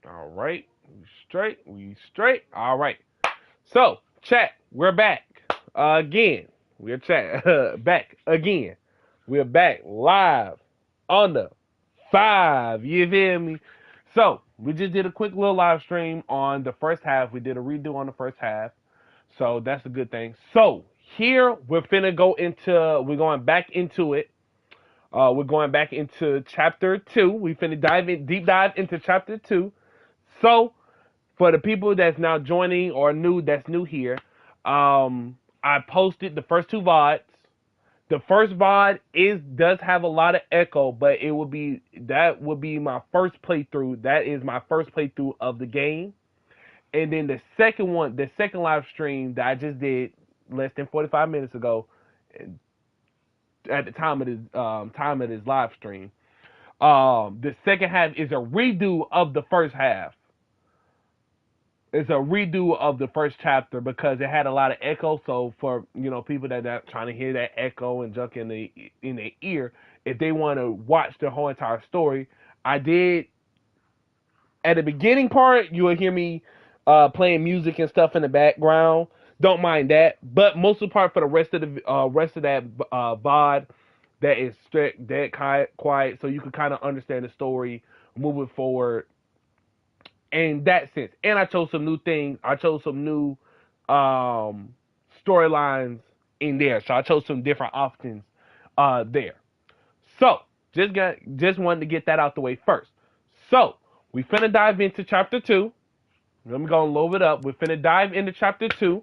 All right. We straight. We straight. All right. So, chat, we're back again. We're back again. We're back live on the five. You feel me? So, we just did a quick little live stream on the first half. We did a redo on the first half. So, that's a good thing. So, here we're finna go into, we're going back into it. We're going back into chapter 2. We finna deep dive into chapter 2. So, for the people that's now joining or that's new here, I posted the first two VODs. The first VOD does have a lot of echo, but that would be my first playthrough. That is my first playthrough of the game. And then the second live stream that I just did less than 45 minutes ago, at the time of this live stream, the second half is a redo of the first half. It's a redo of the first chapter because it had a lot of echo. So for people that are trying to hear that echo and junk in their ear, if they want to watch the whole entire story, I did at the beginning part. You will hear me playing music and stuff in the background. Don't mind that, but most of the part for the rest of that VOD, that is strict, dead quiet, so you can kind of understand the story moving forward in that sense. And I chose some new things. I chose some new storylines in there. So I chose some different options there. So just wanted to get that out the way first. So we finna dive into chapter 2. Let me go and load it up. We finna dive into chapter 2.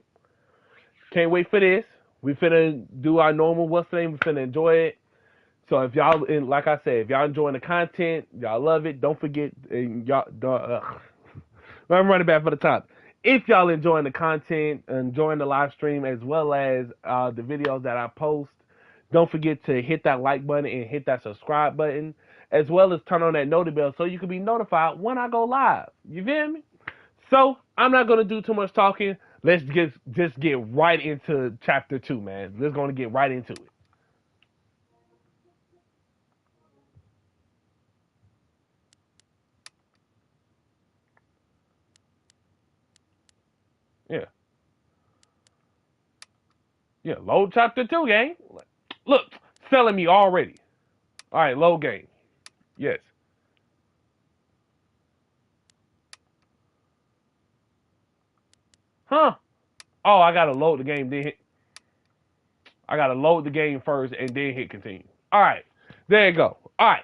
Can't wait for this. We finna do our normal what's the name. We finna enjoy it. So if y'all, and like I said, if y'all enjoying the content, y'all love it. Don't forget, y'all. I'm running back for the top. If y'all enjoying the content, enjoying the live stream, as well as the videos that I post, don't forget to hit that like button and hit that subscribe button, as well as turn on that notification bell so you can be notified when I go live. You feel me? So I'm not gonna do too much talking. Let's just get right into chapter 2, man. Let's gonna get right into it. Yeah, yeah. Load chapter 2, gang. Look, selling me already. All right, load game. Yes. Huh? Oh, I gotta load the game. I gotta load the game first and then hit continue. All right, there you go. All right,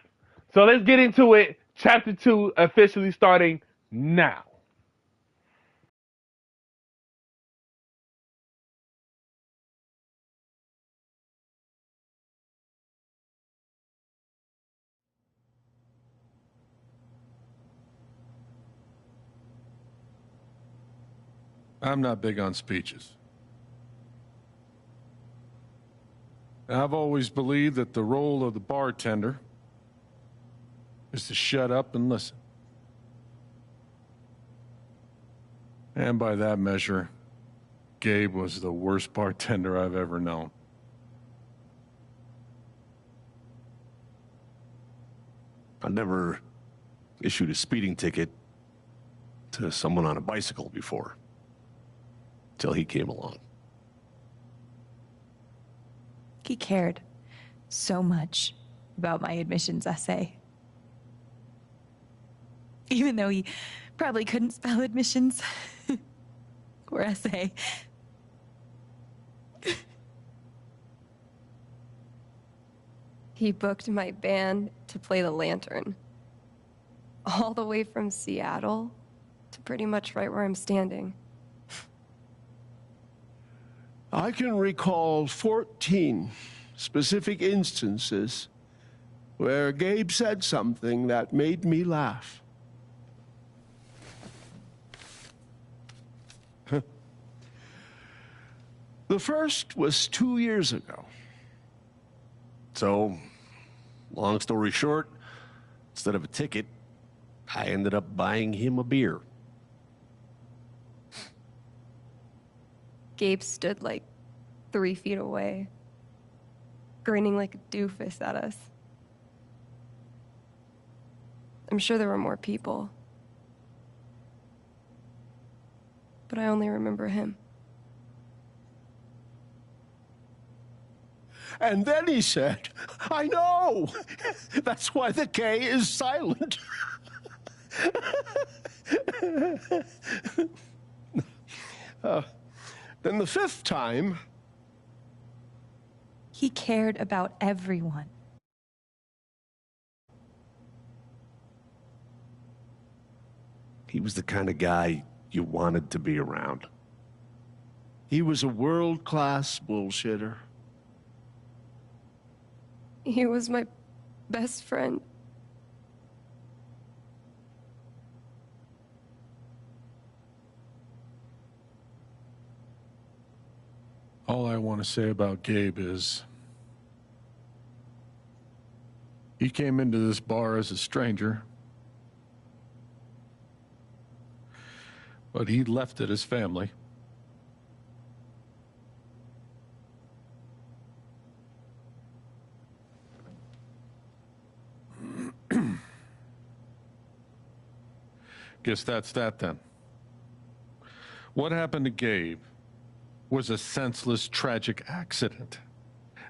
so let's get into it. Chapter 2 officially starting now. I'm not big on speeches. I've always believed that the role of the bartender is to shut up and listen. And by that measure, Gabe was the worst bartender I've ever known. I never issued a speeding ticket to someone on a bicycle before, till he came along. He cared so much about my admissions essay. Even though he probably couldn't spell admissions or essay. He booked my band to play the Lantern. All the way from Seattle to pretty much right where I'm standing. I can recall 14 specific instances where Gabe said something that made me laugh. The first was 2 years ago. So, long story short, instead of a ticket, I ended up buying him a beer. Gabe stood like 3 feet away, grinning like a doofus at us. I'm sure there were more people, but I only remember him. And then he said, I know! That's why the K is silent. Then the fifth time... He cared about everyone. He was the kind of guy you wanted to be around. He was a world-class bullshitter. He was my best friend. All I want to say about Gabe is he came into this bar as a stranger, but he left it as family. Guess that's that then. What happened to Gabe was a senseless, tragic accident.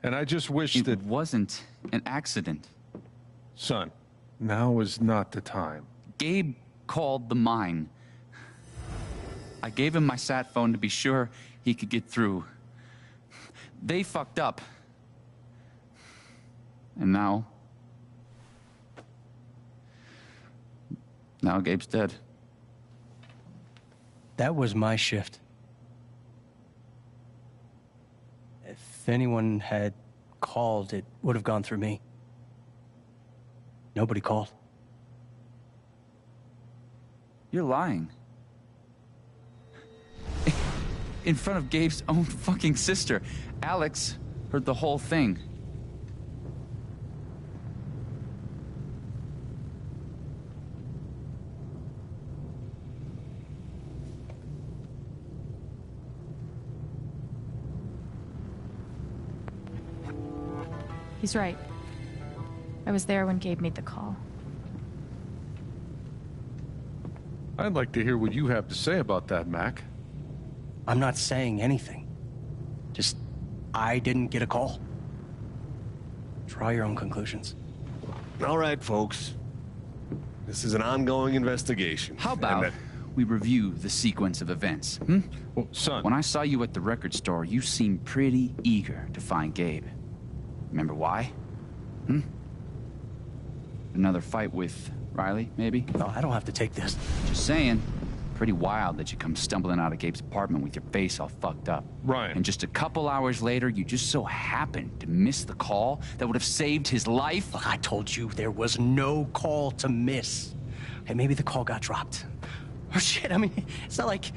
And I just wish It that... wasn't an accident. Son, now is not the time. Gabe called the mine. I gave him my sat phone to be sure he could get through. They fucked up. And now Gabe's dead. That was my shift. If anyone had called, it would have gone through me. Nobody called. You're lying. In front of Gabe's own fucking sister. Alex heard the whole thing. He's right. I was there when Gabe made the call. I'd like to hear what you have to say about that, Mac. I'm not saying anything. Just, I didn't get a call. Draw your own conclusions. All right, folks. This is an ongoing investigation. How about we review the sequence of events, hmm? Well, son... When I saw you at the record store, you seemed pretty eager to find Gabe. Remember why? Hmm? Another fight with Riley, maybe? No, I don't have to take this. Just saying. Pretty wild that you come stumbling out of Gabe's apartment with your face all fucked up. Ryan. And just a couple hours later, you just so happened to miss the call that would have saved his life. Look, I told you there was no call to miss. Okay, maybe the call got dropped. Or shit, I mean, it's not like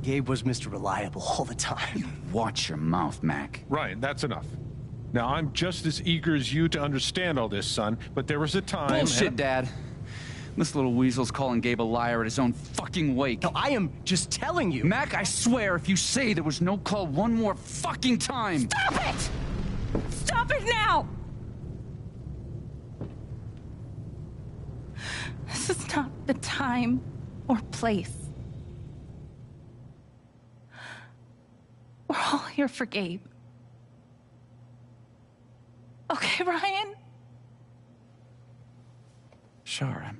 Gabe was Mr. Reliable all the time. Watch your mouth, Mac. Ryan, that's enough. Now, I'm just as eager as you to understand all this, son, but there was a time... Bullshit, Dad. This little weasel's calling Gabe a liar at his own fucking wake. No, I am just telling you. Mac, I swear, if you say there was no call one more fucking time... Stop it! Stop it now! This is not the time or place. We're all here for Gabe. Okay, Ryan? Sure,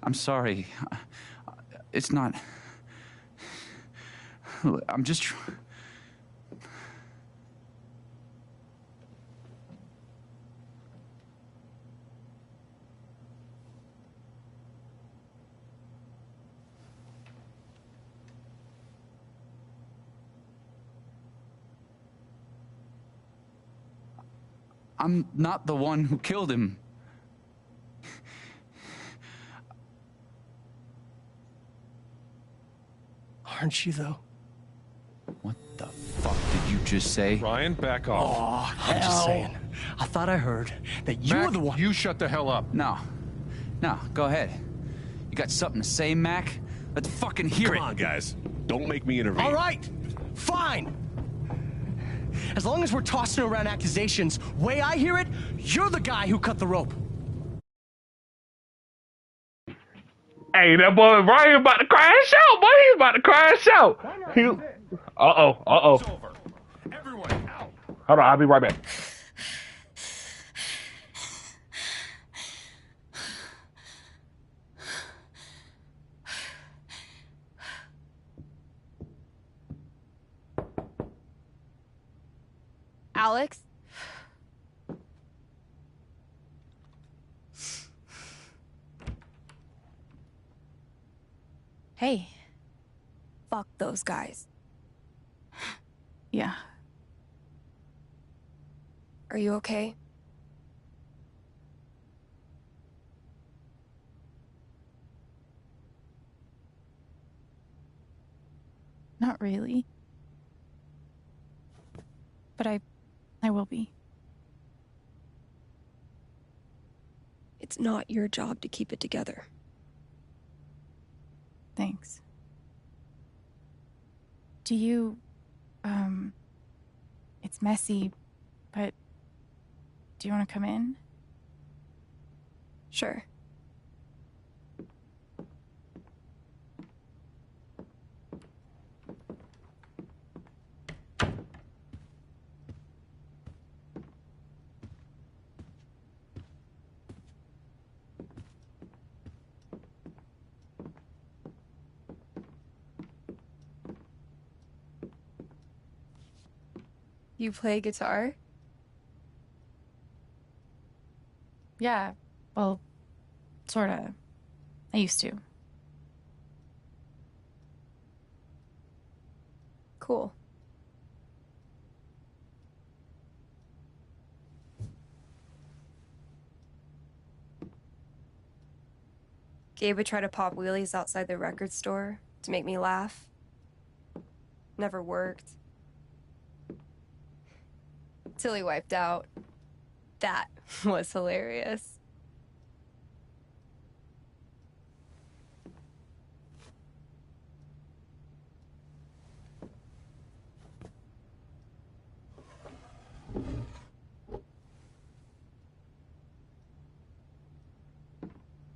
I'm sorry. It's not... I'm just... I'm not the one who killed him. Aren't you, though? What the fuck did you just say? Ryan, back off. Oh, I'm just saying. I thought I heard that you Mac, were the one... you shut the hell up. No, go ahead. You got something to say, Mac? Let's fucking hear it. Come on, guys. Don't make me intervene. All right, fine. As long as we're tossing around accusations, way I hear it, you're the guy who cut the rope. Hey, that boy Ryan about to crash out, boy. He's about to crash out. Uh-oh. It's over. Everyone out. Hold on, I'll be right back. Alex? Hey. Fuck those guys. Yeah. Are you okay? Not really. But I will be. It's not your job to keep it together. Thanks. Do you, it's messy, but do you want to come in? Sure. You play guitar? Yeah, well, sorta. I used to. Cool. Gabe would try to pop wheelies outside the record store to make me laugh. Never worked. Till he wiped out. That was hilarious.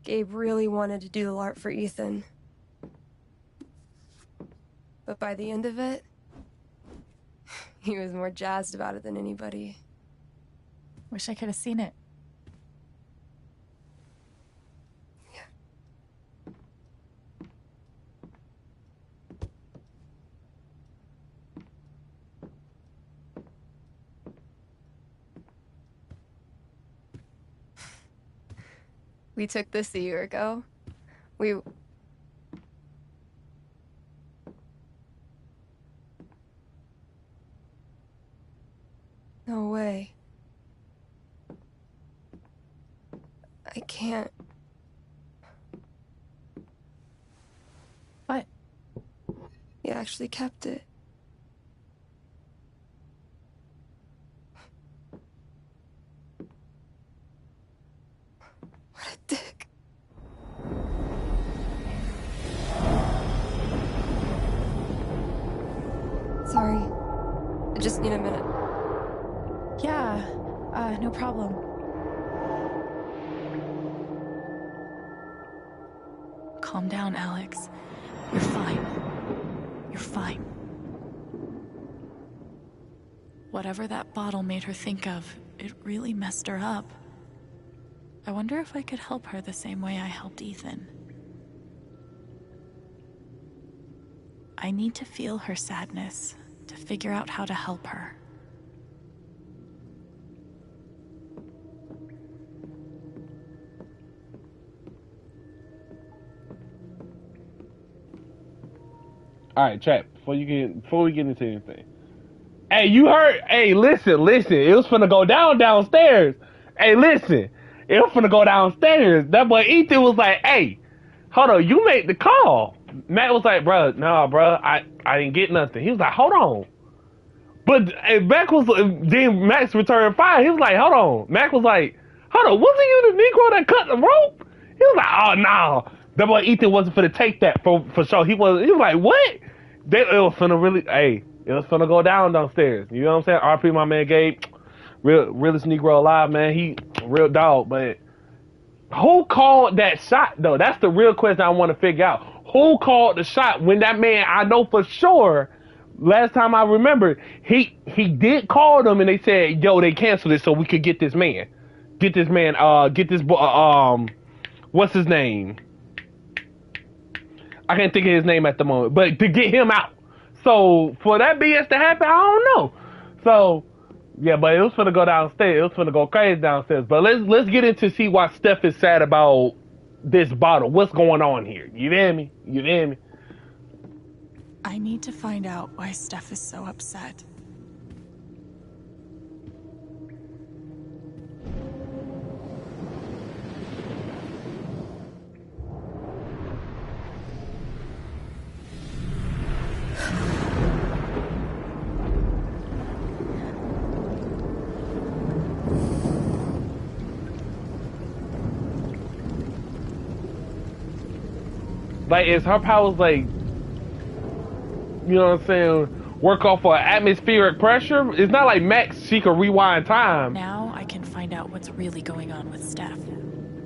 Gabe really wanted to do the art for Ethan. But by the end of it, he was more jazzed about it than anybody. Wish I could have seen it. Yeah. We took this a year ago. No way. I can't. What? He actually kept it. What a dick. Sorry. I just need a minute. Yeah, no problem. Calm down, Alex. You're fine. You're fine. Whatever that bottle made her think of, it really messed her up. I wonder if I could help her the same way I helped Ethan. I need to feel her sadness to figure out how to help her. All right, chat. Before we get into anything. Hey, you heard? Hey, listen. It was finna go downstairs. Hey, listen. It was finna go downstairs. That boy Ethan was like, "Hey, hold on. You made the call." Matt was like, "Bro, nah, bro. I didn't get nothing." He was like, "Hold on." But Mac was then Max returned fire. He was like, "Hold on." Mac was like, "Hold on. Wasn't you the Negro that cut the rope?" He was like, "Oh no." That boy Ethan wasn't finna take that for sure. He was like, "What?" It was finna really, hey, it was finna go downstairs. You know what I'm saying? RP my man Gabe, realest Negro alive, man. He real dog, but Who called that shot though? That's the real question I want to figure out. Who called the shot when that man? I know for sure. Last time I remember, he did call them and they said, "Yo, they canceled it so we could get this man, get this man, get this what's his name? I can't think of his name at the moment, but to get him out. So for that BS to happen, I don't know. So yeah, but it was gonna go downstairs. It was gonna go crazy downstairs. But let's get into see why Steph is sad about this bottle. What's going on here? You hear me? You hear me? I need to find out why Steph is so upset. Like, is her powers like, you know what I'm saying, work off of atmospheric pressure? It's not like Max, she can rewind time. Now I can find out what's really going on with Steph.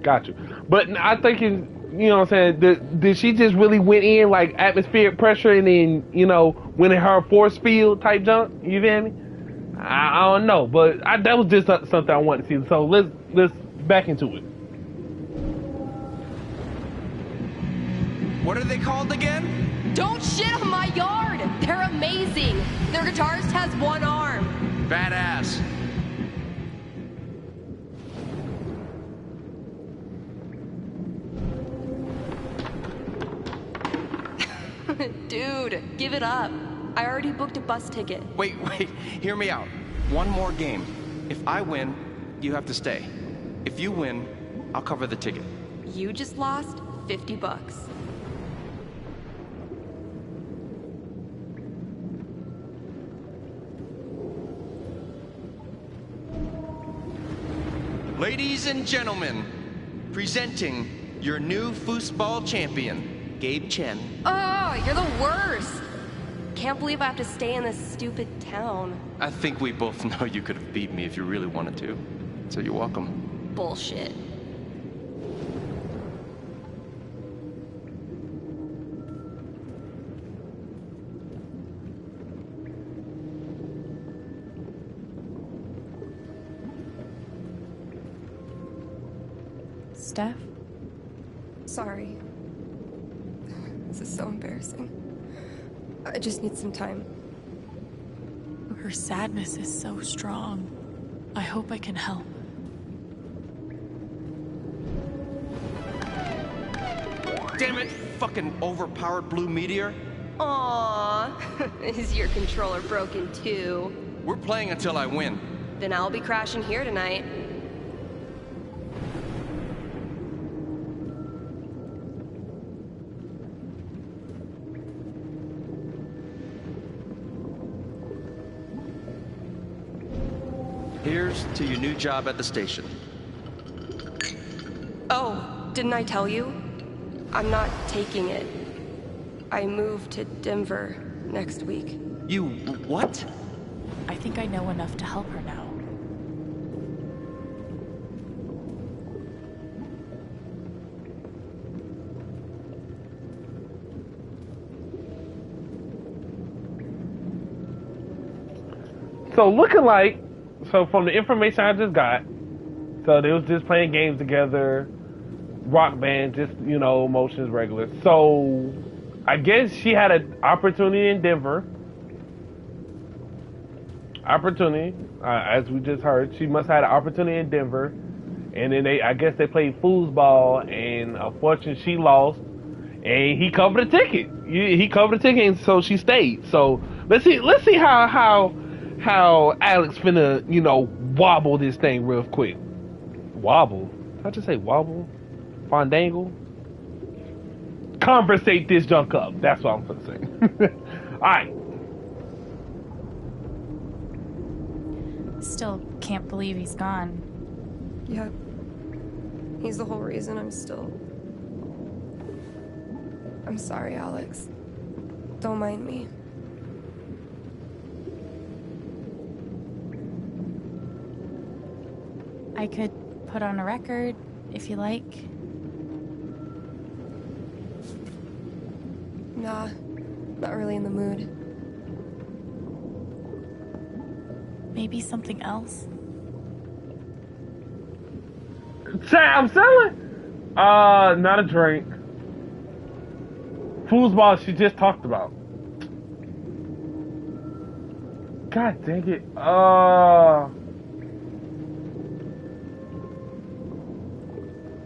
Got you. But I think, you know what I'm saying, did she just really went in like atmospheric pressure and then, you know, went in her force field type jump? You feel me? I don't know, but that was just something I wanted to see. So let's back into it. What are they called again? Don't shit on my yard! They're amazing! Their guitarist has one arm. Badass. Dude, give it up. I already booked a bus ticket. Wait, hear me out. One more game. If I win, you have to stay. If you win, I'll cover the ticket. You just lost $50. Ladies and gentlemen, presenting your new foosball champion, Gabe Chen. Oh, you're the worst! Can't believe I have to stay in this stupid town. I think we both know you could have beat me if you really wanted to. So you're welcome. Bullshit. Steph? Sorry. This is so embarrassing. I just need some time. Her sadness is so strong. I hope I can help. Damn it, fucking overpowered blue meteor. Aww. Is your controller broken too? We're playing until I win. Then I'll be crashing here tonight. Here's to your new job at the station. Oh, didn't I tell you? I'm not taking it. I move to Denver next week. You what? I think I know enough to help her now. So looking like, so from the information I just got, so they was just playing games together, rock band, just, you know, motions regular. So I guess she had an opportunity in Denver. As we just heard, she must have had an opportunity in Denver. And then I guess they played foosball, and unfortunately she lost. And he covered the ticket. He covered the ticket, and so she stayed. So let's see how Alex finna, you know, wobble this thing real quick. Wobble? Did I just say wobble? Fandangle? Conversate this junk up. That's what I'm finna say. Alright. Still can't believe he's gone. Yeah. He's the whole reason I'm sorry, Alex. Don't mind me. I could put on a record if you like. Nah, not really in the mood. Maybe something else. Chat, I'm selling. Not a drink. Foosball she just talked about. God dang it. I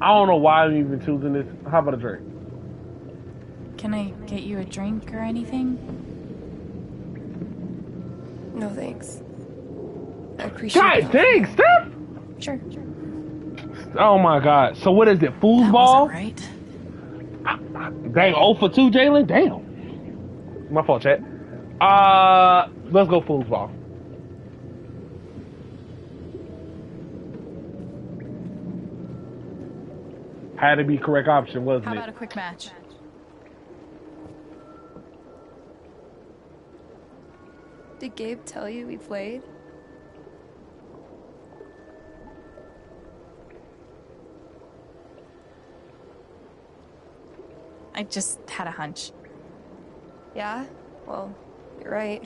don't know why I'm even choosing this. How about a drink? Can I get you a drink or anything? No thanks. I appreciate God it. dang, Steph! Sure. Oh my god. So what is it? That Foosball? wasn't right. Dang, 0 for 2, Jalen? Damn. My fault, chat. Let's go foosball. Had to be correct option, wasn't How it? about a quick match? Did Gabe tell you we played? I just had a hunch. Yeah? Well, you're right.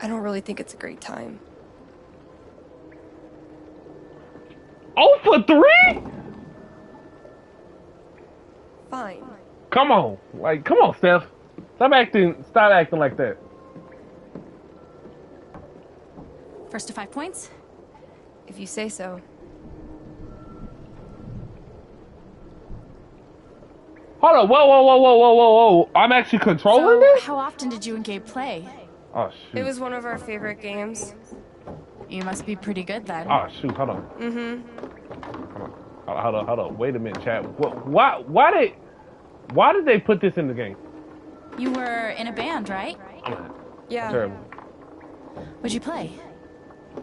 I don't really think it's a great time. 0 for 3? Fine. Come on. Like, come on, Steph. Stop acting like that. First to 5 points? If you say so. Hold on. Whoa. I'm actually controlling this? How often did you and Gabe play? Oh, shoot. It was one of our favorite games. You must be pretty good then. Oh, shoot. Hold on. Mm-hmm. Hold on. Wait a minute, chat. Why did they put this in the game? You were in a band, right? I'm Yeah. terrible. What'd you play?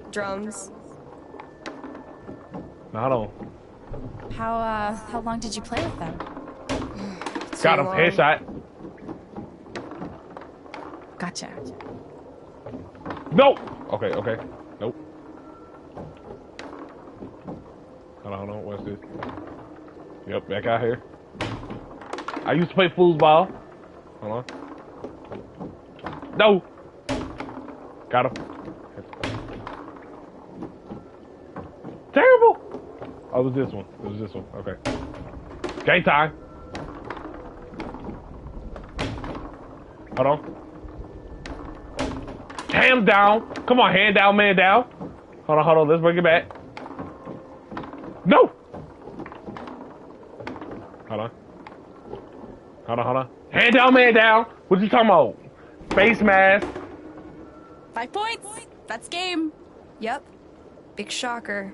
Drums. Now, hold on. How long did you play with them? Got him. long. Headshot. Gotcha. Nope. Okay. Nope. Hold on. What's this? Yep, back out here. I used to play foosball. Hold on. No. Got him. Terrible. Oh, it was this one. Okay. Game time. Hold on. Ham down. Come on, hand down, man down. Hold on. Let's bring it back. No. Hold on. Hand down, man down. What you talking about? Face mask. 5 points. That's game. Yep. Big shocker.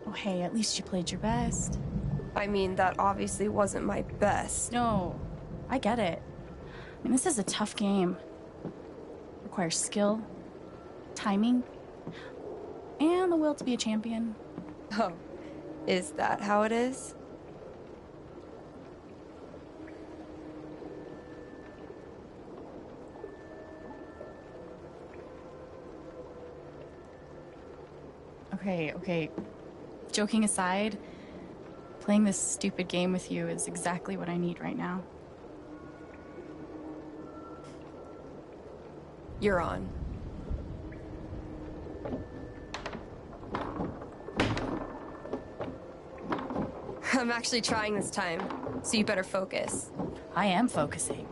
Oh, hey, at least you played your best. I mean, that obviously wasn't my best. No, I get it. I mean, this is a tough game. Requires skill, timing, and the will to be a champion. Oh, is that how it is? Okay. Joking aside, playing this stupid game with you is exactly what I need right now. You're on. I'm actually trying this time, so you better focus. I am focusing.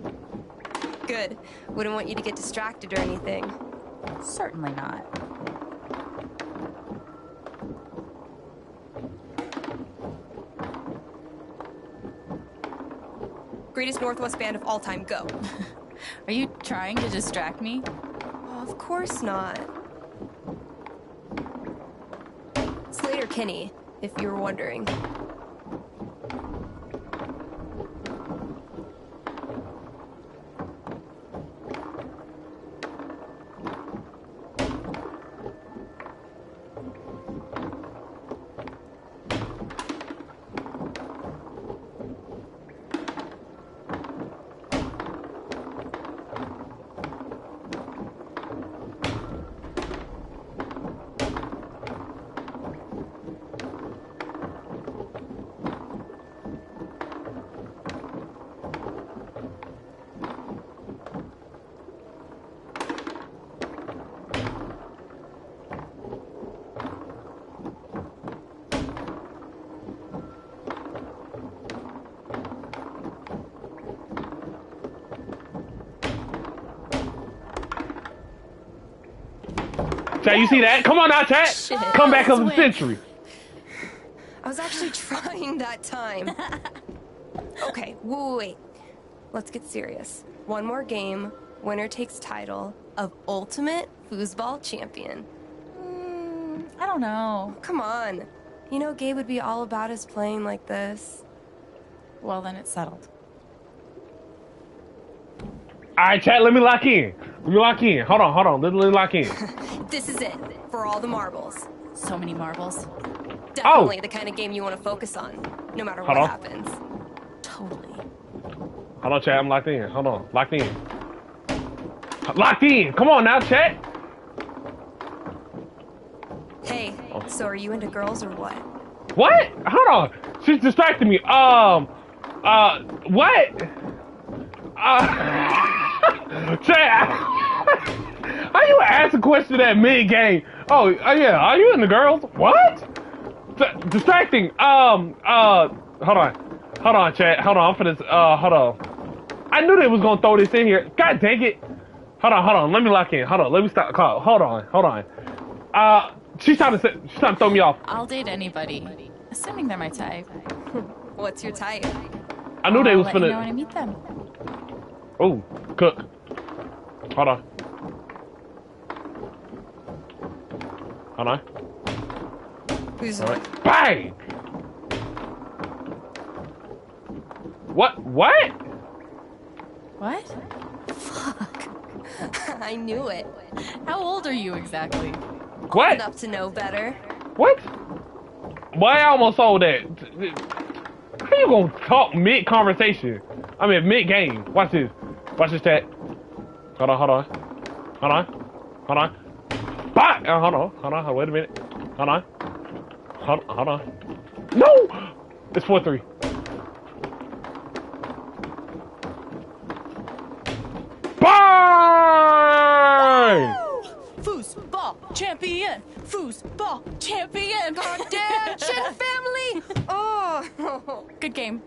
Good. Wouldn't want you to get distracted or anything. Certainly not. Greatest Northwest band of all time, go. Are you trying to distract me? Oh, of course not. Slater Kinney, if you were wondering. Chat, you see that? Come on now, chat. Shit. Come back of the Let's century. I was actually trying that time. Okay, wait. Let's get serious. One more game. Winner takes title of Ultimate Foosball Champion. I don't know. Come on. You know Gabe would be all about us playing like this. Well, then it's settled. All right, chat. Let me lock in. Hold on. Let me lock in. This is it. For all the marbles. So many marbles. Definitely the kind of game you want to focus on. No matter what happens. Totally. Hold on, chat. I'm locked in. Hold on. Locked in. Locked in. Come on now, chat. Hey, so are you into girls or what? What? Hold on. She's distracting me. What? Chat. How you ask a question at mid-game? Oh, yeah. Are you into girls? What? Distracting. Hold on, chat. Hold on. I'm finna. Hold on. I knew they was gonna throw this in here. God dang it. Hold on. Let me lock in. Hold on. Let me stop the call. Hold on. She's trying to throw me off. I'll date anybody, assuming they're my type. What's your type? I knew they was I'll let you finna. know when I meet them. Oh, cook. Hold on. Who's all right. Bang! What? What? Fuck. I knew it. How old are you exactly? What? Enough to know better. What? Why I almost sold that? How you gonna talk mid-conversation? I mean, mid-game. Watch this. Watch this, chat. Hold on. Bye! Hold on. Wait a minute. Hold on. No! It's 4-3. Bye! Foosball champion! Foosball champion! Goddamn shit, family! Oh! Good game.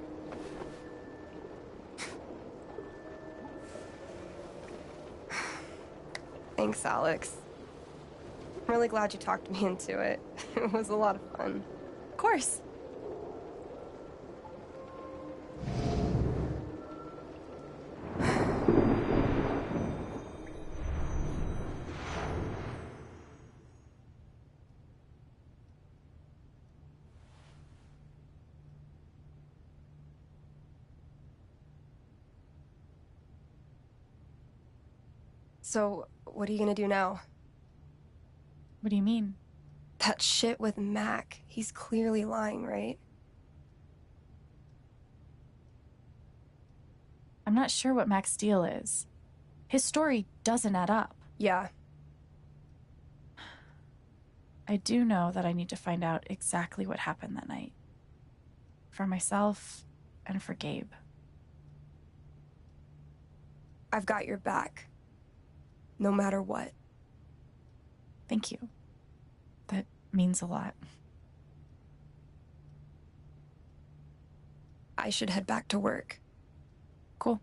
Thanks, Alex. I'm really glad you talked me into it. It was a lot of fun. Of course. So, what are you gonna do now? What do you mean? That shit with Mac. He's clearly lying, right? I'm not sure what Mac's deal is. His story doesn't add up. Yeah. I do know that I need to find out exactly what happened that night. For myself and for Gabe. I've got your back. No matter what. Thank you. That means a lot. I should head back to work. Cool.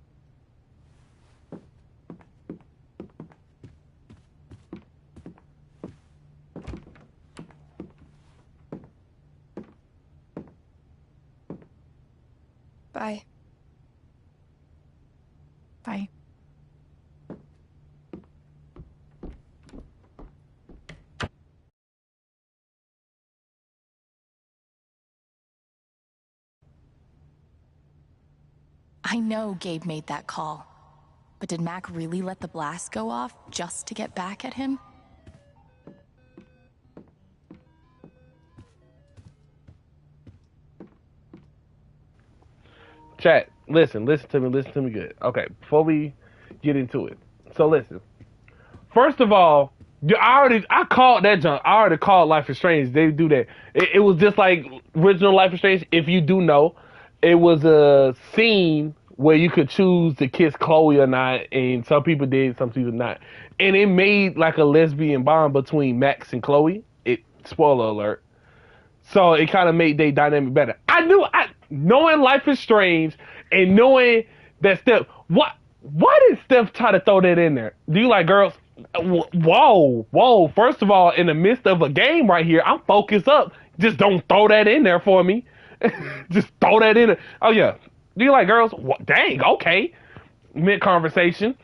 Bye. Bye. I know Gabe made that call. But did Mac really let the blast go off just to get back at him? Chat, listen to me good. Okay, before we get into it. So listen. First of all, I called that junk. I already called Life is Strange. They do that. It was just like original Life is Strange. If you do know, it was a scene where you could choose to kiss Chloe or not, and some people did, some people not. And it made like a lesbian bond between Max and Chloe. Spoiler alert. So it kind of made their dynamic better. Knowing Life is Strange and knowing that Steph, why did Steph try to throw that in there? Do you like girls? Whoa. First of all, in the midst of a game right here, I'm focused up. Just don't throw that in there for me. Just throw that in there. Oh, yeah. Do you like girls? What? Dang, okay. Mid conversation.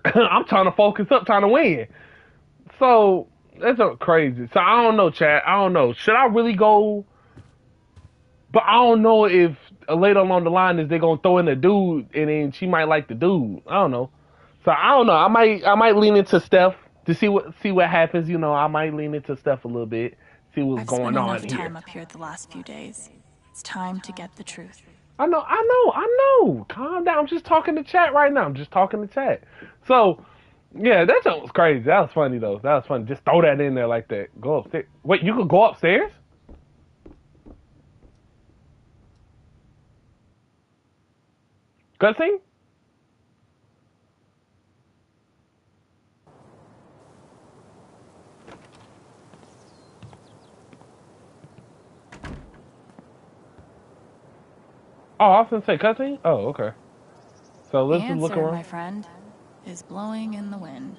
I'm trying to focus up, trying to win. So, that's crazy. So, I don't know, chat. I don't know. Should I really go? But I don't know if later along the line is they gonna throw in a dude and then she might like the dude. I don't know. So I don't know. I might lean into Steph to see what happens. You know, I might lean into Steph a little bit, see what's I've going spent on enough here. time up here the last few days. It's time to get the truth. I know. Calm down. I'm just talking to chat right now. I'm just talking to chat. So, yeah, that was crazy. That was funny though. That was funny. Just throw that in there like that. Go upstairs. Wait, you could go upstairs? Cutscene? Oh, I was gonna say cutscene? Oh, okay. So let's just look Answer, around. my friend, is blowing in the wind.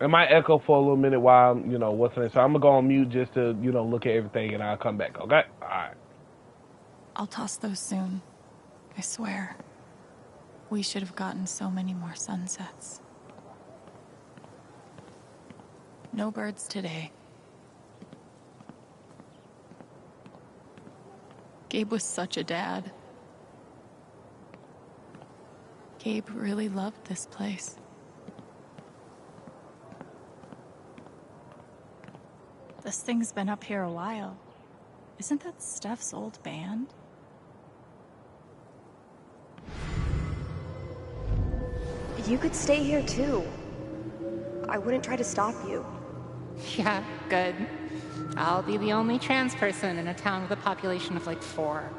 It might echo for a little minute while what's in it. So I'm gonna go on mute just to look at everything, and I'll come back. Okay? All right. I'll toss those soon. I swear. We should have gotten so many more sunsets. No birds today. Gabe was such a dad. Gabe really loved this place. This thing's been up here a while. Isn't that Steph's old band? You could stay here too. I wouldn't try to stop you. Yeah, good. I'll be the only trans person in a town with a population of like 4.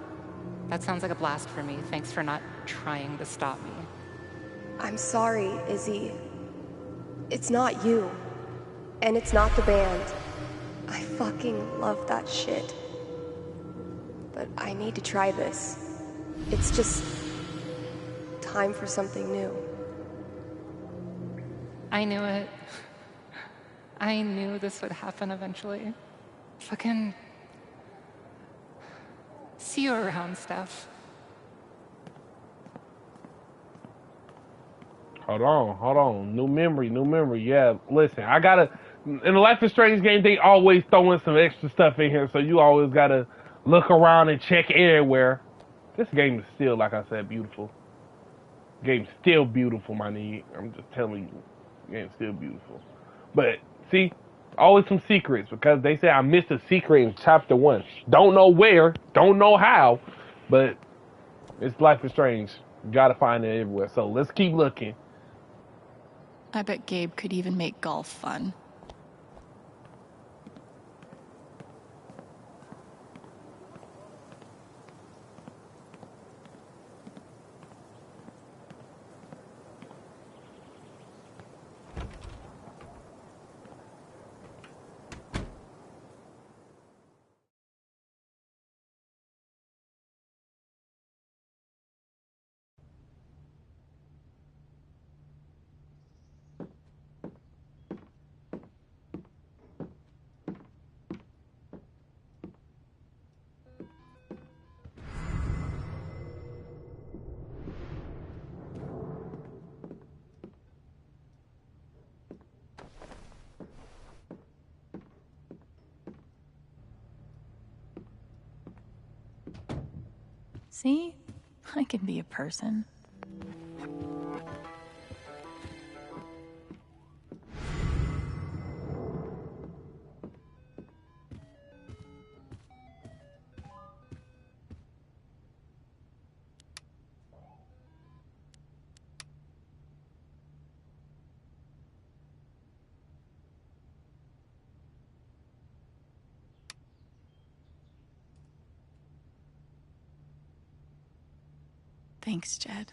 That sounds like a blast for me. Thanks for not trying to stop me. I'm sorry, Izzy. It's not you. And it's not the band. I fucking love that shit. But I need to try this. It's just time for something new. I knew it. I knew this would happen eventually. Fucking... See you around, Steph. Hold on. New memory. Yeah, listen, I gotta. In the Life is Strange game, they always throw in some extra stuff in here, so you always gotta look around and check everywhere. This game is still, like I said, beautiful. Game's still beautiful, my nigga. I'm just telling you, game's still beautiful. But see, always some secrets because they say I missed a secret in chapter 1. Don't know where, don't know how, but it's Life is Strange. You gotta find it everywhere. So let's keep looking. I bet Gabe could even make golf fun. See? I can be a person. Thanks, Jed.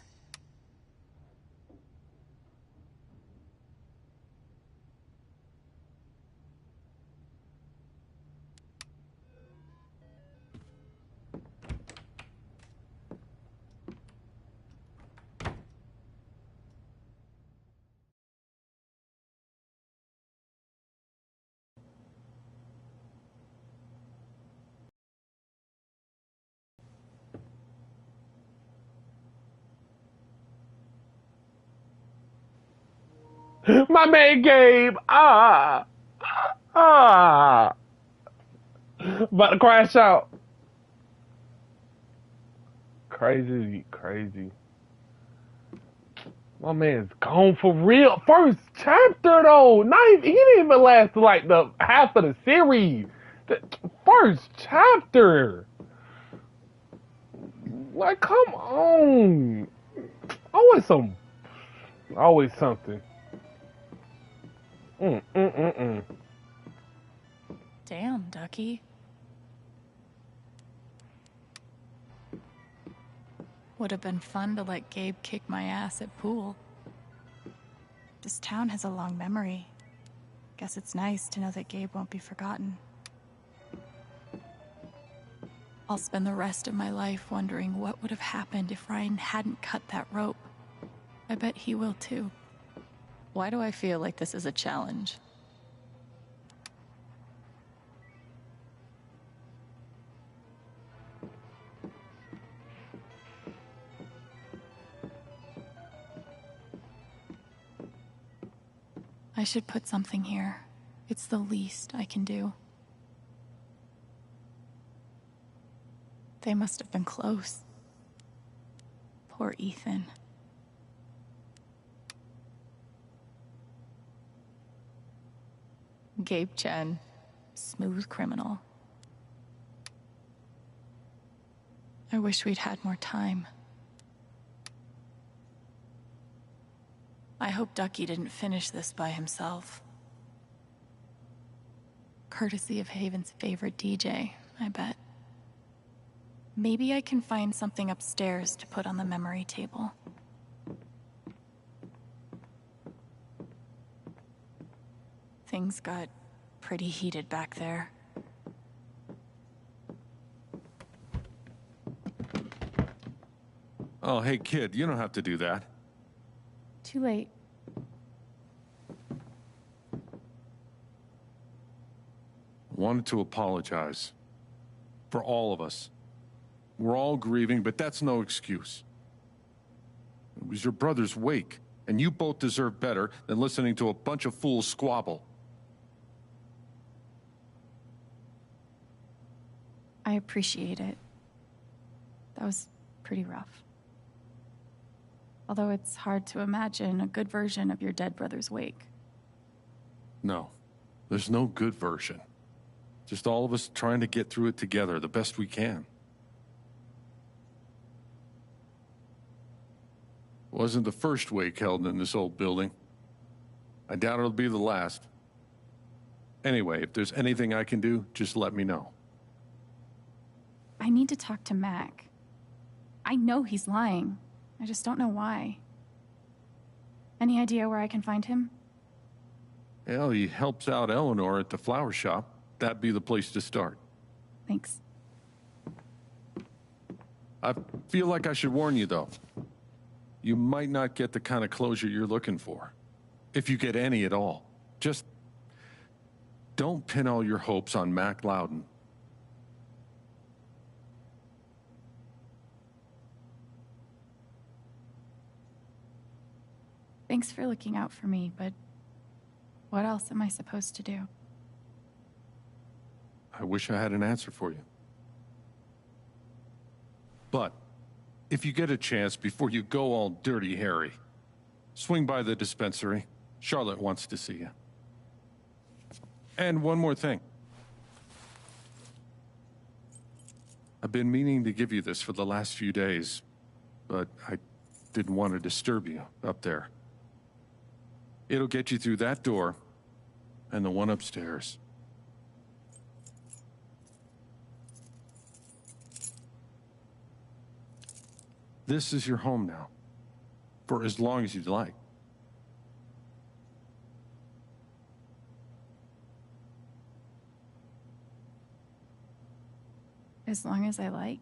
My man Gabe. About to crash out. Crazy. My man's gone for real. First chapter though. He didn't even last to like the half of the series. The first chapter. Like, come on. Always something. Damn, Ducky. Would have been fun to let Gabe kick my ass at pool. This town has a long memory. Guess it's nice to know that Gabe won't be forgotten. I'll spend the rest of my life wondering what would have happened if Ryan hadn't cut that rope. I bet he will too. Why do I feel like this is a challenge? I should put something here. It's the least I can do. They must have been close. Poor Ethan. Gabe Chen, smooth criminal. I wish we'd had more time. I hope Ducky didn't finish this by himself. Courtesy of Haven's favorite DJ, I bet. Maybe I can find something upstairs to put on the memory table. Things got pretty heated back there. Oh, hey, kid, you don't have to do that. Too late. Wanted to apologize. For all of us. We're all grieving, but that's no excuse. It was your brother's wake, and you both deserve better than listening to a bunch of fools squabble. I appreciate it. That was pretty rough. Although it's hard to imagine a good version of your dead brother's wake. No, there's no good version. Just all of us trying to get through it together the best we can. Wasn't the first wake held in this old building. I doubt it'll be the last. Anyway, if there's anything I can do, just let me know. I need to talk to Mac. I know he's lying. I just don't know why. Any idea where I can find him? Well, he helps out Eleanor at the flower shop. That'd be the place to start. Thanks. I feel like I should warn you, though. You might not get the kind of closure you're looking for. If you get any at all. Just don't pin all your hopes on Mac Loudon. Thanks for looking out for me, but what else am I supposed to do? I wish I had an answer for you. But if you get a chance before you go all Dirty Harry, swing by the dispensary. Charlotte wants to see you. And one more thing. I've been meaning to give you this for the last few days, but I didn't want to disturb you up there. It'll get you through that door and the one upstairs. This is your home now, for as long as you'd like. As long as I like?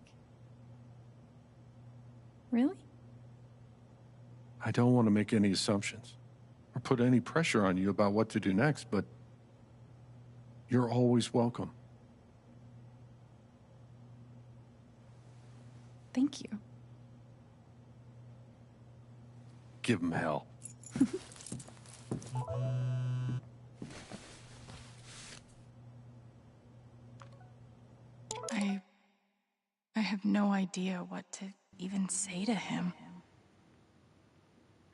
Really? I don't want to make any assumptions or put any pressure on you about what to do next, but you're always welcome. Thank you. Give him hell. I have no idea what to even say to him.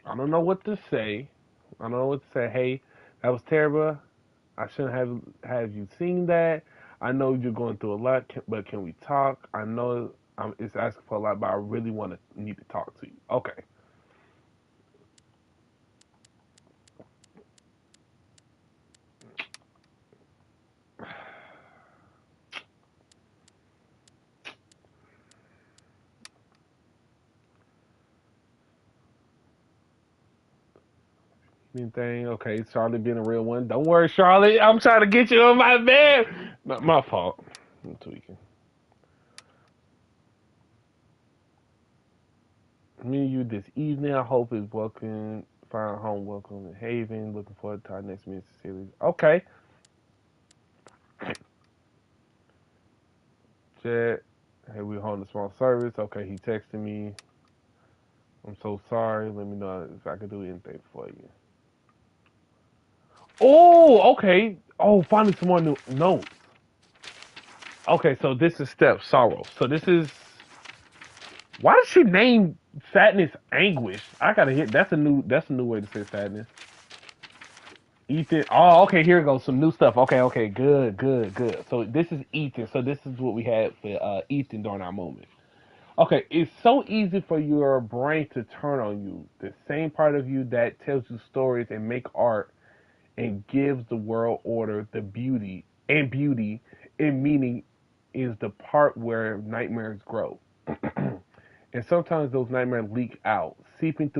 I don't know what to say. I don't know what to say. Hey, that was terrible. I shouldn't have you seen that. I know you're going through a lot, but can we talk? I know it's asking for a lot, but I really need to talk to you. Okay. Anything? Okay, Charlotte being a real one. Don't worry, Charlotte. I'm trying to get you on my bed. Not my fault. I'm tweaking. Me and you this evening. I hope it's welcome. Find home welcome in Haven. Looking forward to our next meeting series. Okay. Jet. Hey, we holding a small service. Okay, he texted me. I'm so sorry. Let me know if I can do anything for you. Oh, okay. Oh, finally some more new notes. Okay, so this is Steph Sorrow. So this is. Why did she name sadness anguish? I gotta hit. That's a new way to say sadness. Ethan. Oh, okay. Here it goes. Some new stuff. Okay. Good. So this is Ethan. So this is what we had for Ethan during our moment. Okay, it's so easy for your brain to turn on you. The same part of you that tells you stories and make art and gives the world order, the beauty and meaning is the part where nightmares grow. And sometimes those nightmares leak out, seeping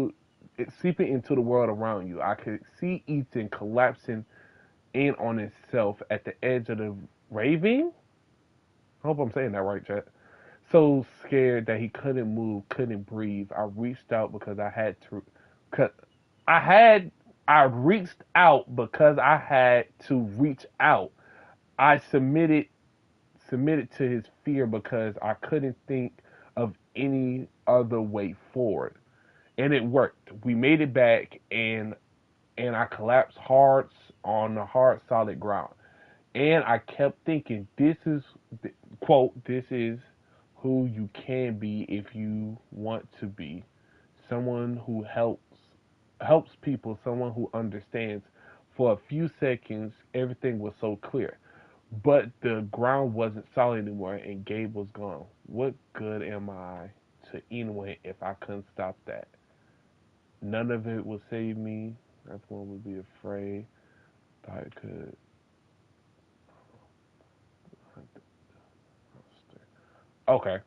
into the world around you. I could see Ethan collapsing in on himself at the edge of the ravine. I hope I'm saying that right, chat. So scared that he couldn't move, couldn't breathe. I reached out because I had to. I reached out because I had to reach out. I submitted to his fear because I couldn't think of any other way forward. And it worked. We made it back, and I collapsed hard on the hard, solid ground. And I kept thinking, this is, quote, this is who you can be if you want to be. Someone who helps people, someone who understands. For a few seconds, everything was so clear. But the ground wasn't solid anymore, and Gabe was gone. What good am I to anyone if I couldn't stop that? None of it would save me. Everyone would be afraid. Thought it could. Okay.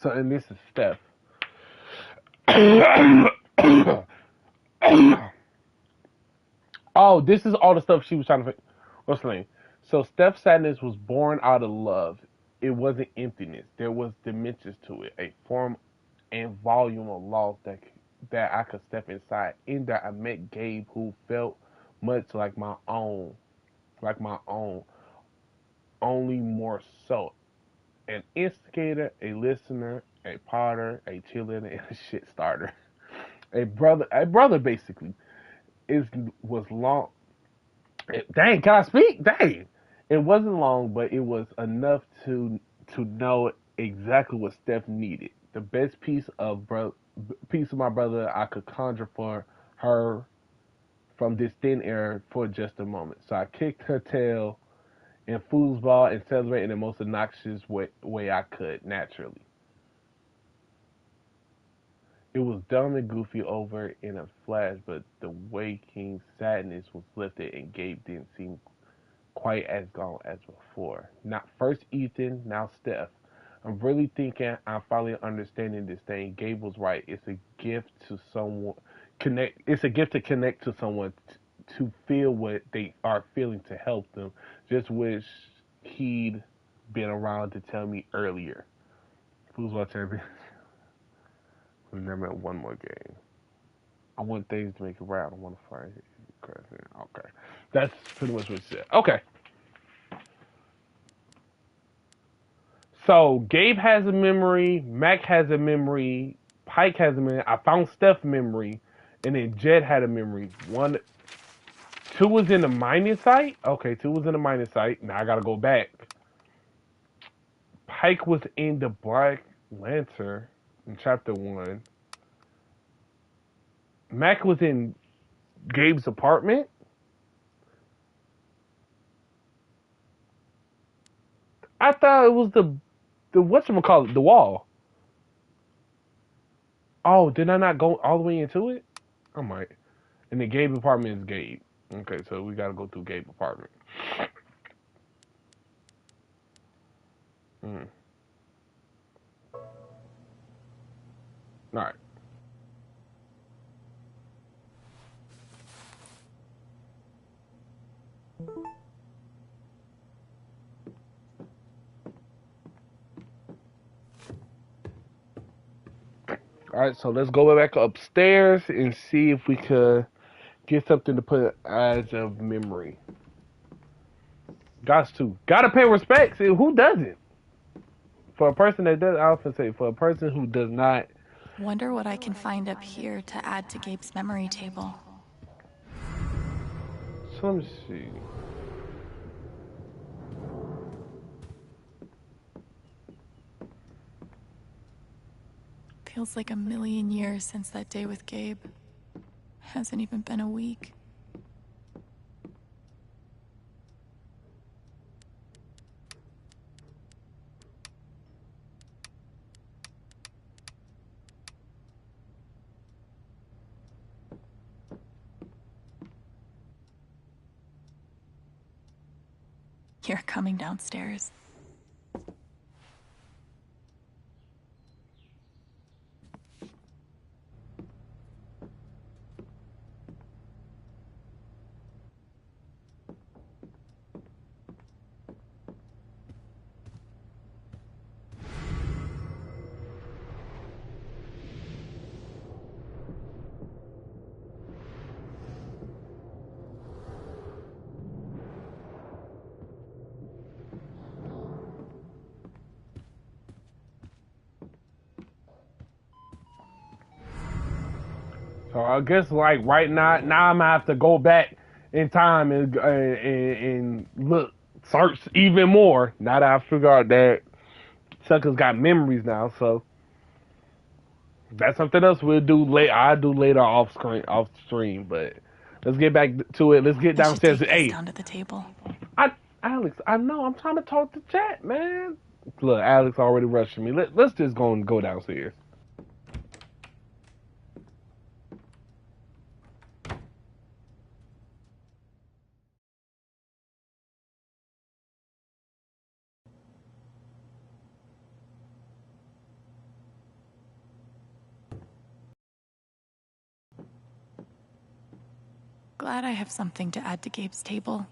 So, and this is Steph. Oh, this is all the stuff she was trying to. What's the name? So, Steph's sadness was born out of love. It wasn't emptiness. There was dimensions to it, a form and volume of loss that I could step inside. In that, I met Gabe, who felt much like my own, only more so. An instigator, a listener, a potter, a cheerleader, and a shit starter. A brother basically. Was long. Dang, can I speak? Dang, it wasn't long, but it was enough to know exactly what Steph needed. The best piece of my brother I could conjure for her from this thin air for just a moment. So I kicked her tail in foosball and celebrated in the most obnoxious way I could, naturally. It was dumb and goofy over in a flash, but the way King's sadness was lifted and Gabe didn't seem quite as gone as before. Not first Ethan, now Steph. I'm really thinking I'm finally understanding this thing. Gabe was right. It's a gift to someone connect. It's a gift to connect to someone to feel what they are feeling to help them. Just wish he'd been around to tell me earlier. Foosball champion. We never had one more game. I want things to make it right. I don't want to fight. Okay. That's pretty much what it said. Okay. So Gabe has a memory, Mac has a memory, Pike has a memory. I found Steph's memory, And then Jed had a memory. 2 was in the mining site. Okay, 2 was in the mining site. Now I gotta go back. Pike was in the Black Lantern in chapter 1. Mac was in Gabe's apartment. I thought it was the whatchamacallit, the wall. Oh, did I not go all the way into it? I might. And the Gabe apartment is Gabe. Okay, so we gotta go through Gabe apartment. All right. All right, so let's go back upstairs and see if we could get something to put as of memory. Gotta pay respects. Who doesn't? For a person that does, I often say, for a person who does not. Wonder what I can find up here to add to Gabe's memory table. So let me see. Feels like a million years since that day with Gabe. Hasn't even been a week. You're coming downstairs. So I guess like right now I'm gonna have to go back in time and look, search even more. Now that I figure out that Sucker's got memories now, so that's something else we'll do later. I'll do later off stream, but let's get back to it. Let's get downstairs. Hey, down to the table. Alex, I know I'm trying to talk to chat, man. Look, Alex already rushing me. Let's just go downstairs. Glad I have something to add to Gabe's table.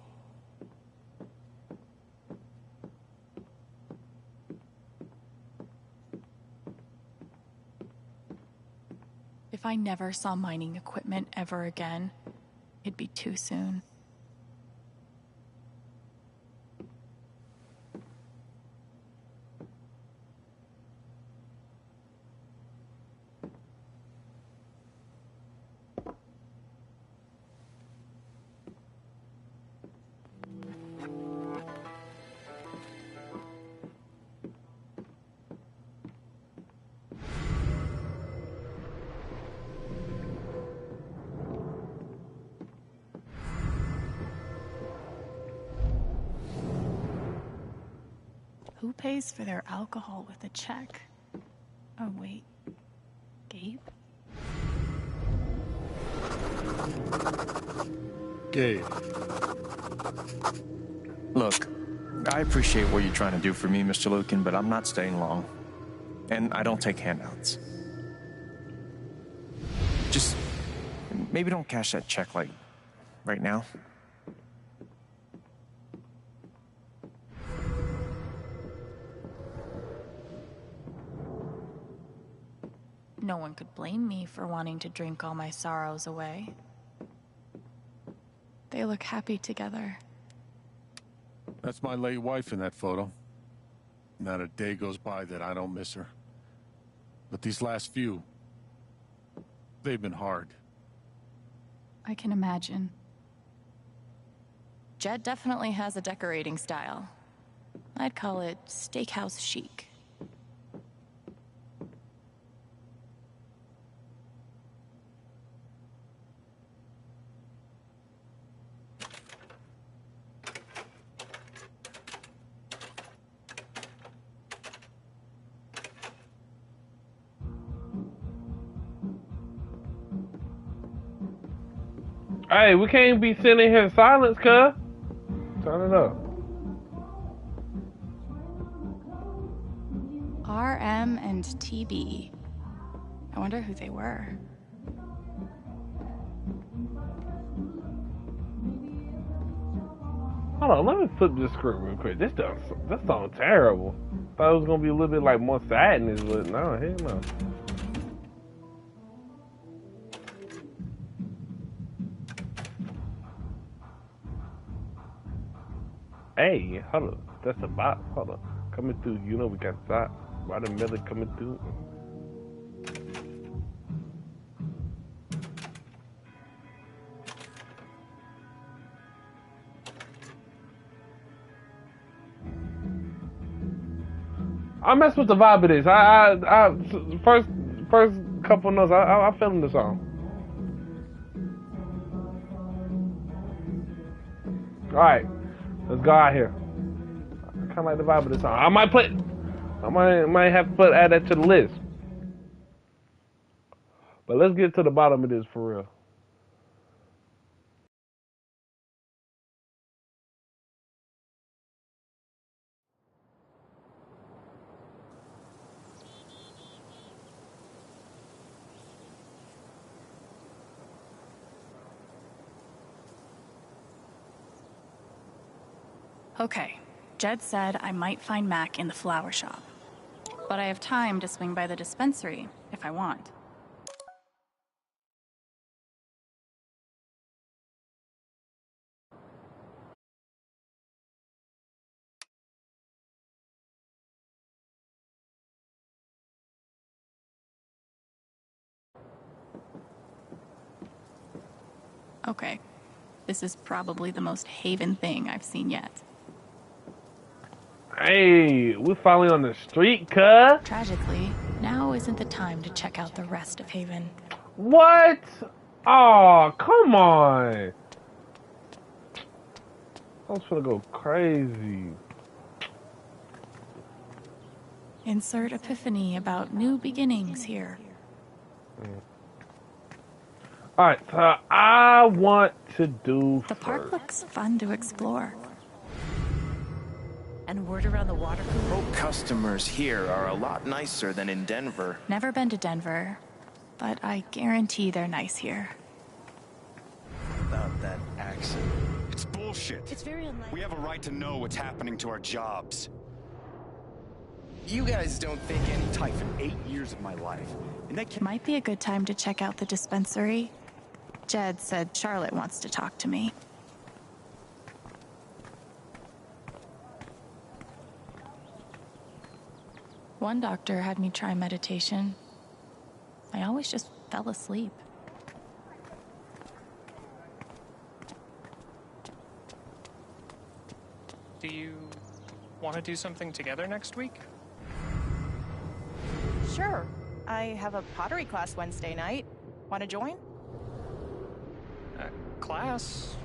If I never saw mining equipment ever again, it'd be too soon. Who pays for their alcohol with a check? Oh, wait. Gabe? Gabe. Look, I appreciate what you're trying to do for me, Mr. Lucan, but I'm not staying long. And I don't take handouts. Just maybe don't cash that check, like, right now. No one could blame me for wanting to drink all my sorrows away. They look happy together. That's my late wife in that photo. Not a day goes by that I don't miss her. But these last few, they've been hard. I can imagine. Jed definitely has a decorating style. I'd call it steakhouse chic. Hey, we can't be sitting here in silence, cuz. Turn it up. RM and TB. I wonder who they were. Hold on, let me flip this script real quick. This sounds terrible. Thought it was gonna be a little bit like more sadness, but no, hell no. Hey, hold up. That's a bot. Hold up. Coming through, you know we got shot. Right in the middle coming through. I mess with the vibe of this. First couple notes, I'm feeling the song. All right, let's go out here. I kind of like the vibe of this song. I might have to add that to the list. But let's get to the bottom of this for real. Okay, Jed said I might find Mac in the flower shop. But I have time to swing by the dispensary if I want. Okay, this is probably the most Haven thing I've seen yet. Hey, we're finally on the street, cuh. Tragically, now isn't the time to check out the rest of Haven. What? Oh, come on. I was gonna go crazy. Insert epiphany about new beginnings here. Alright, so I want to do The park looks fun to explore. And word around the water cooler? Hope customers here are a lot nicer than in Denver. Never been to Denver, but I guarantee they're nice here. About that accent. It's bullshit. It's very unlikely. We have a right to know what's happening to our jobs. You guys don't think any type in 8 years of my life. And that might be a good time to check out the dispensary. Jed said Charlotte wants to talk to me. One doctor had me try meditation. I always just fell asleep. Do you want to do something together next week? Sure. I have a pottery class Wednesday night. Want to join? Class?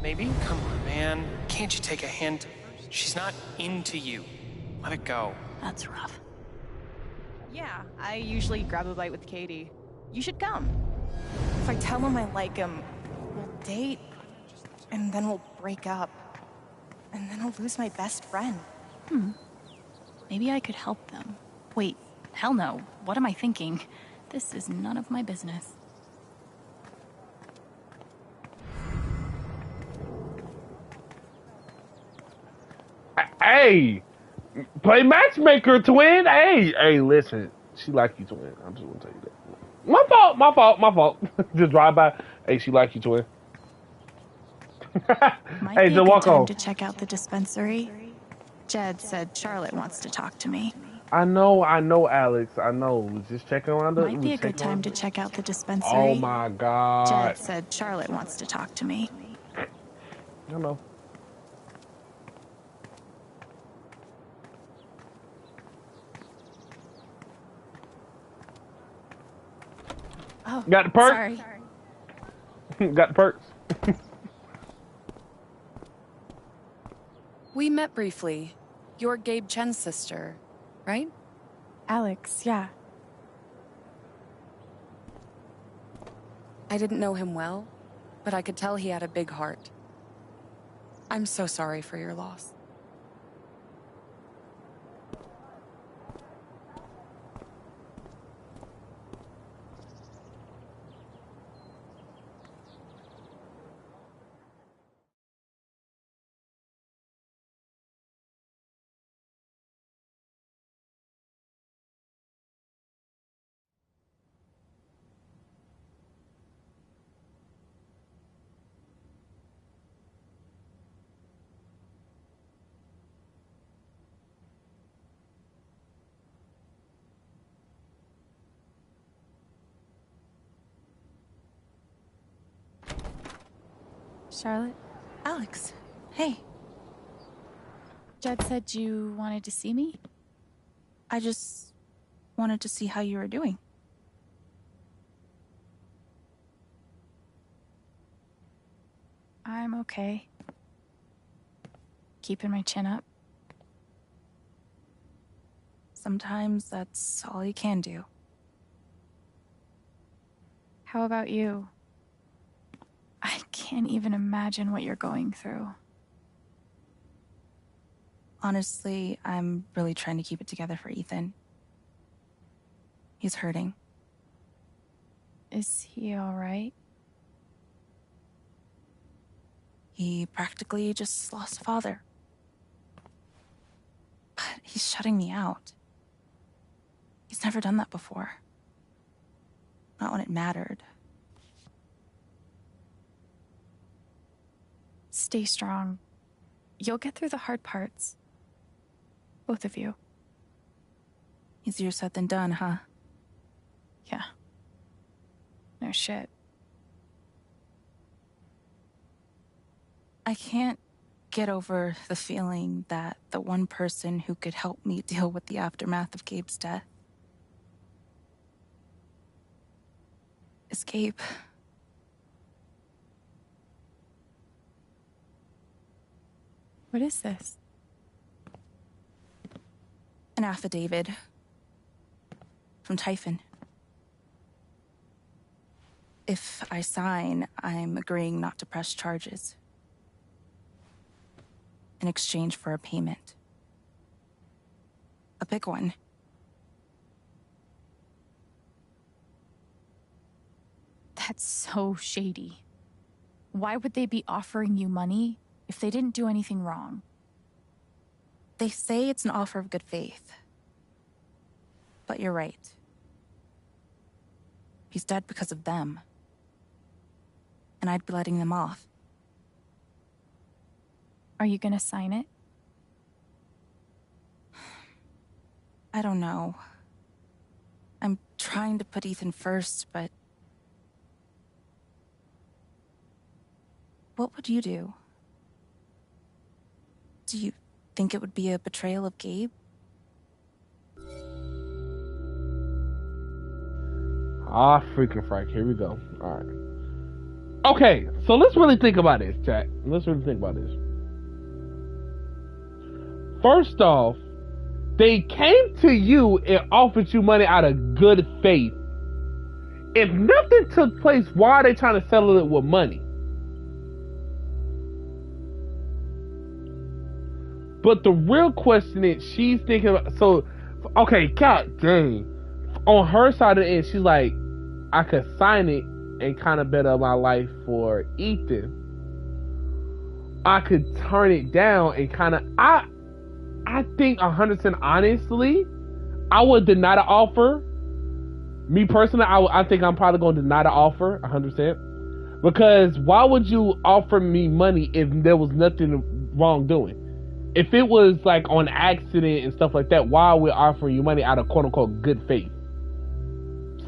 Maybe? Come on, man. Can't you take a hint? She's not into you. Let it go. That's rough. Yeah, I usually grab a bite with Katie. You should come. If I tell him I like him, we'll date, and then we'll break up. And then I'll lose my best friend. Maybe I could help them. Wait, hell no. What am I thinking? This is none of my business. Hey! Play matchmaker, twin! Hey, listen. She like you, twin. I'm just gonna tell you that. My fault. Just drive by. Hey, she like you, twin. Might Hey, be just a good walk time on. to check out the dispensary. Jed said Charlotte wants to talk to me. I know, Alex. I know. Just checking around the. Might be a good time to check out the dispensary. Oh my God. Jed said Charlotte wants to talk to me. I know. Oh, got the perks? Sorry. Got the perks. We met briefly. You're Gabe Chen's sister, right? Alex, yeah. I didn't know him well, but I could tell he had a big heart. I'm so sorry for your loss. Charlotte? Alex, hey. Jed said you wanted to see me? I just wanted to see how you were doing. I'm okay. Keeping my chin up. Sometimes that's all you can do. How about you? I can't even imagine what you're going through. Honestly, I'm really trying to keep it together for Ethan. He's hurting. Is he all right? He practically just lost a father. But he's shutting me out. He's never done that before. Not when it mattered. Stay strong. You'll get through the hard parts. Both of you. Easier said than done, huh? Yeah. No shit. I can't get over the feeling that the one person who could help me deal with the aftermath of Gabe's death is Gabe. What is this? An affidavit from Typhon. If I sign, I'm agreeing not to press charges in exchange for a payment. A big one. That's so shady. Why would they be offering you money if they didn't do anything wrong? They say it's an offer of good faith. But you're right. He's dead because of them. And I'd be letting them off. Are you gonna sign it? I don't know. I'm trying to put Ethan first, but... What would you do? Do you think it would be a betrayal of Gabe? Ah, freaking frack. Here we go. Alright. Okay, so let's really think about this, chat. Let's really think about this. First off, they came to you and offered you money out of good faith. If nothing took place, why are they trying to settle it with money? But the real question is, she's thinking about, so, okay, god dang. On her side of the end, she's like, I could sign it and kind of better my life for Ethan. I could turn it down and kind of, I think 100% honestly, I would deny the offer. Me personally, I think I'm probably going to deny the offer 100%. Because why would you offer me money if there was nothing wrong doing? if it was like on accident and stuff like that, why we're offering you money out of quote unquote good faith?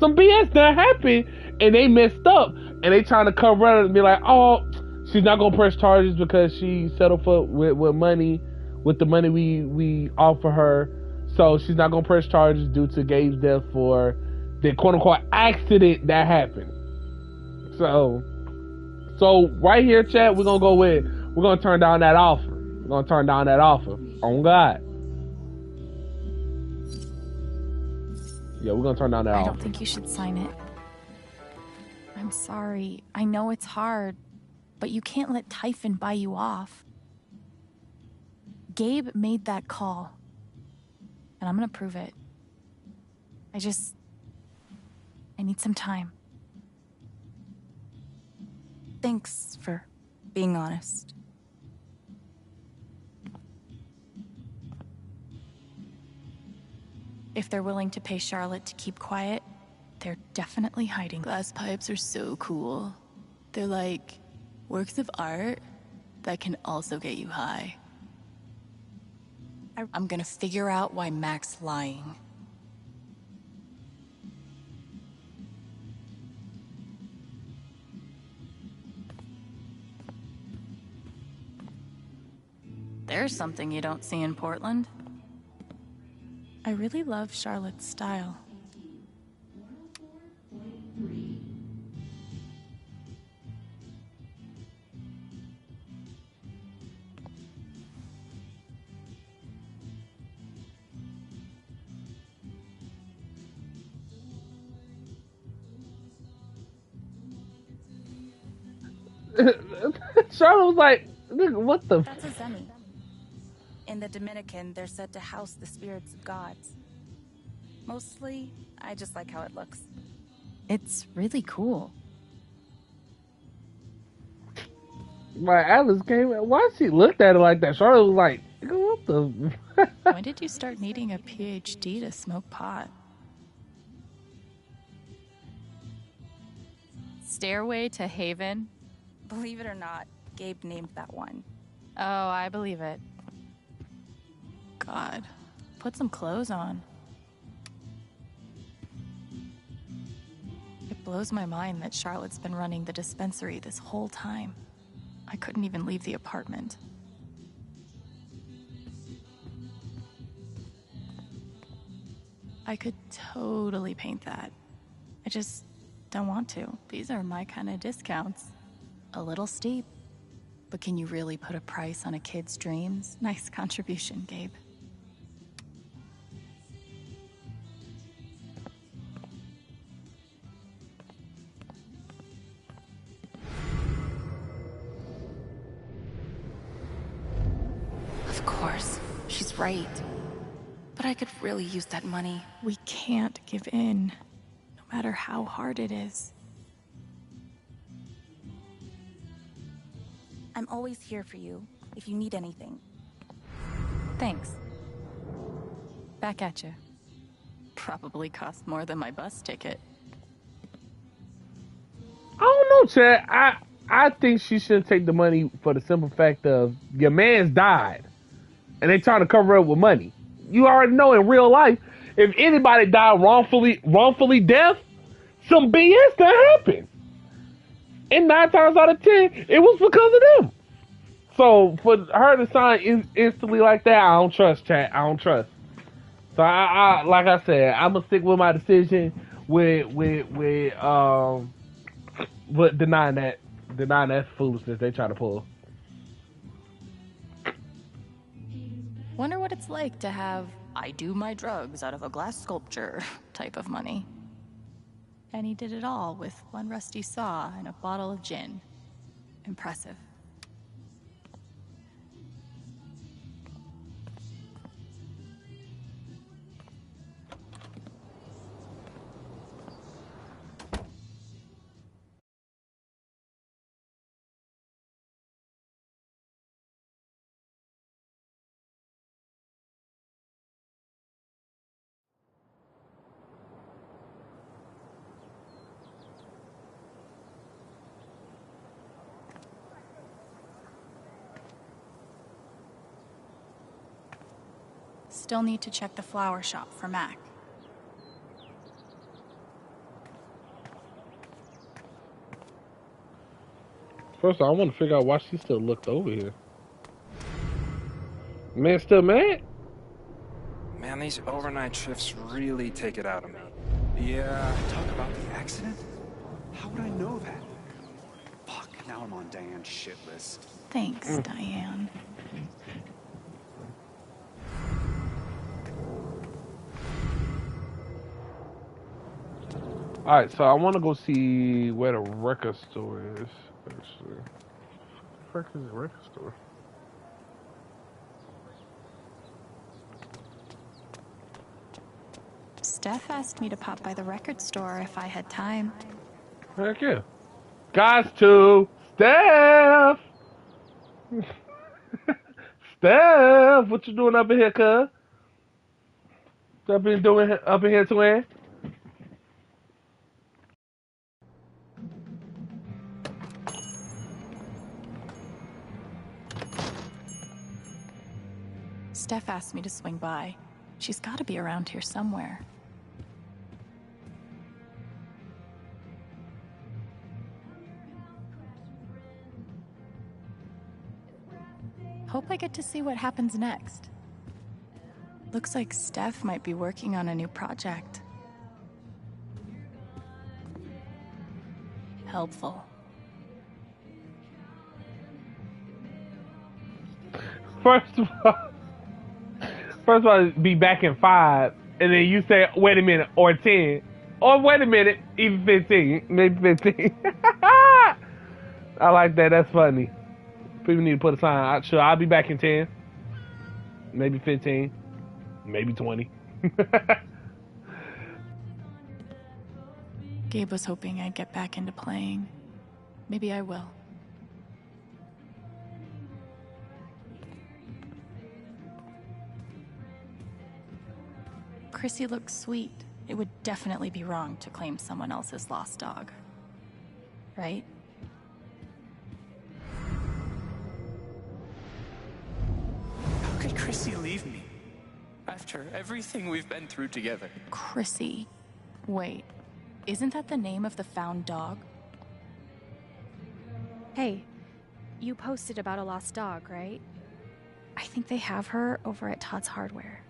Some BS that happened and they messed up and they trying to cover it and be like, oh, she's not gonna press charges because she settled for with money, with the money we offer her. So she's not gonna press charges due to Gabe's death for the quote unquote accident that happened. So right here, chat, we're gonna turn down that offer. We're gonna turn down that offer. On God. Yeah, we're gonna turn down that offer. I don't think you should sign it. I'm sorry. I know it's hard, but you can't let Typhon buy you off. Gabe made that call, and I'm gonna prove it. I need some time. Thanks for being honest. If they're willing to pay Charlotte to keep quiet, they're definitely hiding. Glass pipes are so cool. They're like works of art that can also get you high. I'm gonna figure out why Mac's lying. There's something you don't see in Portland. I really love Charlotte's style. Charlotte was like, nigga, what the? That's a zemi. In the Dominican, they're said to house the spirits of gods. Mostly, I just like how it looks. It's really cool. My Alice came. Why she looked at it like that? Charlotte was like, nigga, what the? When did you start needing a PhD to smoke pot? Stairway to Haven? Believe it or not, Gabe named that one. Oh, I believe it. God, put some clothes on. It blows my mind that Charlotte's been running the dispensary this whole time. I couldn't even leave the apartment. I could totally paint that. I just don't want to. These are my kind of discounts. A little steep. But can you really put a price on a kid's dreams? Nice contribution, Gabe. Of course, she's right. But I could really use that money. We can't give in, no matter how hard it is. I'm always here for you, if you need anything. Thanks. Back at you. Probably cost more than my bus ticket. I don't know, Chad. I think she should take the money for the simple fact of your man's died, and they trying to cover up with money. You already know in real life, if anybody died wrongfully death, some BS that happened. And 9 times out of 10, it was because of them. So for her to sign instantly like that, I don't trust, chat. I don't trust. So I like I said, I'm gonna stick with my decision with denying that foolishness they try to pull. Wonder what it's like to have I do my drugs out of a glass sculpture type of money. And he did it all with one rusty saw and a bottle of gin. Impressive. Still need to check the flower shop for Mac. First of all, I want to figure out why she still looked over here. Man, still mad? Man, these overnight shifts really take it out of me. Yeah, talk about the accident? How would I know that? Fuck, now I'm on Diane's shit list. Thanks, Diane. Alright, so I want to go see where the record store is. Actually. Where is the record store? Steph asked me to pop by the record store if I had time. Heck yeah. Guys, to Steph! Steph, what you doing up in here, cuz? What you doing up in here, twin? Steph asked me to swing by. She's got to be around here somewhere. Hope I get to see what happens next. Looks like Steph might be working on a new project. Helpful. First of all, be back in 5, and then you say, wait a minute, or 10, or wait a minute, even 15, maybe 15. I like that. That's funny. People need to put a sign. Sure, I'll be back in 10, maybe 15, maybe 20. Gabe was hoping I'd get back into playing. Maybe I will. Chrissy looks sweet. It would definitely be wrong to claim someone else's lost dog. Right? How could Chrissy leave me? After everything we've been through together. Chrissy. Wait, isn't that the name of the found dog? Hey, you posted about a lost dog, right? I think they have her over at Todd's Hardware.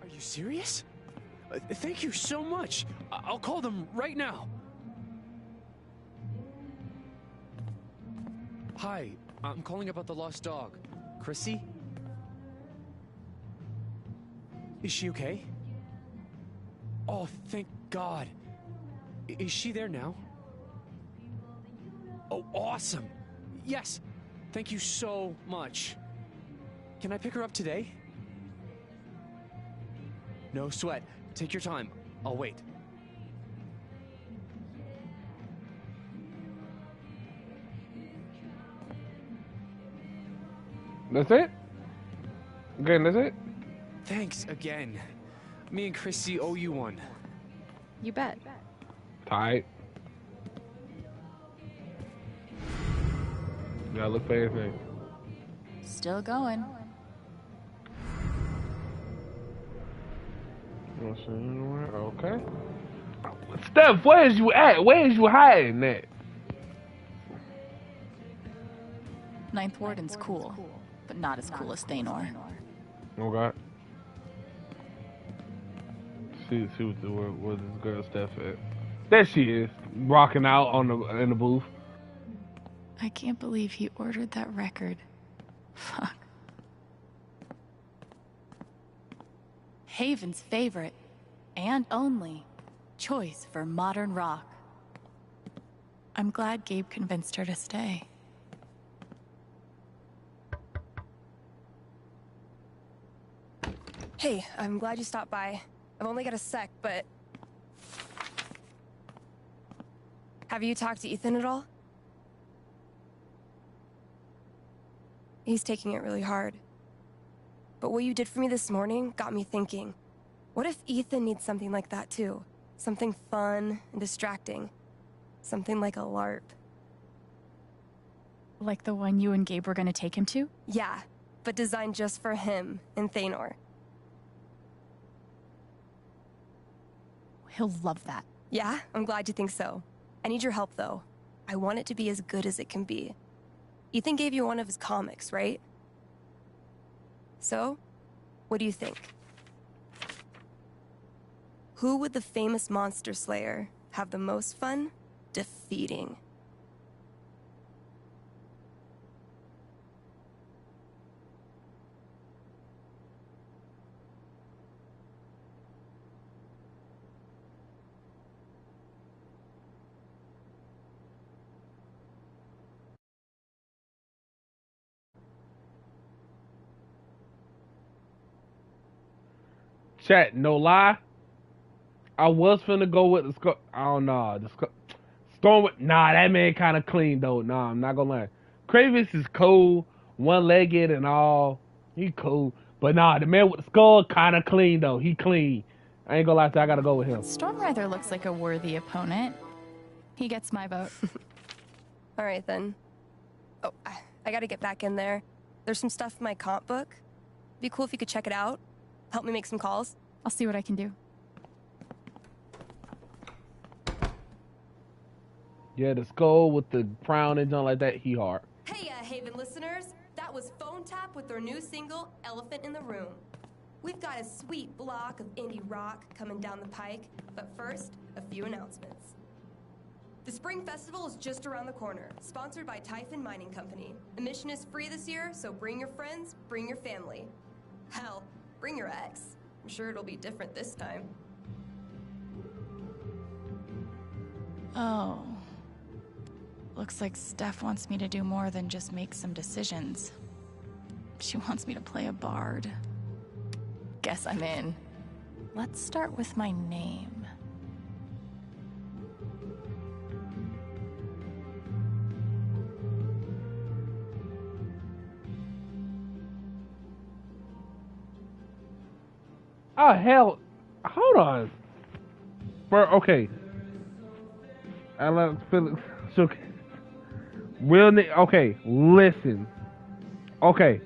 Are you serious? Thank you so much. I'll call them right now. Hi, I'm calling about the lost dog. Chrissy? Is she okay? Oh, thank God. Is she there now? Oh, awesome. Yes. Thank you so much. Can I pick her up today? No sweat. Take your time. I'll wait. That's it? Again, that's it? Thanks again. Me and Chrissy owe you one. You bet. Tight. Gotta look for anything. Still going. Okay. Steph, where's you at? Where's you hiding at? Ninth Warden's cool, but not as cool as Thanor. Oh God. See where this girl Steph at. There she is, rocking out in the booth. I can't believe he ordered that record. Fuck. Haven's favorite, and only, choice for modern rock. I'm glad Gabe convinced her to stay. Hey, I'm glad you stopped by. I've only got a sec, but... Have you talked to Ethan at all? He's taking it really hard. But what you did for me this morning got me thinking. What if Ethan needs something like that too? Something fun and distracting. Something like a LARP. Like the one you and Gabe were gonna take him to? Yeah, but designed just for him and Thanor. He'll love that. Yeah, I'm glad you think so. I need your help, though. I want it to be as good as it can be. Ethan gave you one of his comics, right? So, what do you think? Who would the famous monster slayer have the most fun defeating? Chat, no lie. I was finna go with the I don't know. Storm with that man kind of clean though. Nah, I'm not gonna lie. Kravis is cool, one-legged and all. He cool, but the man with the skull kind of clean though. He clean. I ain't gonna lie to you, I gotta go with him. Stormrider looks like a worthy opponent. He gets my vote. All right then. Oh, I gotta get back in there. There's some stuff in my comp book. Be cool if you could check it out. Help me make some calls. I'll see what I can do. Yeah, the skull with the crown and something like that, he hard. Hey, Haven listeners. That was Phone Tap with their new single, Elephant in the Room. We've got a sweet block of indie rock coming down the pike, but first, a few announcements. The Spring Festival is just around the corner, sponsored by Typhon Mining Company. Admission is free this year, so bring your friends, bring your family. Hell, bring your ex. I'm sure it'll be different this time. Oh. Looks like Steph wants me to do more than just make some decisions. She wants me to play a bard. Guess I'm in. Let's start with my name. Oh hell, hold on. Okay. Alex Phillips. Okay, listen. Okay.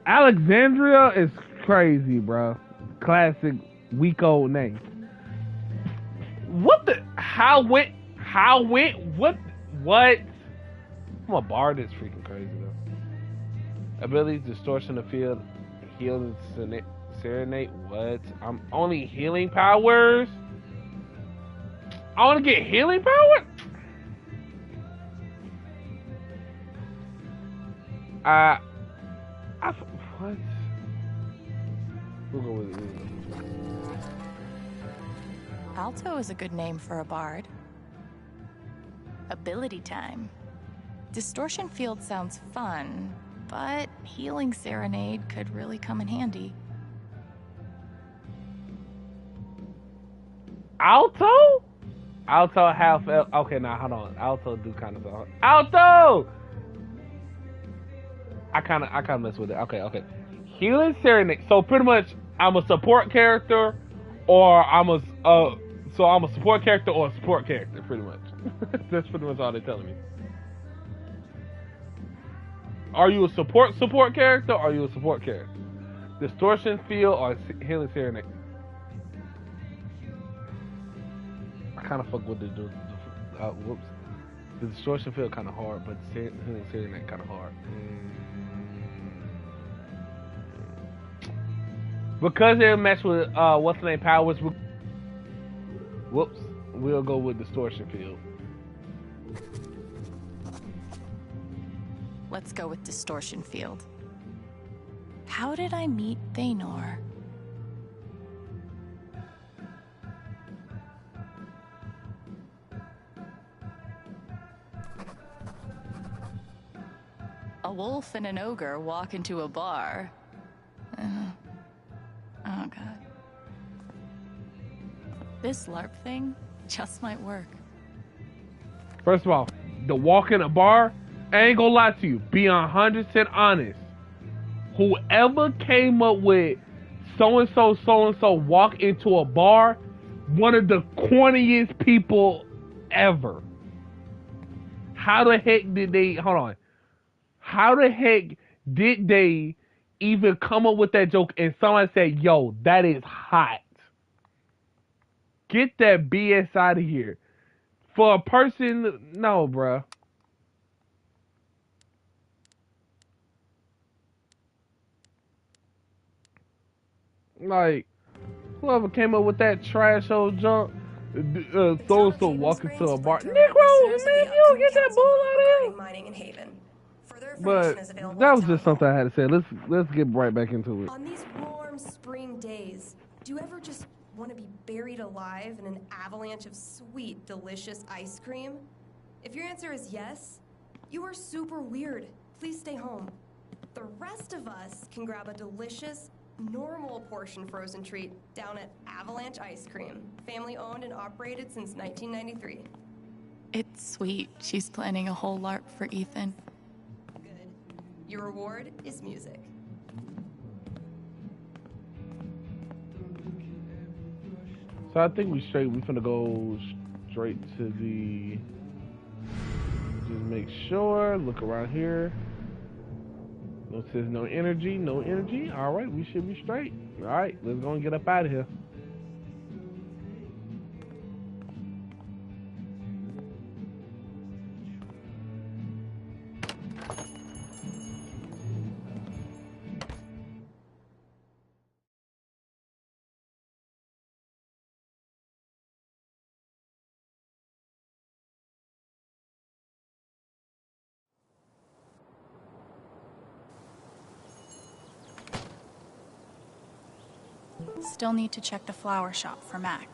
Alexandria is crazy, bro. Classic week old name. What the? How went? What? I'm a bard that's freaking crazy, though. Abilities, distortion of field, healing, serenade. What? I'm only healing powers? I want to get healing power? What? We'll go with it. Alto is a good name for a bard. Ability time. Distortion field sounds fun, but healing serenade could really come in handy. Alto? Alto half. Okay, now hold on. Alto do kind of sound. Alto. I kind of mess with it. Okay. Healing serenade. So pretty much, I'm a support character, or I'm a support character or a support character. Pretty much. That's pretty much all they're telling me. Are you a support character, or are you a support character? Distortion field or healing serenade? I kind of fuck with the whoops. The distortion field kind of hard, but healing serenade kind of hard. Because they match with what's the name powers. We'll go with distortion field. Let's go with distortion field. How did I meet Thanor? A wolf and an ogre walk into a bar. Oh god. This LARP thing just might work. First of all, the walk in a bar, I ain't gonna lie to you, be 100% honest. Whoever came up with so-and-so walk into a bar, one of the corniest people ever. How the heck did they, hold on. How the heck did they even come up with that joke and someone said, yo, that is hot? Get that BS out of here. For a person, no, bruh. Like, whoever came up with that trash old junk, so walking to a bar. Negro, man, you don't get that bull out of here. Mining in Haven. Further But information is available that at was Town just something I had to say. Let's get right back into it. On these warm spring days, do you ever just want to be buried alive in an avalanche of sweet, delicious ice cream? If your answer is yes, you are super weird. Please stay home. The rest of us can grab a delicious, normal portion frozen treat down at Avalanche Ice Cream. Family owned and operated since 1993. It's sweet. She's planning a whole LARP for Ethan. Your reward is music. So I think we finna go straight to the, just make sure, look around here. No, says no energy, no energy. All right, we should be straight. All right, let's go and get up out of here. Still need to check the flower shop for Mac.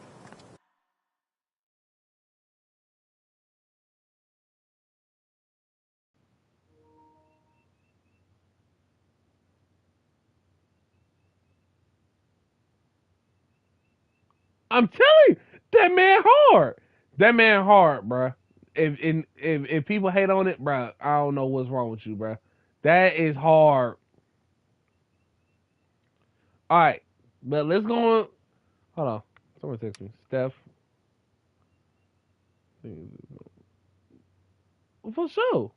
I'm telling you, that man hard. That man hard, bruh. If people hate on it, bruh, I don't know what's wrong with you, bruh. That is hard. All right, but let's go on. Hold on. Someone text me. Steph. For sure.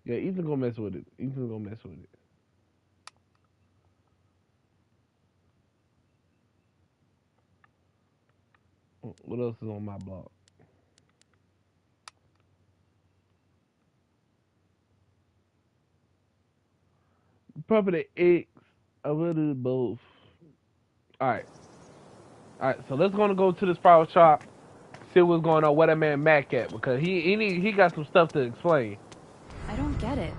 Yeah, Ethan gonna mess with it. Ethan gonna mess with it. What else is on my blog? Probably the X. A little both. Alright. Alright, so let's gonna go to this flower shop, see what's going on, where that man Mac at, because he got some stuff to explain. I don't get it.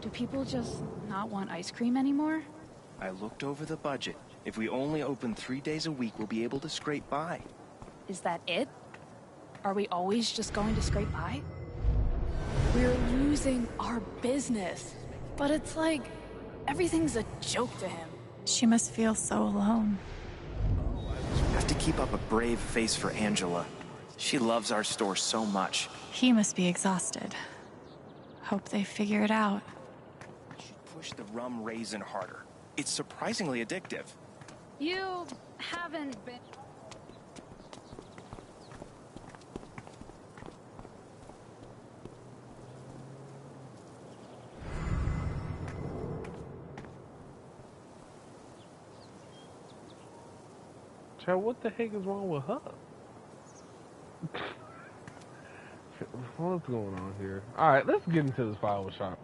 Do people just not want ice cream anymore? I looked over the budget. If we only open 3 days a week, we'll be able to scrape by. Is that it? Are we always just going to scrape by? We're losing our business. But it's like, everything's a joke to him. She must feel so alone. Have to keep up a brave face for Angela. She loves our store so much. He must be exhausted. Hope they figure it out. Push the rum raisin harder. It's surprisingly addictive. You haven't been... Child, what the heck is wrong with her? What's going on here? Alright, let's get into this flower shop.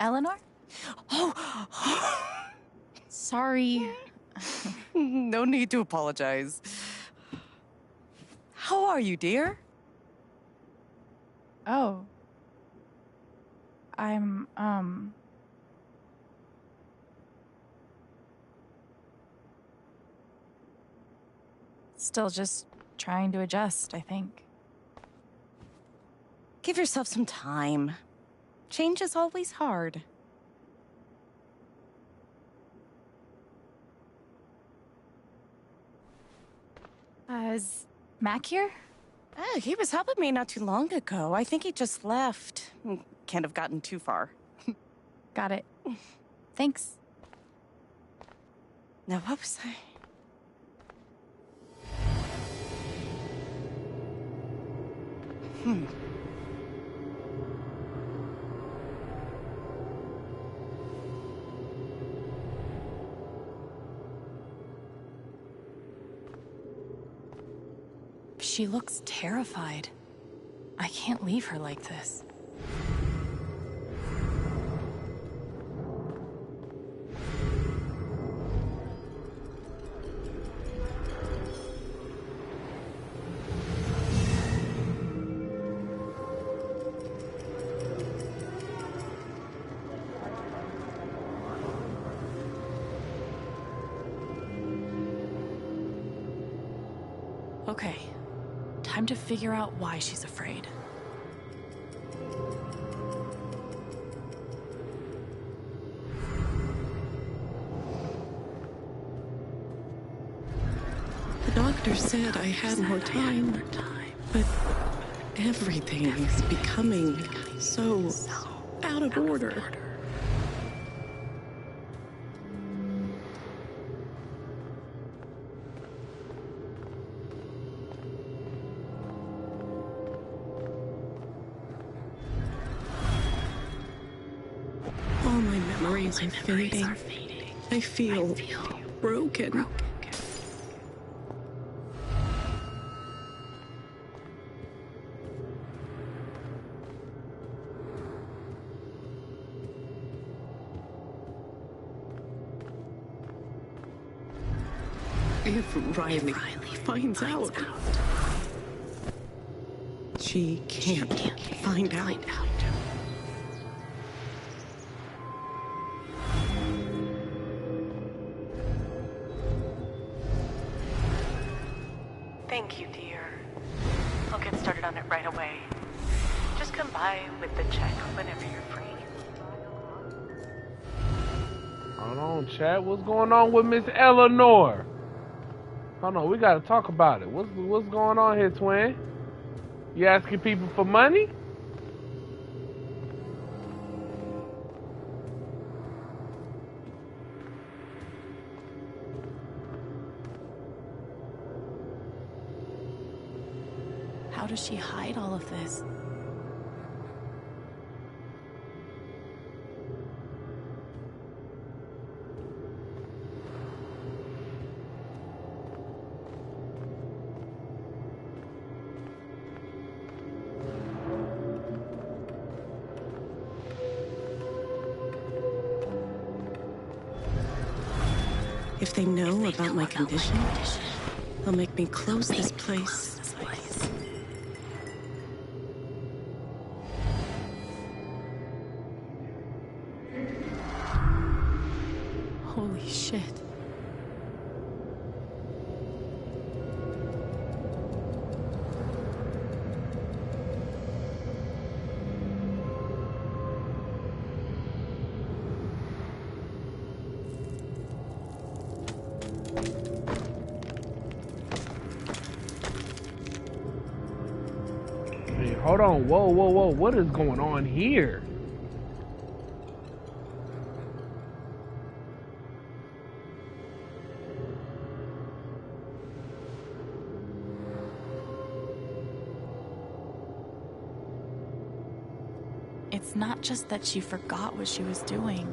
Eleanor? Oh! Sorry. No need to apologize. How are you, dear? Oh. I'm, still just trying to adjust, I think. Give yourself some time. Change is always hard. Is Mac here? He was helping me not too long ago. I think he just left. Can't have gotten too far. Got it. Thanks. Now, what was I? She looks terrified. I can't leave her like this. Okay. Time to figure out why she's afraid. The doctor said I had more time, but everything is becoming so out of order. All my memories are fading. I feel broken. If Riley finds out, she can't find out. Thank you, dear. I'll get started on it right away. Just come by with the check whenever you're free. Hold on, Chad. What's going on with Miss Eleanor? Hold on, we gotta talk about it. What's going on here, twin? You asking people for money? How does she hide all of this? If they know about my condition, they'll make me close this place. Holy shit. Hey, hold on. Whoa, whoa, whoa. What is going on here? It's not just that she forgot what she was doing.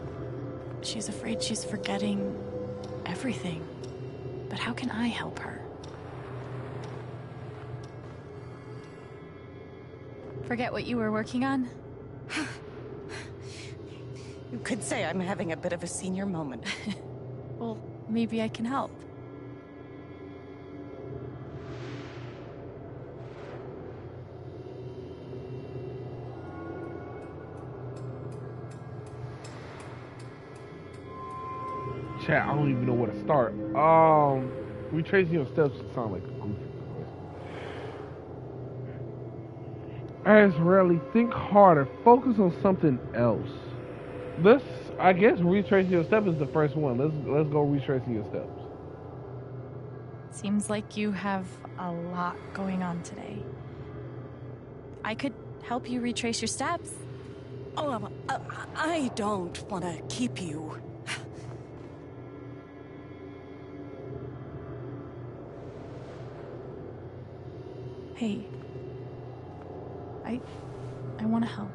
She's afraid she's forgetting everything. But how can I help her? Forget what you were working on? You could say I'm having a bit of a senior moment. Well, maybe I can help. Chat, I don't even know where to start. Retracing your steps sound like a goofy. As rarely, think harder. Focus on something else. Let's, I guess, retracing your steps is the first one. Let's go retracing your steps. Seems like you have a lot going on today. I could help you retrace your steps. Oh, I don't want to keep you. Hey. I want to help.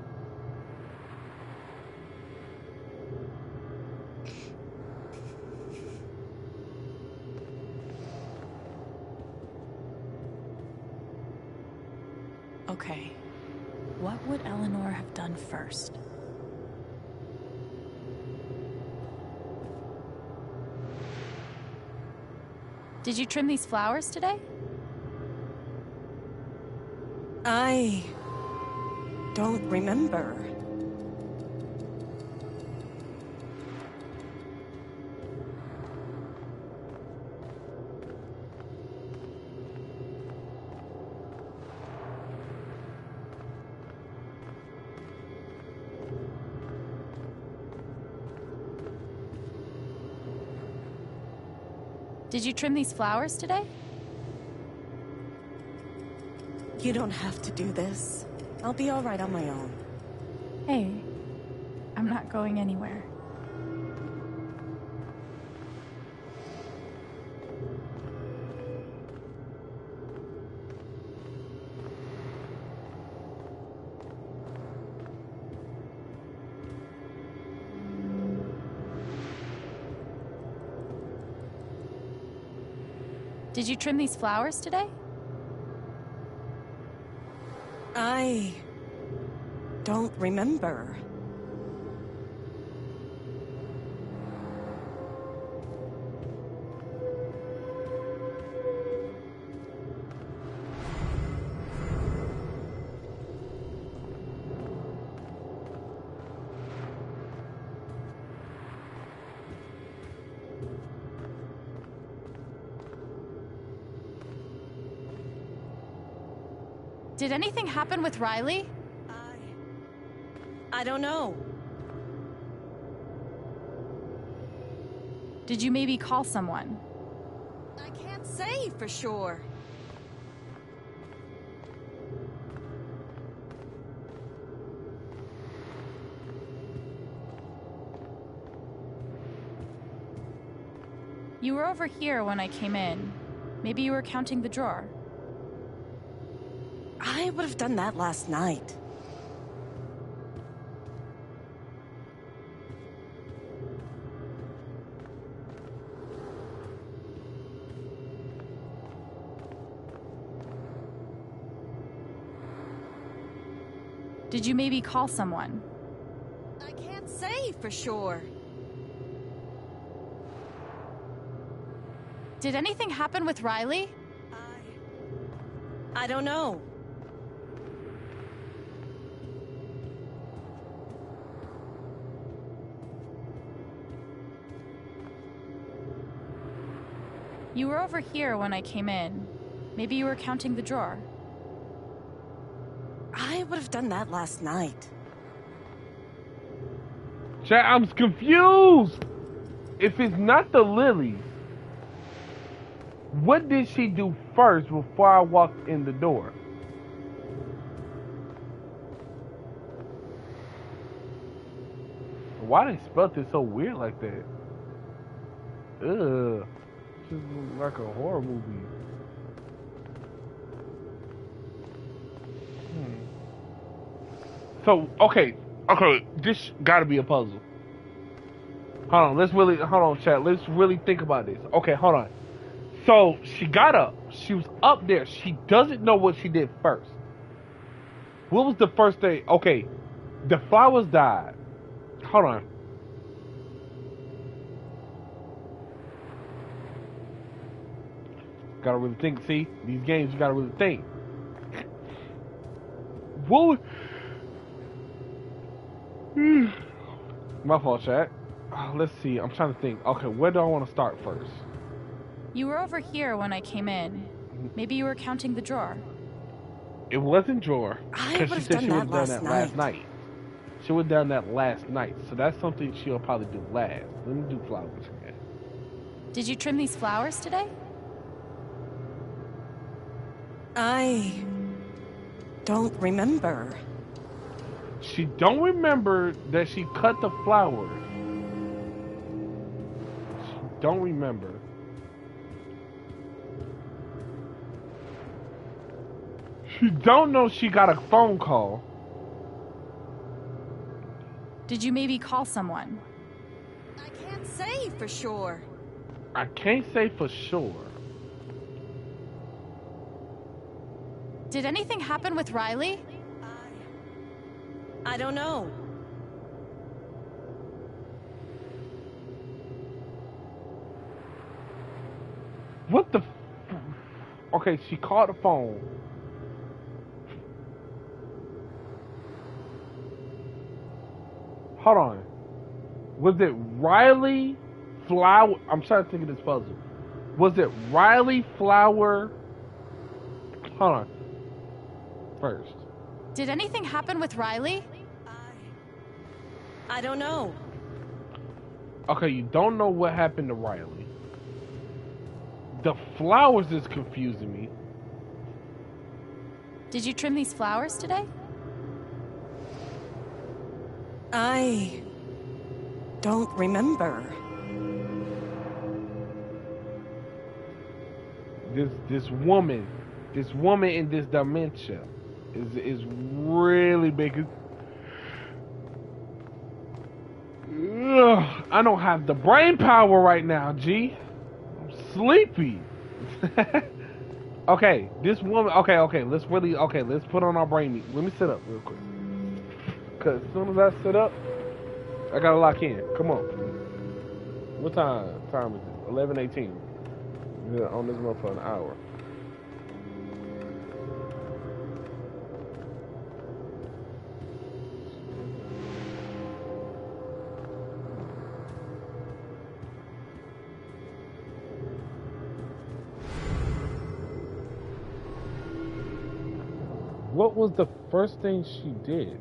Okay. What would Eleanor have done first? Did you trim these flowers today? I don't remember. Did you trim these flowers today? You don't have to do this. I'll be all right on my own. Hey, I'm not going anywhere. Did you trim these flowers today? I don't remember. Did anything happen with Riley? I don't know. Did you maybe call someone? I can't say for sure. You were over here when I came in. Maybe you were counting the drawer. I would have done that last night. Did you maybe call someone? I can't say for sure. Did anything happen with Riley? I don't know. You were over here when I came in. Maybe you were counting the drawer. I would have done that last night. Chat, I'm confused. If it's not the lilies, what did she do first before I walked in the door? Why they spelled it so weird like that? Ugh. This is like a horror movie. So, okay, this gotta be a puzzle. Hold on, chat. Let's really think about this. Okay, hold on. So, she got up. She was up there. She doesn't know what she did first. What was the first thing? Okay, the flowers died. Hold on. Gotta really think. See, these games, you gotta really think. What would... My fault, chat. Let's see. I'm trying to think. Okay, where do I want to start first? You were over here when I came in. Maybe you were counting the drawer. It wasn't drawer. I Because she would've said done she that would have done last that last night. She would have done that last night. So that's something she'll probably do last. Let me do flowers again. Did you trim these flowers today? I don't remember. She don't remember that she cut the flowers. She don't remember. She don't know she got a phone call. Did you maybe call someone? I can't say for sure. I can't say for sure. Did anything happen with Riley? I don't know. What the? Okay, she called the phone. Hold on. Was it Riley Flower? I'm trying to think of this puzzle. Was it Riley Flower? Hold on. First. Did anything happen with Riley? I don't know. Okay, you don't know what happened to Riley. The flowers is confusing me. Did you trim these flowers today? I don't remember. This woman in this dementia is really big. Ugh, I don't have the brain power right now, G. I'm sleepy. Okay, this woman. Okay, let's put on our brain meat. Let me sit up real quick. Cause as soon as I sit up, I gotta lock in. Come on. What time is it? 11:18. Yeah, on this month for an hour. What was the first thing she did?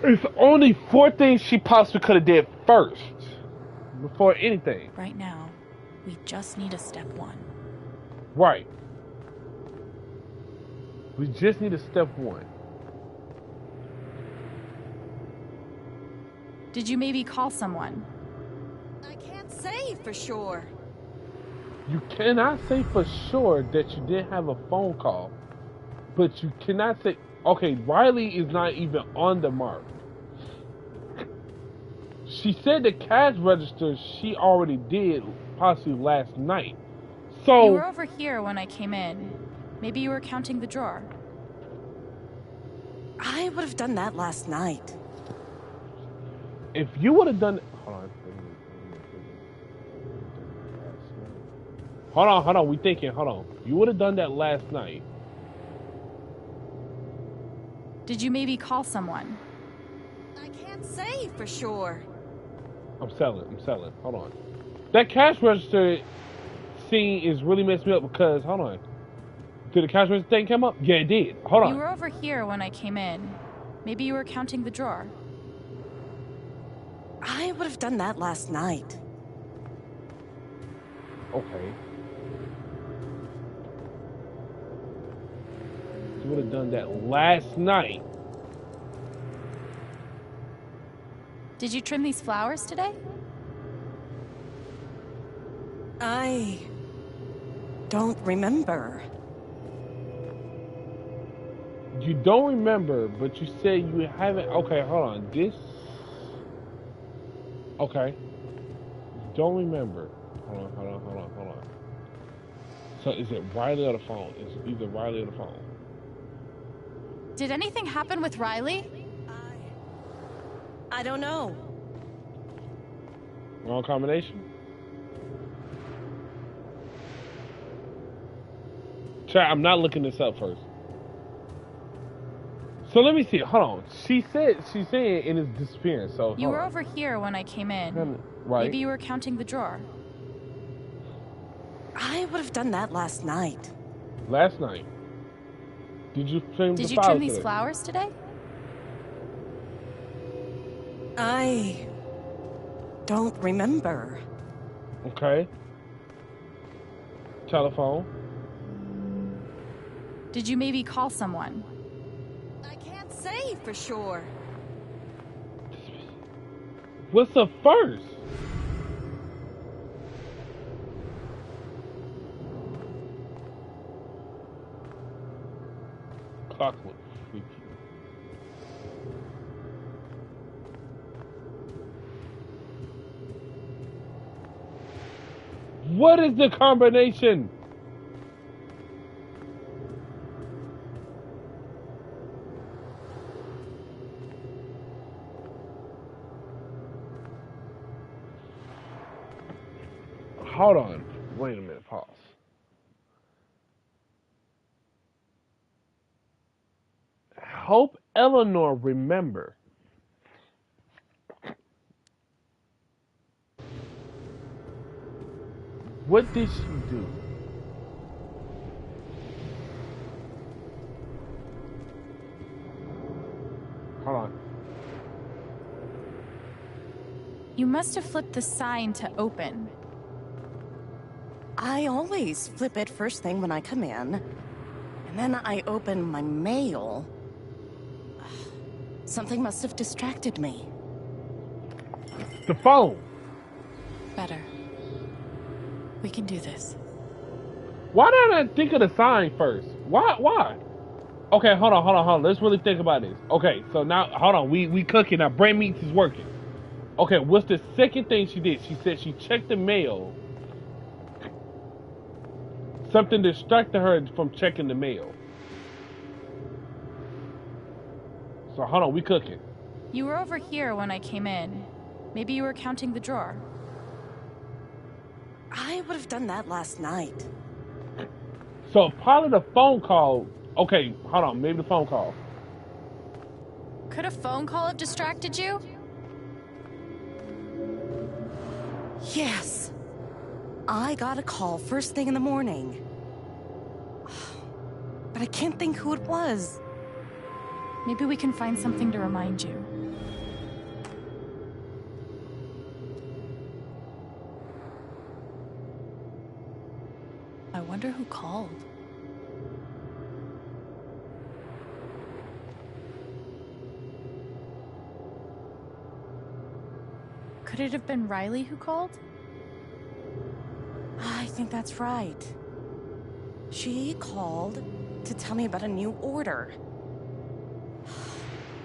It's only 4 things she possibly could have did first. Before anything. Right now, we just need a step 1. Right. We just need a step 1. Did you maybe call someone? I can't say for sure. You cannot say for sure that you did have a phone call, but you cannot say, okay, Riley is not even on the mark. She said the cash register she already did possibly last night. So you were over here when I came in. Maybe you were counting the drawer. I would have done that last night. If you would have done, hold on, we thinking, hold on. You would have done that last night. Did you maybe call someone? I can't say for sure. I'm selling. Hold on. That cash register scene is really messed me up because, hold on. Did the cash register thing come up? Yeah, it did. Hold on. You were over here when I came in. Maybe you were counting the drawer. I would have done that last night. Okay. You would have done that last night. Did you trim these flowers today? I don't remember. You don't remember, but you said you haven't. Okay, hold on. This. Okay. You don't remember. Hold on. So is it Riley or the phone? It's either Riley or the phone. Did anything happen with Riley? I don't know. Wrong combination? Chat, I'm not looking this up first. So let me see. Hold on. She's saying and it's disappearing. So you were over here when I came in. Right. Maybe you were counting the drawer. I would have done that last night. Last night. Did you trim Did the you flowers trim these today? flowers today? I don't remember. Okay. Telephone. Did you maybe call someone? I can't say for sure. What's the first? Clockwork freaky. What is the combination? Hold on. Wait a minute. Pause. Hope Eleanor remember. What did she do? Hold on. You must have flipped the sign to open. I always flip it first thing when I come in, and then I open my mail. Something must have distracted me. The phone. Better. We can do this. Why did I not think of the sign first? Why? Okay, hold on. Let's really think about this. Okay, so now, hold on. We cooking now. Brain meats is working. Okay, what's the second thing she did? She said she checked the mail. Something distracted her from checking the mail. So hold on, we cooking. You were over here when I came in. Maybe you were counting the drawer. I would have done that last night. So part of the phone call. Okay, hold on. Maybe the phone call. Could a phone call have distracted you? Yes. I got a call first thing in the morning. But I can't think who it was. Maybe we can find something to remind you. I wonder who called. Could it have been Riley who called? I think that's right. She called to tell me about a new order.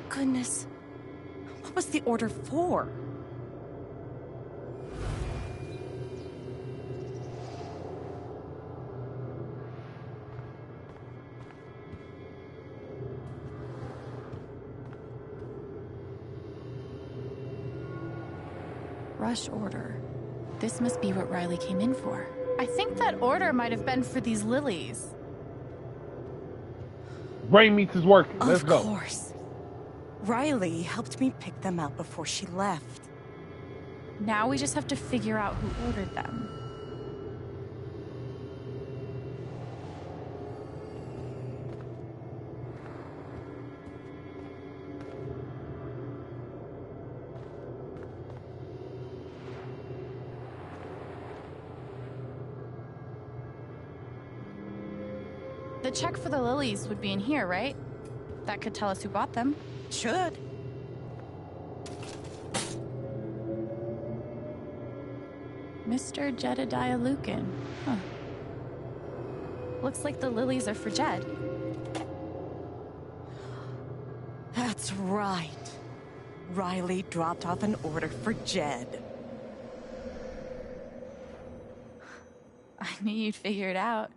Goodness. What was the order for? Rush order. This must be what Riley came in for. I think that order might have been for these lilies. Brain meats is working. Let's go. Of course. Riley helped me pick them out before she left. Now we just have to figure out who ordered them. The check for the lilies would be in here, right? That could tell us who bought them. Should. Mr. Jedediah Lucan. Huh. Looks like the lilies are for Jed. That's right. Riley dropped off an order for Jed. I knew you'd figure it out.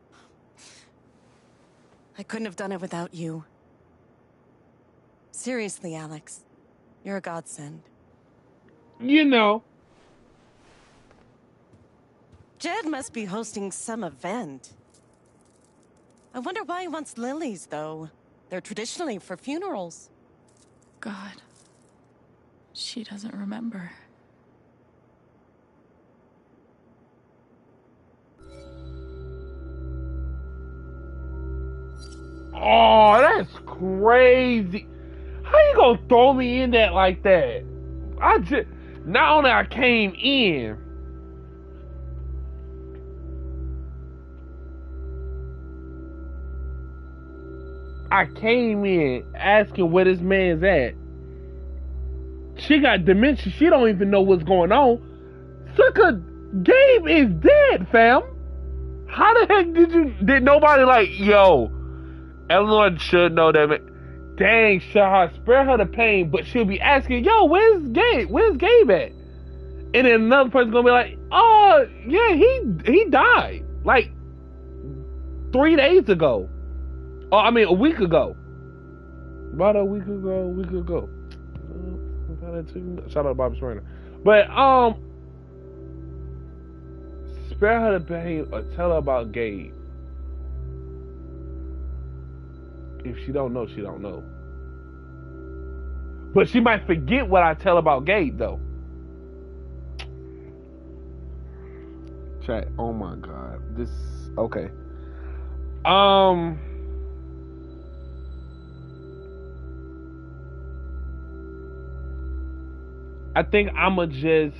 I couldn't have done it without you. Seriously, Alex. You're a godsend. You know. Jed must be hosting some event. I wonder why he wants lilies, though. They're traditionally for funerals. God. She doesn't remember. Oh, that's crazy. How you gonna throw me in that like that? Not only I came in, asking where this man's at. She got dementia. She don't even know what's going on. Sucker, Gabe is dead, fam. How the heck did nobody like, yo, Eleanor should know that, man. Dang, Shah, spare her the pain, but she'll be asking, yo, where's Gabe? Where's Gabe at? And then another person's gonna be like, oh, yeah, he died. Like 3 days ago. Oh, I mean, a week ago. About a week ago. Shout out to Bobby Serena. But, spare her the pain or tell her about Gabe. If she don't know, she don't know. But she might forget what I tell about Gabe, though. Chat. Oh my God. This. Okay. I think I'ma just.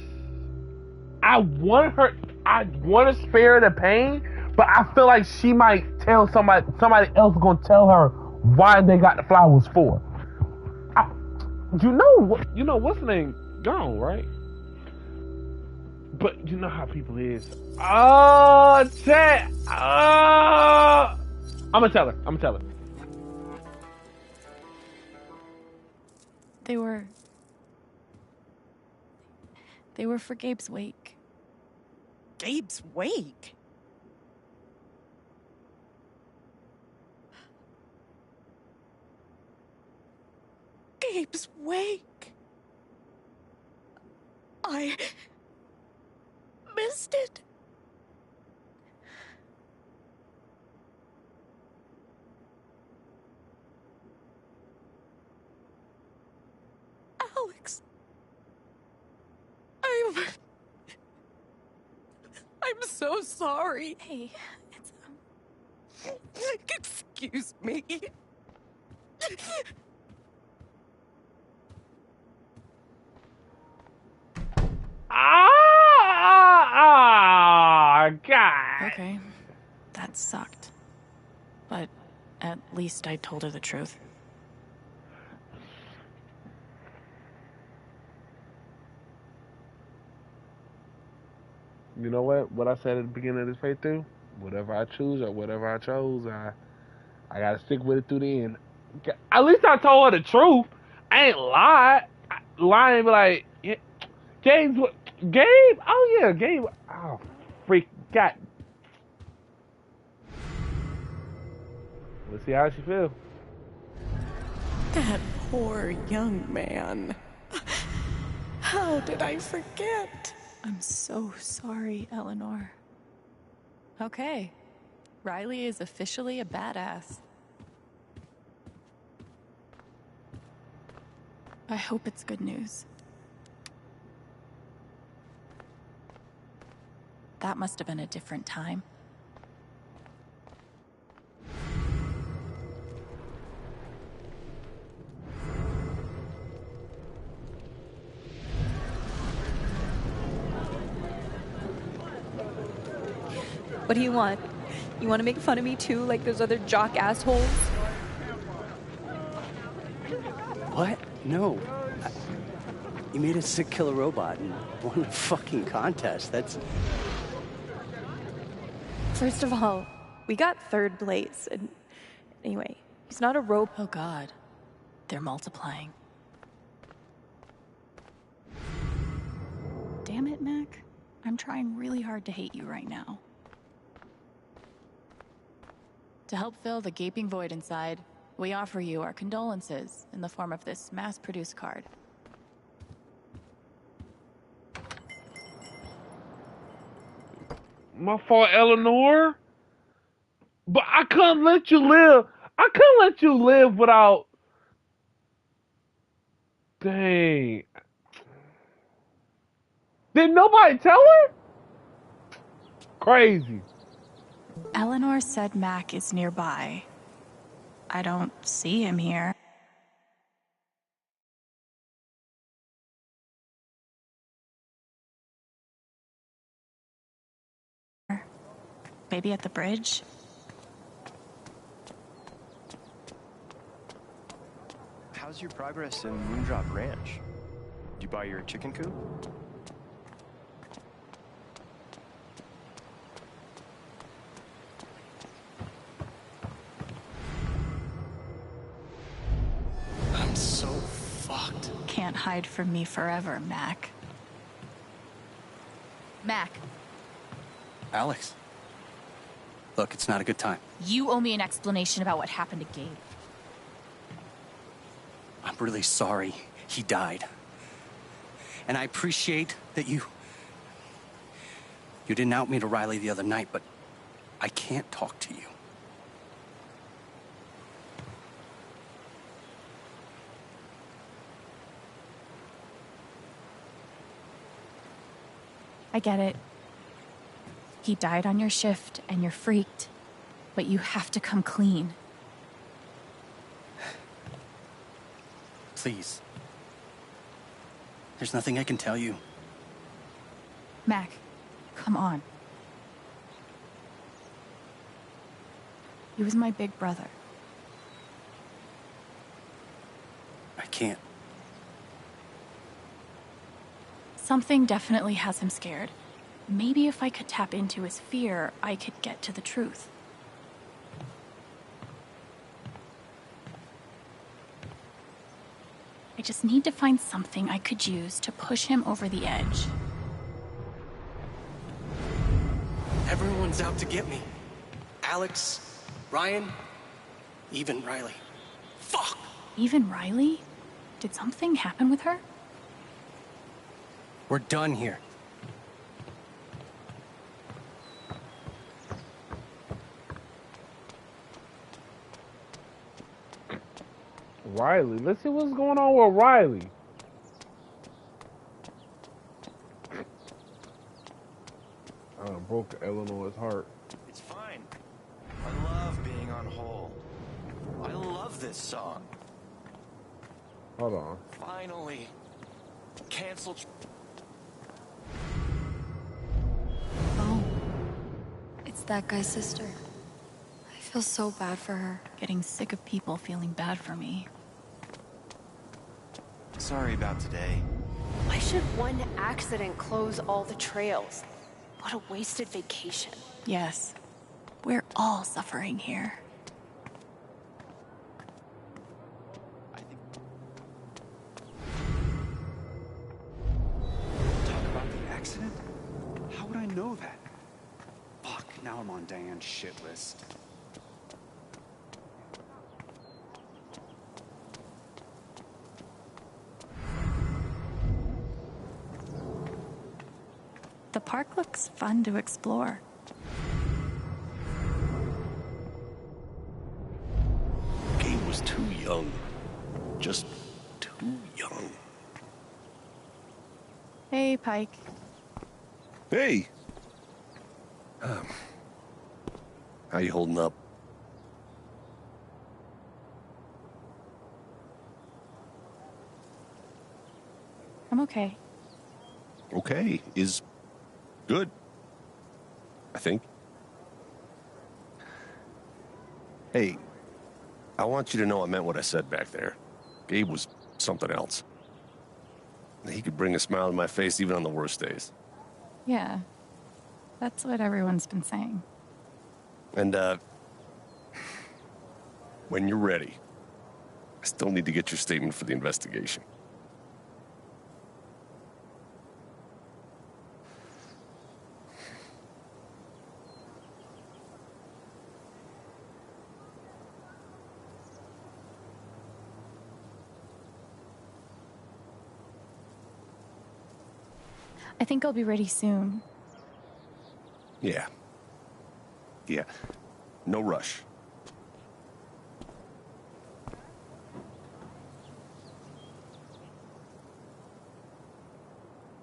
I want to spare her the pain, but I feel like she might tell somebody else gonna tell her why they got the flowers for. You know what's the name? Gone, right? But you know how people is. Oh, chat. I'm gonna tell her. They were for Gabe's wake. Gabe's wake? Gabe's wake. I missed it. Alex. I'm so sorry. Hey, it's Excuse me. God. Okay, that sucked. But at least I told her the truth. You know what? What I said at the beginning of this playthrough? Whatever I choose or whatever I chose, I gotta stick with it through the end. At least I told her the truth. I ain't lied. Lying be like, yeah, Gabe? Oh yeah, Gabe. Oh, freak. God. Let's see how she feels. That poor young man. How did I forget? I'm so sorry, Eleanor. Okay. Riley is officially a badass. I hope it's good news. That must have been a different time. What do you want? You want to make fun of me too, like those other jock assholes? What? No. You made a sick killer robot and won a fucking contest. That's... First of all, we got third place, and anyway, he's not a robot. Oh God, they're multiplying. Damn it, Mac. I'm trying really hard to hate you right now. To help fill the gaping void inside, we offer you our condolences in the form of this mass-produced card. My fault, Eleanor. But I couldn't let you live. I couldn't let you live without... Dang. Did nobody tell her? Crazy. Eleanor said Mac is nearby. I don't see him here. Maybe at the bridge? How's your progress in Moondrop Ranch? Did you buy your chicken coop? I'm so fucked. Can't hide from me forever, Mac. Mac, Alex. Look, it's not a good time. you owe me an explanation about what happened to Gabe. I'm really sorry he died. And I appreciate that you didn't out me to Riley the other night, but I can't talk to you. I get it. He died on your shift and you're freaked, but you have to come clean. Please. There's nothing I can tell you. Mac, come on. He was my big brother. I can't. Something definitely has him scared. Maybe if I could tap into his fear, I could get to the truth. I just need to find something I could use to push him over the edge. Everyone's out to get me. Alex, Ryan, even Riley. Fuck! Even Riley? Did something happen with her? We're done here. Riley. Let's see what's going on with Riley. Broke Eleanor's heart. It's fine. I love being on hold. I love this song. Hold on. Finally. Canceled. Oh. It's that guy's sister. I feel so bad for her. Getting sick of people feeling bad for me. Sorry about today. Why should one accident close all the trails? What a wasted vacation. Yes. We're all suffering here. Talk about the accident? How would I know that? Fuck, now I'm on Diane's shit list. The park looks fun to explore. Gabe was too young. Just too young. Hey, Pike. Hey! How you holding up? I'm okay. Okay is good, I think. Hey, I want you to know I meant what I said back there. Gabe was something else. He could bring a smile to my face even on the worst days. Yeah. That's what everyone's been saying. And, when you're ready, I still need to get your statement for the investigation. I think I'll be ready soon. Yeah. Yeah. No rush.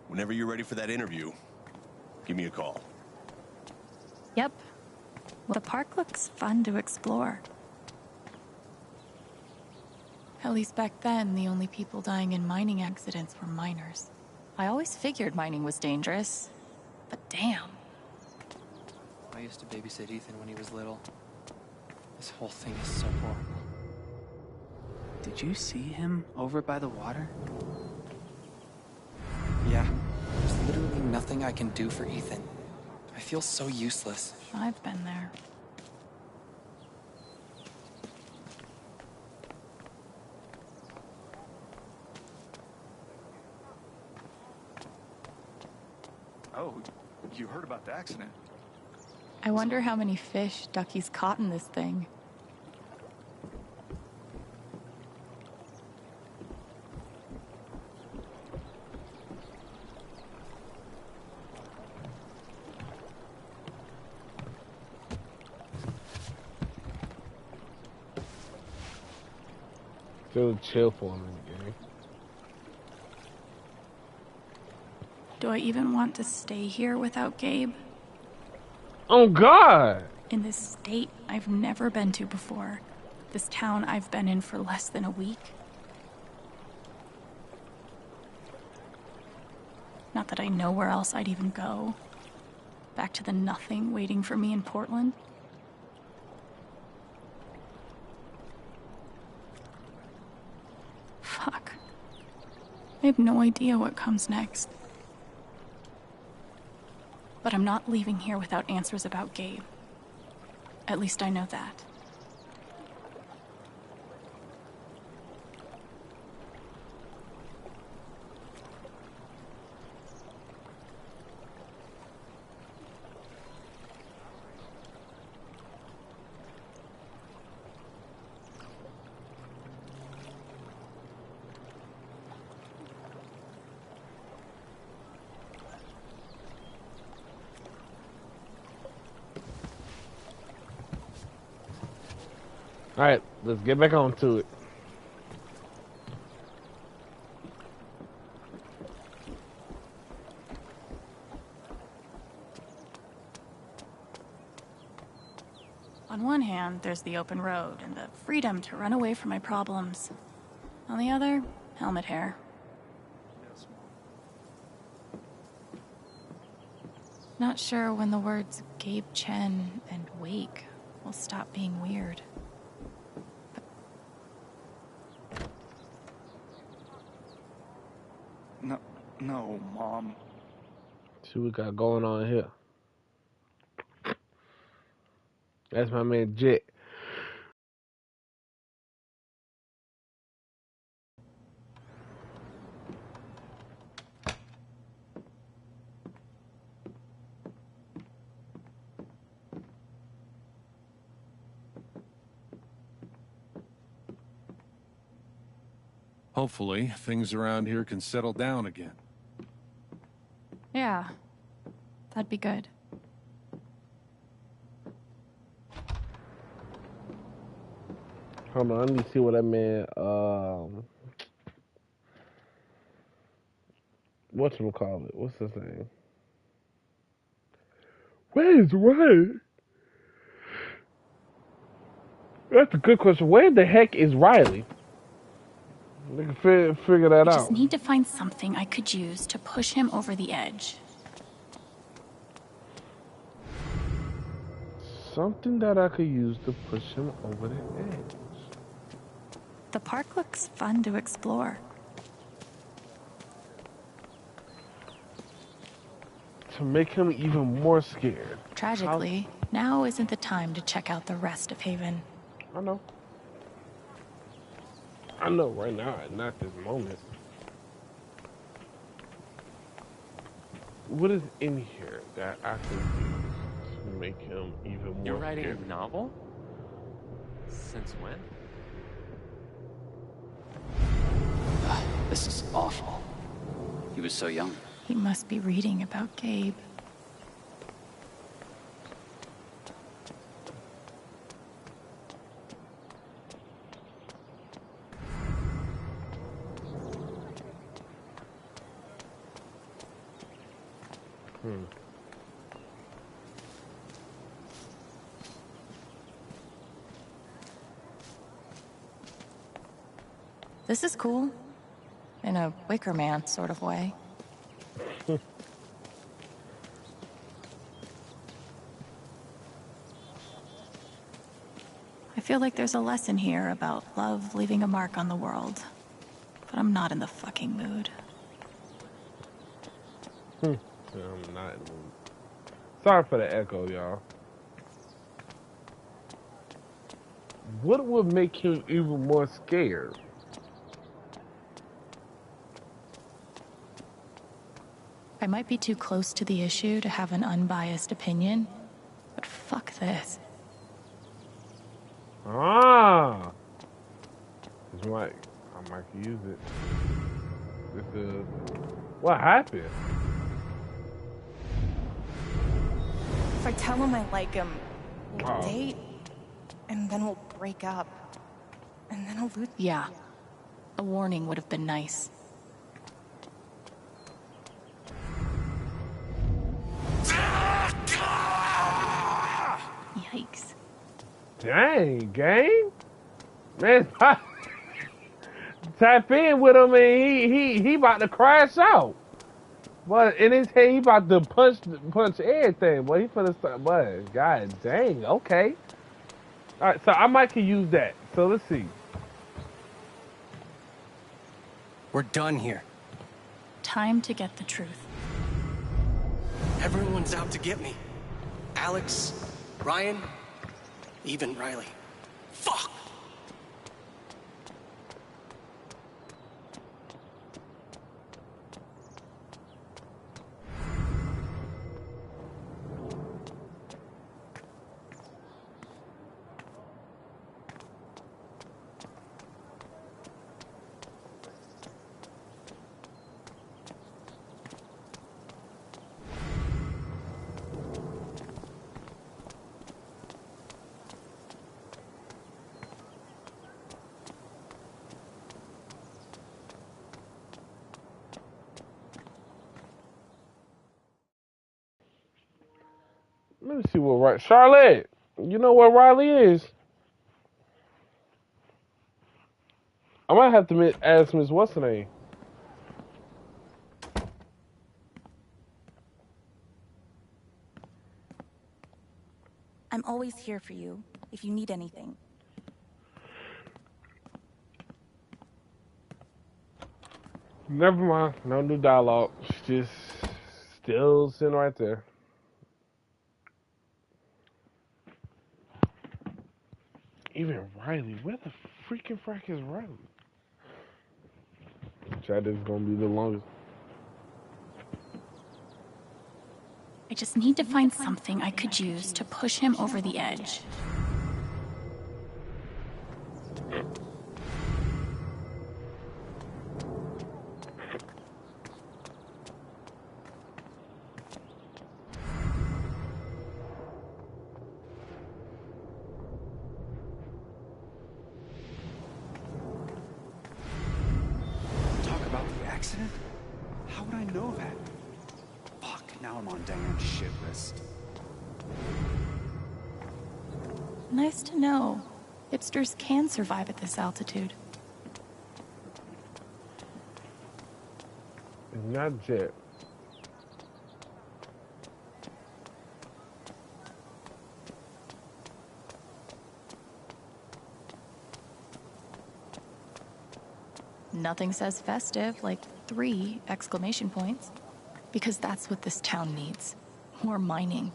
Whenever you're ready for that interview, give me a call. Yep. The park looks fun to explore. At least back then, the only people dying in mining accidents were miners. I always figured mining was dangerous, but damn. I used to babysit Ethan when he was little. This whole thing is so horrible. Did you see him over by the water? Yeah, there's literally nothing I can do for Ethan. I feel so useless. I've been there. Oh, you heard about the accident? I wonder how many fish Ducky's caught in this thing. Still chill for a minute, gang. Do I even want to stay here without Gabe? Oh, God! In this state I've never been to before. This town I've been in for less than a week. Not that I know where else I'd even go. Back to the nothing waiting for me in Portland. Fuck. I have no idea what comes next. But I'm not leaving here without answers about Gabe. At least I know that. Alright, let's get back on to it. On one hand, there's the open road and the freedom to run away from my problems. On the other, helmet hair. Not sure when the words Gabe Chen and Wake will stop being weird. No, Mom. See what we got going on here. That's my man Jet. Hopefully, things around here can settle down again. Yeah, that'd be good. Hold on, let me see what that man, whatchamacallit? What's his name? Where is Riley? That's a good question. Where the heck is Riley? We can figure that I out. just need to find something I could use to push him over the edge. Something that I could use to push him over the edge. The park looks fun to explore. To make him even more scared. Tragically, now isn't the time to check out the rest of Haven. I know. I know right now, not this moment. What is in here that I can use to make him even more You're writing scared? a novel? Since when? This is awful. He was so young. He must be reading about Gabe. This is cool. In a Wicker Man sort of way. I feel like there's a lesson here about love leaving a mark on the world. But I'm not in the fucking mood. Yeah, I'm not in the mood. Sorry for the echo, y'all. What would make him even more scared? I might be too close to the issue to have an unbiased opinion, but fuck this. Ah! I might use it. This is... What happened? If I tell him I like him, we'll date, and then we'll break up. And then I'll lose... Yeah. A warning would have been nice. Yikes. Dang, gang. Man, tap in with him and he about to crash out. But in his head, he about to punch everything. But he finna start, but god dang, okay. Alright, so I might could use that. So let's see. We're done here. Time to get the truth. Everyone's out to get me. Alex, Ryan, even Riley. Fuck! Let me see what Charlotte, you know where Riley is? I might have to ask Miss what's her name. I'm always here for you, if you need anything. Never mind, no new dialogue. Just still sitting right there. Even Riley, where the freaking frack is Riley? Chat is gonna be the longest. I just need to find something I could use to push him over the edge. Talk about the accident? How would I know that? Fuck, now I'm on Diane's shit list. Nice to know. Hipsters can survive at this altitude. Not yet. Nothing says festive like 3 exclamation points. Because that's what this town needs. More mining.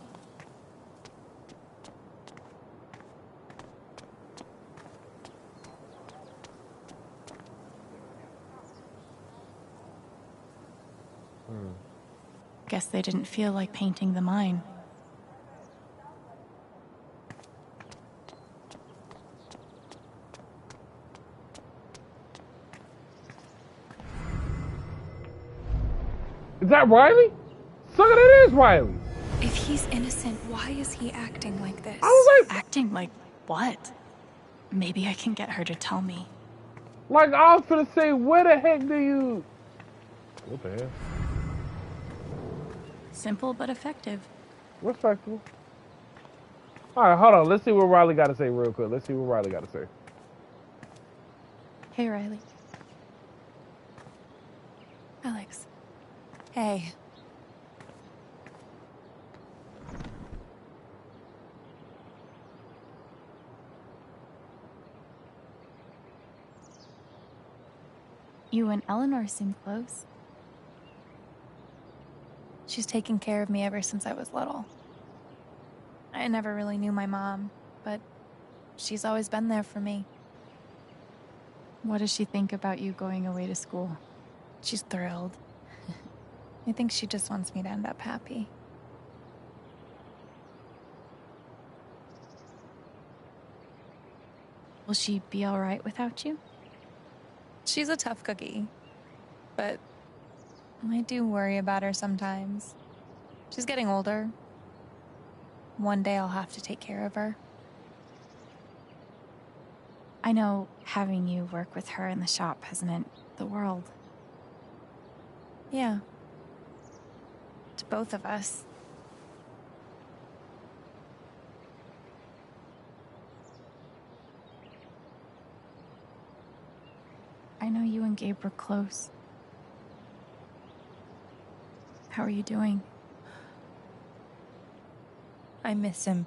Guess they didn't feel like painting the mine. Is that Riley? Sucker, that is Riley. If he's innocent, why is he acting like this? I was like, acting like what? Maybe I can get her to tell me. Like I was gonna say, where the heck do you? What the hell? Simple but effective. Respectable. All right, hold on. Let's see what Riley got to say real quick. Let's see what Riley got to say. Hey, Riley. Alex. Hey. You and Eleanor seem close. She's taken care of me ever since I was little. I never really knew my mom, but she's always been there for me. What does she think about you going away to school? She's thrilled. I think she just wants me to end up happy. Will she be all right without you? She's a tough cookie, but I do worry about her sometimes. She's getting older. One day I'll have to take care of her. I know having you work with her in the shop has meant the world. Yeah. To both of us. I know you and Gabe were close. How are you doing? I miss him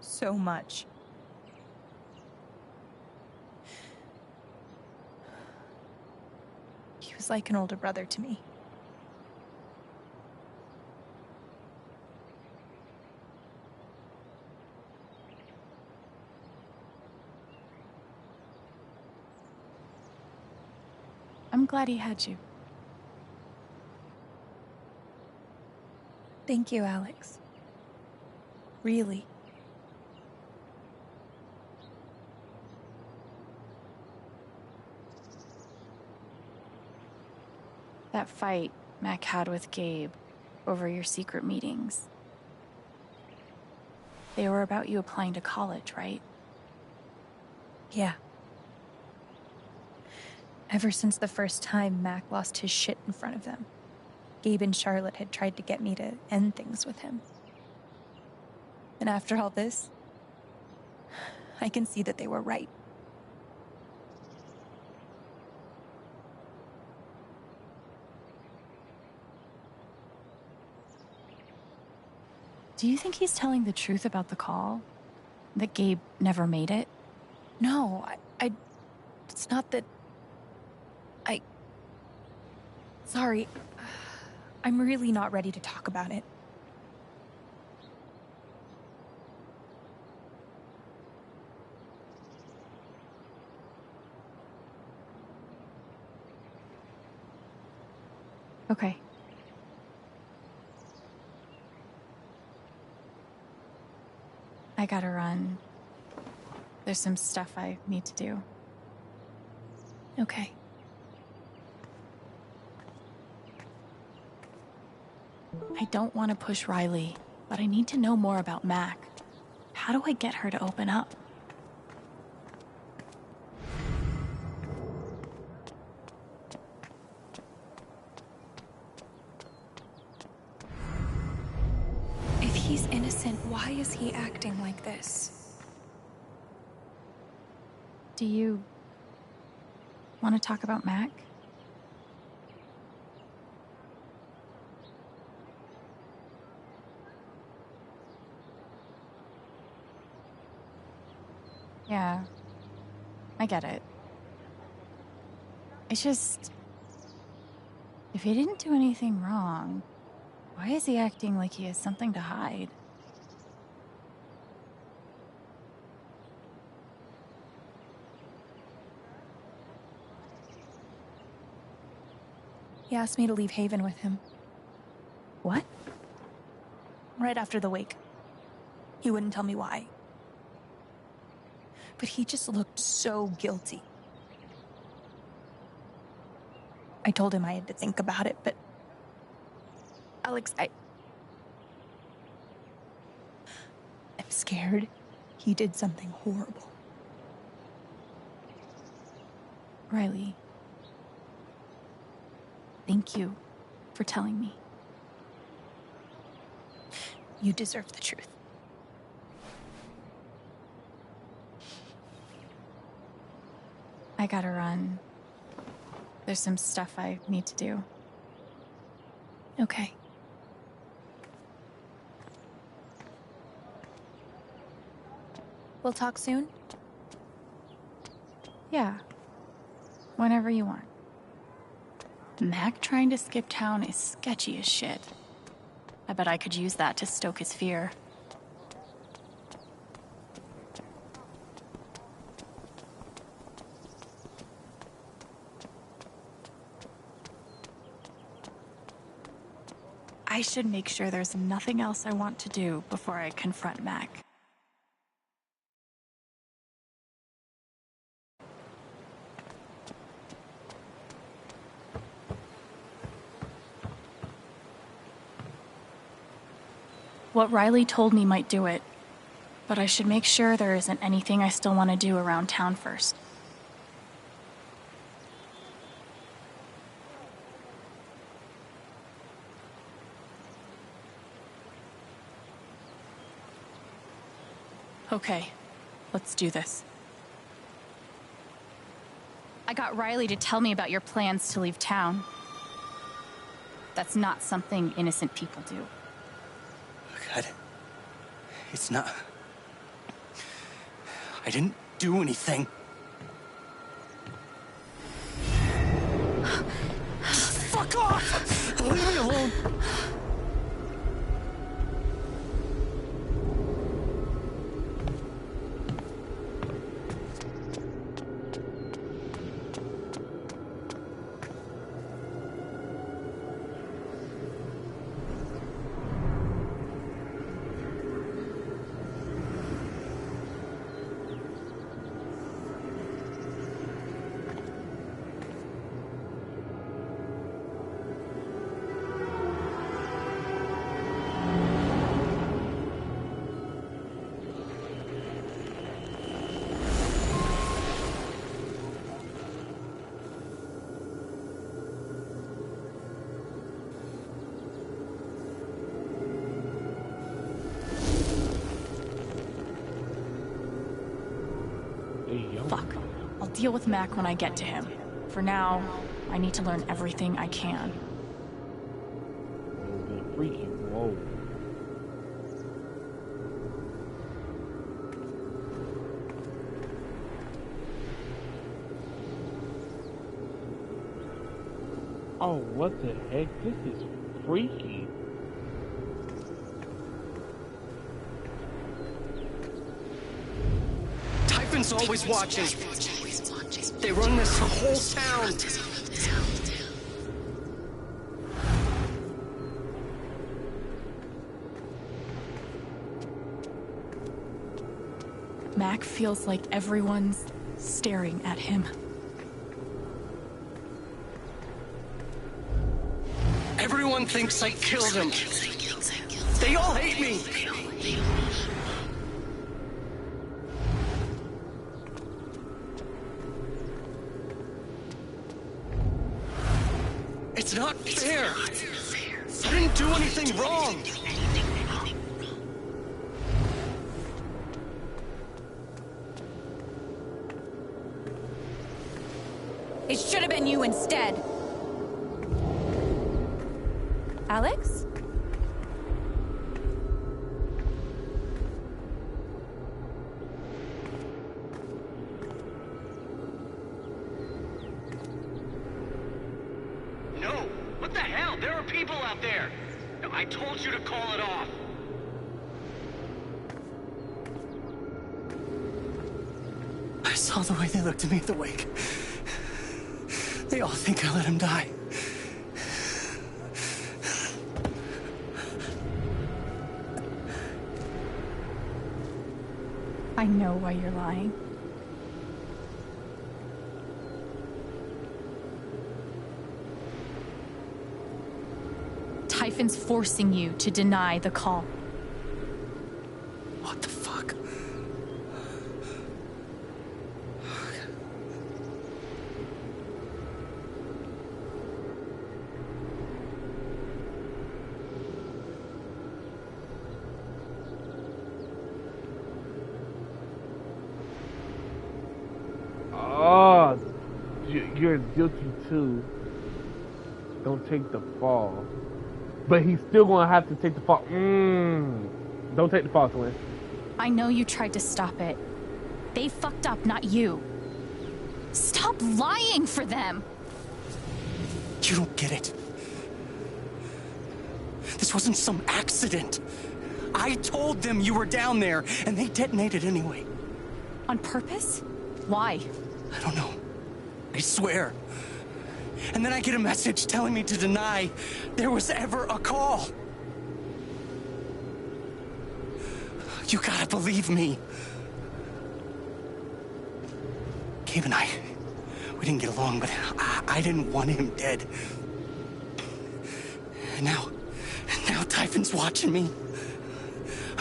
so much. He was like an older brother to me. I'm glad he had you. Thank you, Alex. Really. That fight Mac had with Gabe over your secret meetings. They were about you applying to college, right? Yeah. Ever since the first time Mac lost his shit in front of them, Gabe and Charlotte had tried to get me to end things with him. And after all this, I can see that they were right. Do you think he's telling the truth about the call? That Gabe never made it? No, it's not that... Sorry. I'm really not ready to talk about it. Okay. I gotta run. There's some stuff I need to do. Okay. I don't want to push Riley, but I need to know more about Mac. How do I get her to open up? If he's innocent, why is he acting like this? Do you want to talk about Mac? Yeah, I get it. It's just... if he didn't do anything wrong, why is he acting like he has something to hide? He asked me to leave Haven with him. What? Right after the wake. He wouldn't tell me why. But he just looked so guilty. I told him I had to think about it, but... Alex, I'm scared he did something horrible. Riley, thank you for telling me. You deserve the truth. I gotta run. There's some stuff I need to do. Okay. We'll talk soon? Yeah. Whenever you want. Mac trying to skip town is sketchy as shit. I bet I could use that to stoke his fear. I should make sure there's nothing else I want to do before I confront Mac. What Riley told me might do it, but I should make sure there isn't anything I still want to do around town first. Okay, let's do this. I got Riley to tell me about your plans to leave town. That's not something innocent people do. God. It's not... I didn't do anything. Fuck off! Leave me alone! Fuck. I'll deal with Mac when I get to him. For now, I need to learn everything I can. Freaky. Whoa. Oh, what the heck? This is freaky. Typhon's always watching. They run this whole town. Mac feels like everyone's staring at him. Everyone thinks I killed him. They all hate me. It's not fair. I didn't do anything wrong. It should have been you instead. Alex? No! What the hell? There are people out there! I told you to call it off! I saw the way they looked at me at the wake. They all think I let him die. I know why you're lying. Typhon's forcing you to deny the call. What the fuck? Oh, you're guilty too. Don't take the fall. But he's still gonna have to take the fall. Don't take the fall, Twin. I know you tried to stop it. They fucked up, not you. Stop lying for them! You don't get it. This wasn't some accident. I told them you were down there, and they detonated anyway. On purpose? Why? I don't know. I swear. And then I get a message telling me to deny there was ever a call. You gotta believe me. Gabe and I, we didn't get along, but I didn't want him dead. And now Typhon's watching me.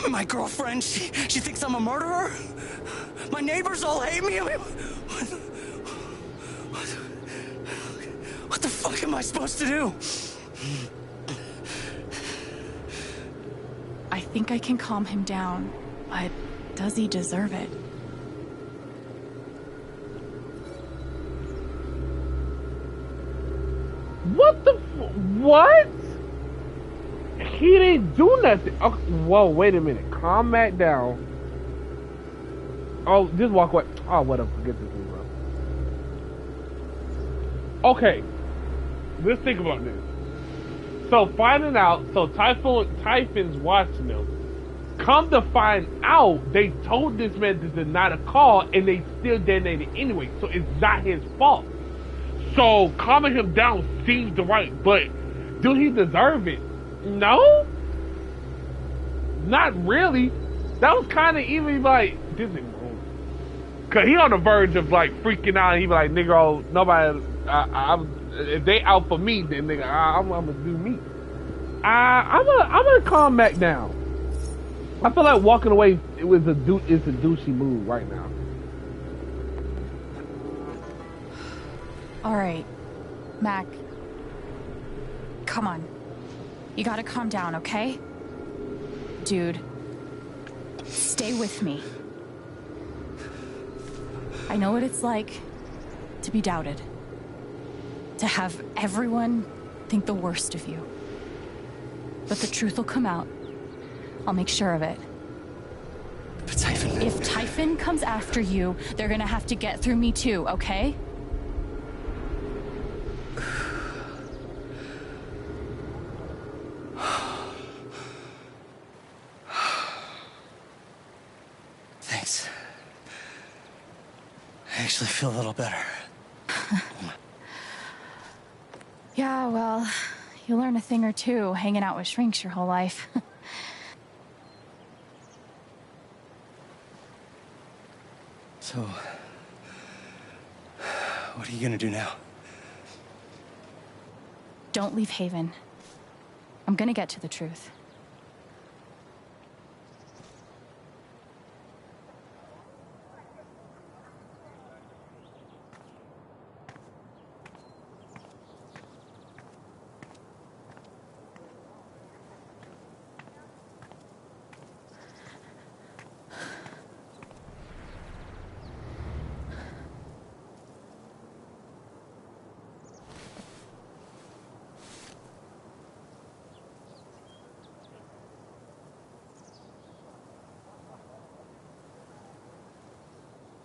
My girlfriend, she thinks I'm a murderer. My neighbors all hate me. I mean, what the fuck am I supposed to do? I think I can calm him down, but does he deserve it? What? He didn't do nothing. Oh, whoa, wait a minute. Calm back down. Oh, just walk away. Oh, whatever. Forget this thing, bro. Okay. Let's think about this. So finding out, so Typhon's watching them. Come to find out, they told this man to deny the call, and they still detonated anyway. So it's not his fault. So calming him down seems the right, but do he deserve it? No, not really. That was kind of even like this is wrong. Cause he on the verge of like freaking out. And he be like, "Nigga, oh, nobody. If they out for me, then nigga, I'm gonna do me. I'm gonna calm back down. I feel like walking away. It's a douchey move right now. All right, Mac. Come on. You gotta calm down, okay? Dude, stay with me. I know what it's like to be doubted. To have everyone think the worst of you. But the truth will come out. I'll make sure of it. But Typhon... If Typhon comes after you, they're gonna have to get through me too, okay? Thanks. I actually feel a little better. Yeah, well, you learn a thing or two hanging out with shrinks your whole life. So, what are you gonna do now? Don't leave Haven. I'm gonna get to the truth.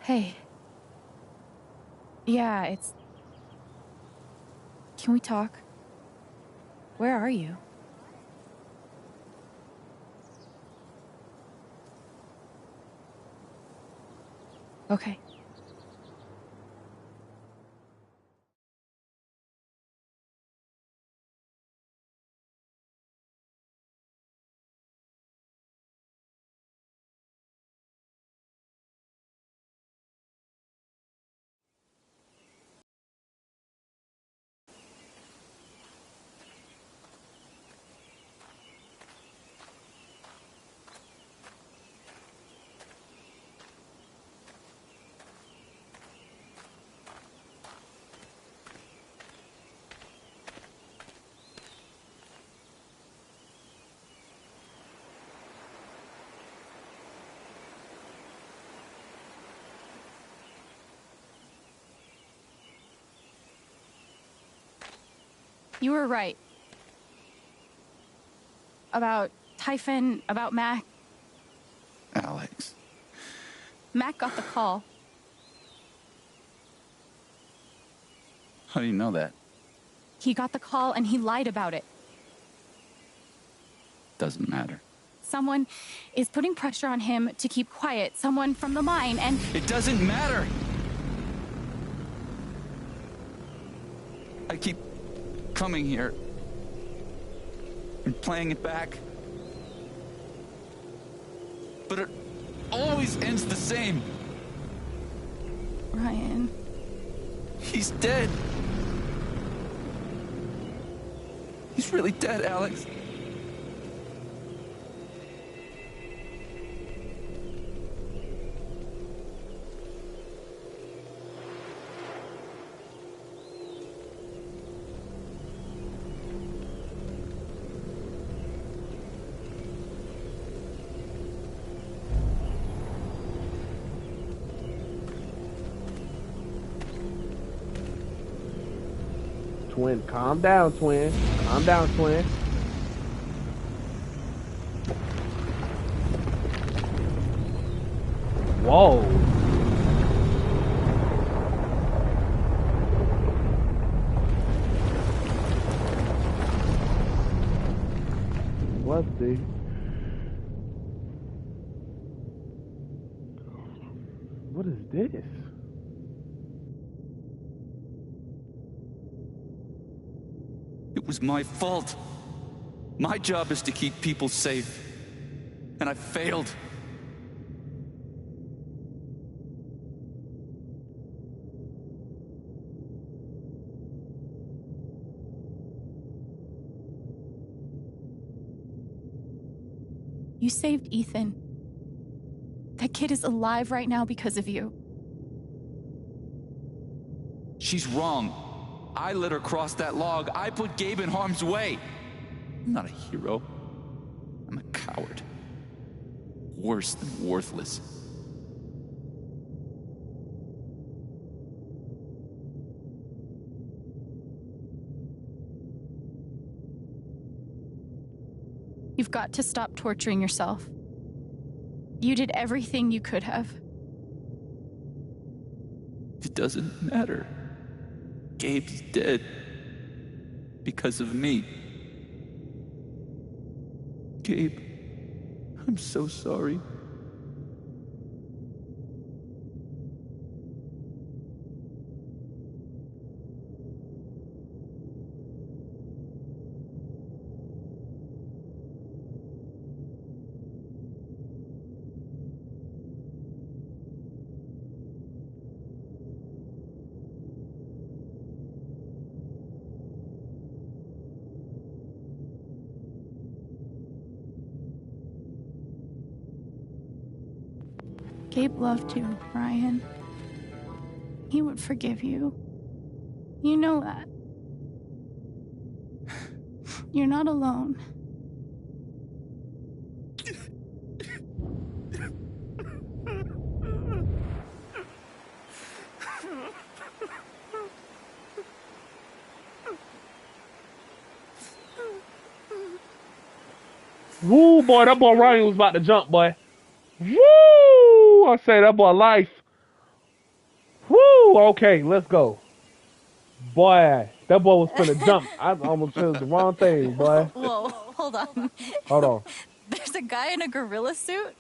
Hey. Yeah, it's... Can we talk? Where are you? Okay. You were right. About Typhon, about Mac. Alex. Mac got the call. How do you know that? He got the call and he lied about it. Doesn't matter. Someone is putting pressure on him to keep quiet. Someone from the mine, and... It doesn't matter! I keep coming here and playing it back. But it always ends the same. Ryan. He's dead. He's really dead, Alex. Twin, calm down, twin. Calm down, twin. Whoa. What the? What is this? It was my fault. My job is to keep people safe. And I failed. You saved Ethan. That kid is alive right now because of you. She's wrong. I let her cross that log. I put Gabe in harm's way. I'm not a hero. I'm a coward. Worse than worthless. You've got to stop torturing yourself. You did everything you could have. It doesn't matter. Gabe's dead. Because of me. Gabe, I'm so sorry. Gabe loved you, Ryan. He would forgive you. You know that. You're not alone. Woo, boy, that boy Ryan was about to jump, boy. Woo! I say that boy life. Woo! Okay, let's go. Boy, that boy was finna jump. I almost chose the wrong thing, boy. Whoa, hold on. Hold on. There's a guy in a gorilla suit?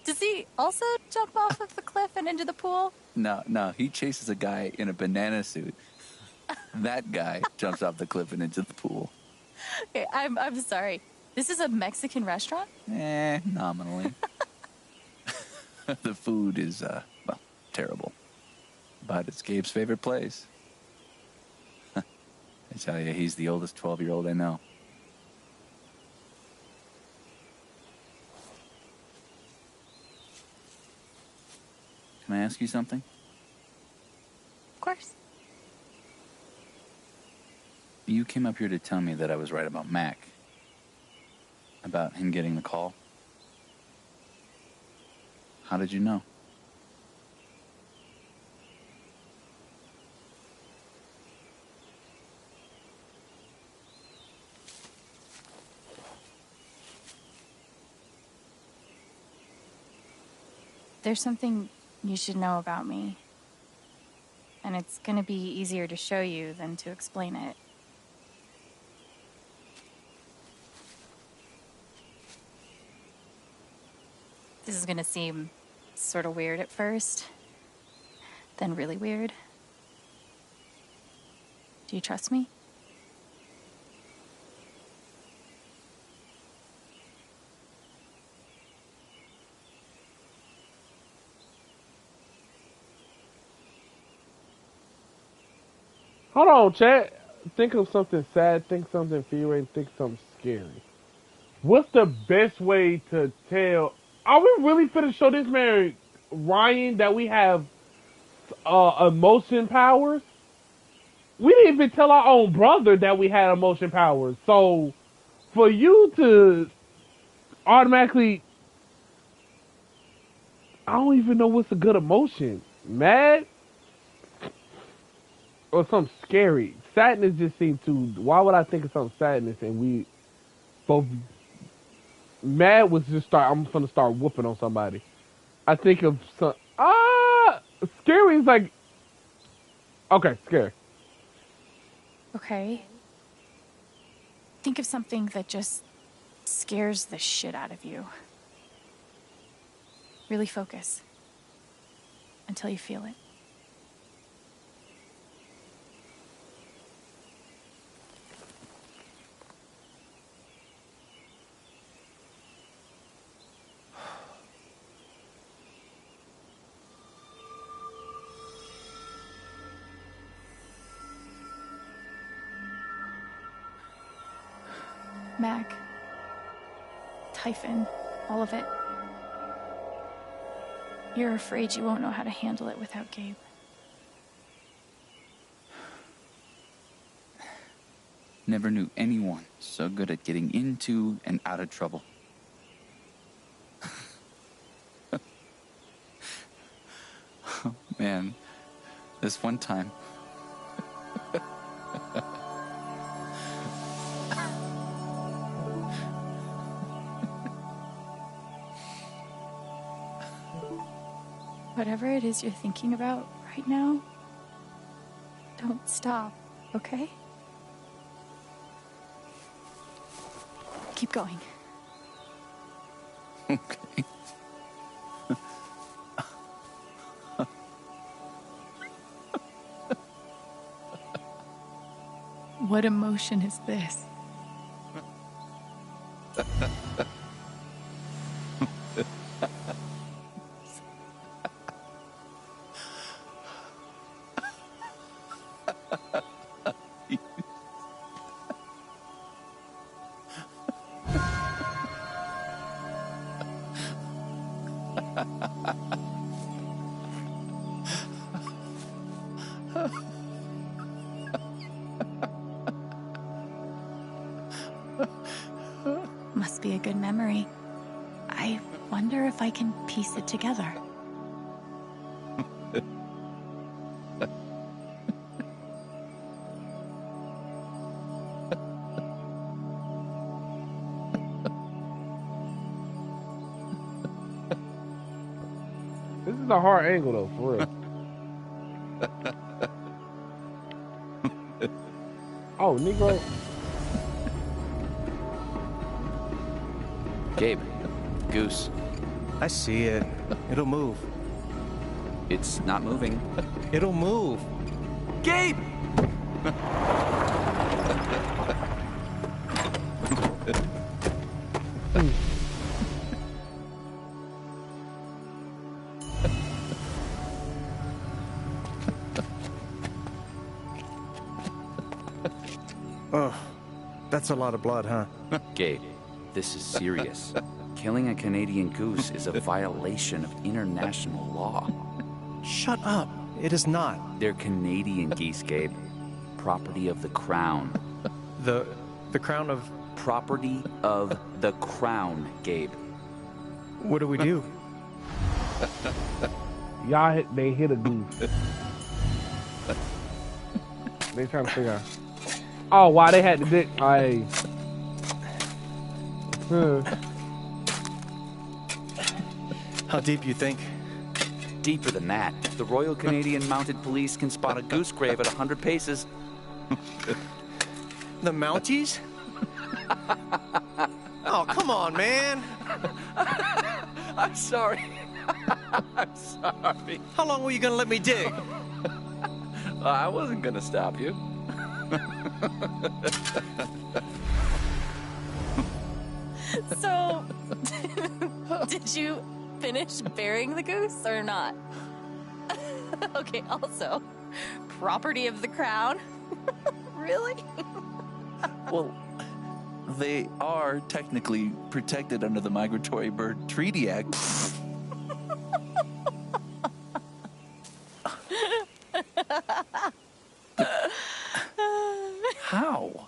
Does he also jump off of the cliff and into the pool? No, he chases a guy in a banana suit. That guy jumps off the cliff and into the pool. Okay, I'm sorry. This is a Mexican restaurant? Nominally. The food is, well, terrible. But it's Gabe's favorite place. I tell you, he's the oldest 12-year-old I know. Can I ask you something? Of course. You came up here to tell me that I was right about Mac. About him getting the call. How did you know? There's something you should know about me. And it's gonna be easier to show you than to explain it. This is gonna seem sort of weird at first, then really weird. Do you trust me? Hold on, chat. Think of something sad, think something infuriating, think something scary. What's the best way to tell? Are we really finna show this man, Ryan, that we have emotion powers? We didn't even tell our own brother that we had emotion powers. So, for you to automatically... I don't even know what's a good emotion. Mad? Or something scary. Sadness just seemed too... Why would I think of something sadness and we both... Mad was just I'm gonna start whooping on somebody. I think of some... Scary is like... Okay, scary. Okay. Think of something that just scares the shit out of you. Really focus. Until you feel it. Mac, Typhon, all of it. You're afraid you won't know how to handle it without Gabe. Never knew anyone so good at getting into and out of trouble. Oh, man, this one time. Whatever it is you're thinking about right now, don't stop, okay? Keep going. Okay. What emotion is this? Must be a good memory. I wonder if I can piece it together. This is a hard angle though, for real. Oh, Negro. Gabe, Goose. I see it. It'll move. It's not moving. It'll move. Gabe! Oh, that's a lot of blood, huh? Gabe, this is serious. Killing a Canadian goose is a violation of international law. Shut up. It is not. They're Canadian geese, Gabe. Property of the Crown. The Crown of... Property of the Crown, Gabe. What do we do? They hit a goose. They trying to figure out. Oh, wow, they had to dig. How deep you think? Deeper than that. The Royal Canadian Mounted Police can spot a goose grave at 100 paces. The Mounties? Oh, come on, man. I'm sorry. I'm sorry. How long were you gonna let me dig? I wasn't gonna stop you. So, did you finish burying the goose or not? Okay, also, property of the crown? Really? Well, they are technically protected under the Migratory Bird Treaty Act. How?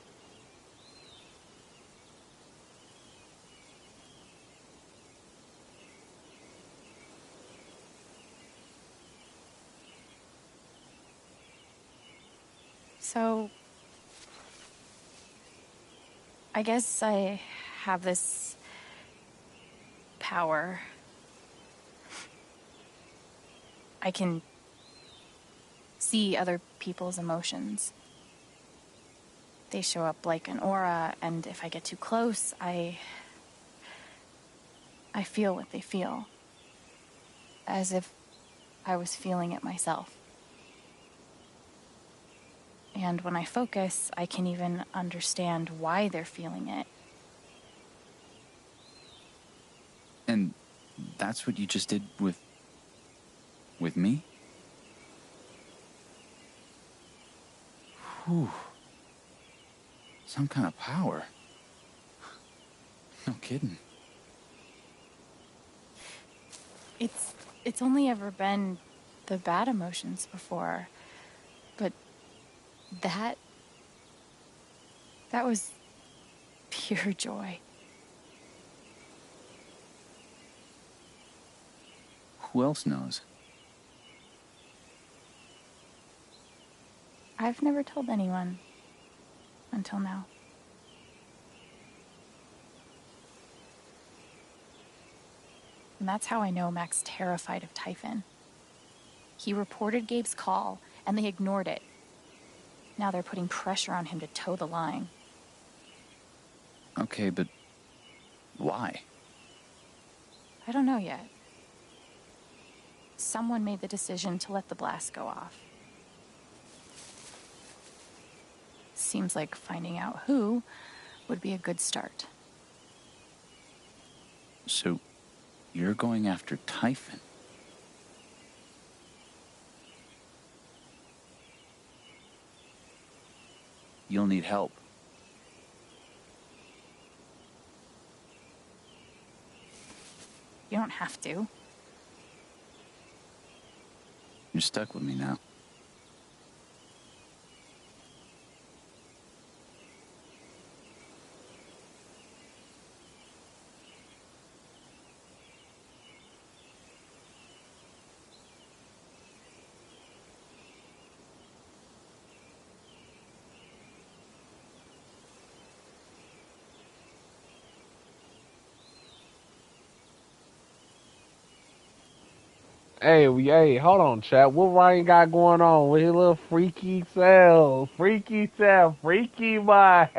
So, I guess I have this power. I can see other people's emotions. They show up like an aura, and if I get too close, I feel what they feel. As if I was feeling it myself. And when I focus, I can even understand why they're feeling it. And that's what you just did with me? Whew. Some kind of power. No kidding. It's only ever been the bad emotions before, but that was pure joy. Who else knows? I've never told anyone until now. And that's how I know Mac's terrified of Typhon. He reported Gabe's call, and they ignored it. Now they're putting pressure on him to toe the line. Okay, but why? I don't know yet. Someone made the decision to let the blast go off. Seems like finding out who would be a good start. So, you're going after Typhon? You'll need help. You don't have to. You're stuck with me now. Hey, hold on, chat. What Ryan got going on with his little freaky self? Freaky boy.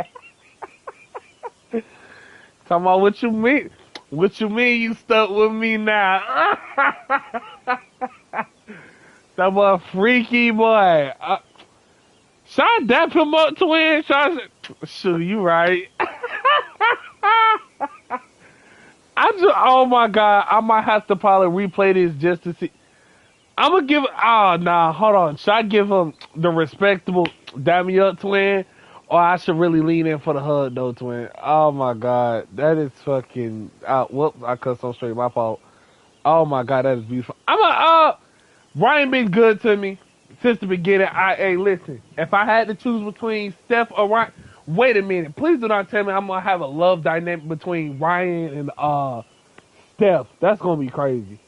Talking about what you mean? What you mean you stuck with me now? Talking about freaky boy. Should I dap him up, twin? Sure, you right. Oh my god, I might have to probably replay this just to see. I'm gonna give, hold on. Should I give him the respectable dap me up, twin? Or I should really lean in for the hug, though, twin? Oh my god, that is fucking, whoops, I cut so straight, my fault. Oh my god, that is beautiful. Ryan been good to me since the beginning. Hey, listen, if I had to choose between Steph or Ryan, wait a minute. Please do not tell me I'm going to have a love dynamic between Ryan and Steph. That's going to be crazy.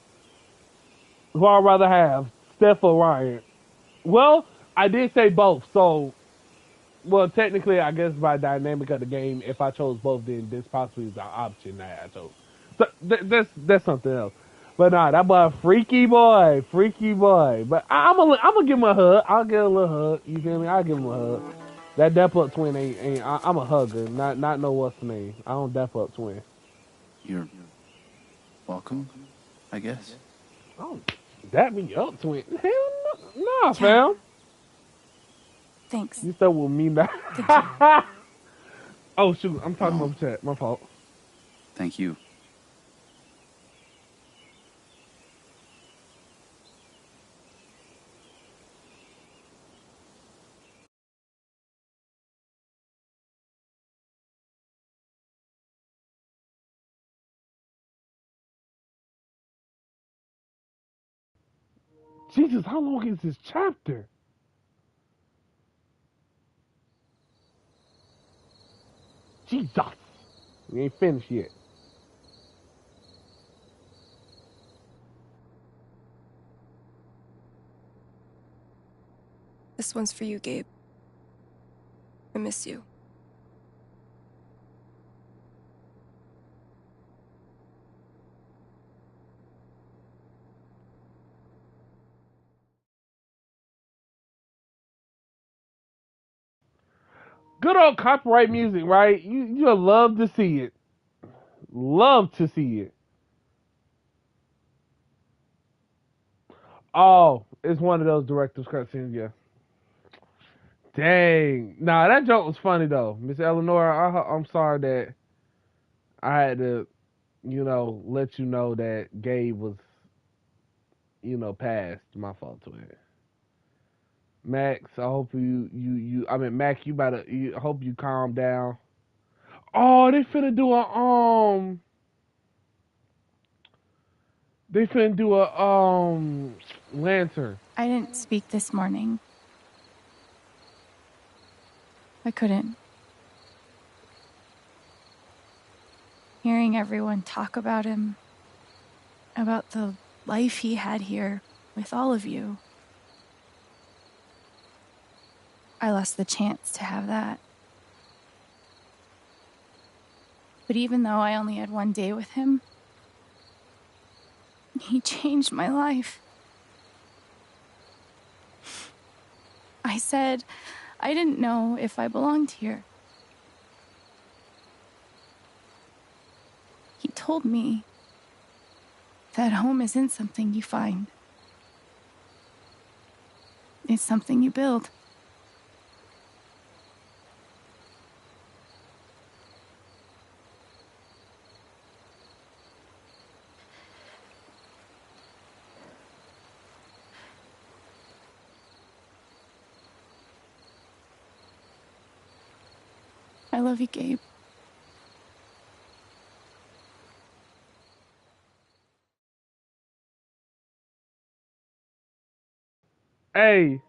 Who I'd rather have, Steph or Ryan? Well, I did say both. So, well, technically, I guess by dynamic of the game, if I chose both, then this possibly is the option that I chose. So, that's something else. But nah, that boy, freaky boy. But I'm gonna give him a hug. I'll give him a little hug. You feel me? I'll give him a hug. That Def Up twin ain't I'm a hugger. Not know what's the name. I don't Def Up twin. You're welcome, I guess. Oh, that me up twin. Hell no, nah, fam. Thanks. You stuck with me now. Oh shoot, I'm talking about chat. My fault. Thank you. Jesus, how long is this chapter? Jesus. We ain't finished yet. This one's for you, Gabe. I miss you. Good old copyright music, right? You'll love to see it. Love to see it. Oh, it's one of those director's cutscenes, yeah. Dang. Nah, that joke was funny though. Miss Eleanor, I'm sorry that I had to, let you know that Gabe was, passed. My fault to it. Max, I hope Mac, I hope you calm down. Oh, they finna do a lantern. I didn't speak this morning. I couldn't. Hearing everyone talk about him, about the life he had here with all of you, I lost the chance to have that. But even though I only had one day with him, he changed my life. I said I didn't know if I belonged here. He told me that home isn't something you find. It's something you build. I love you, Gabe. Hey,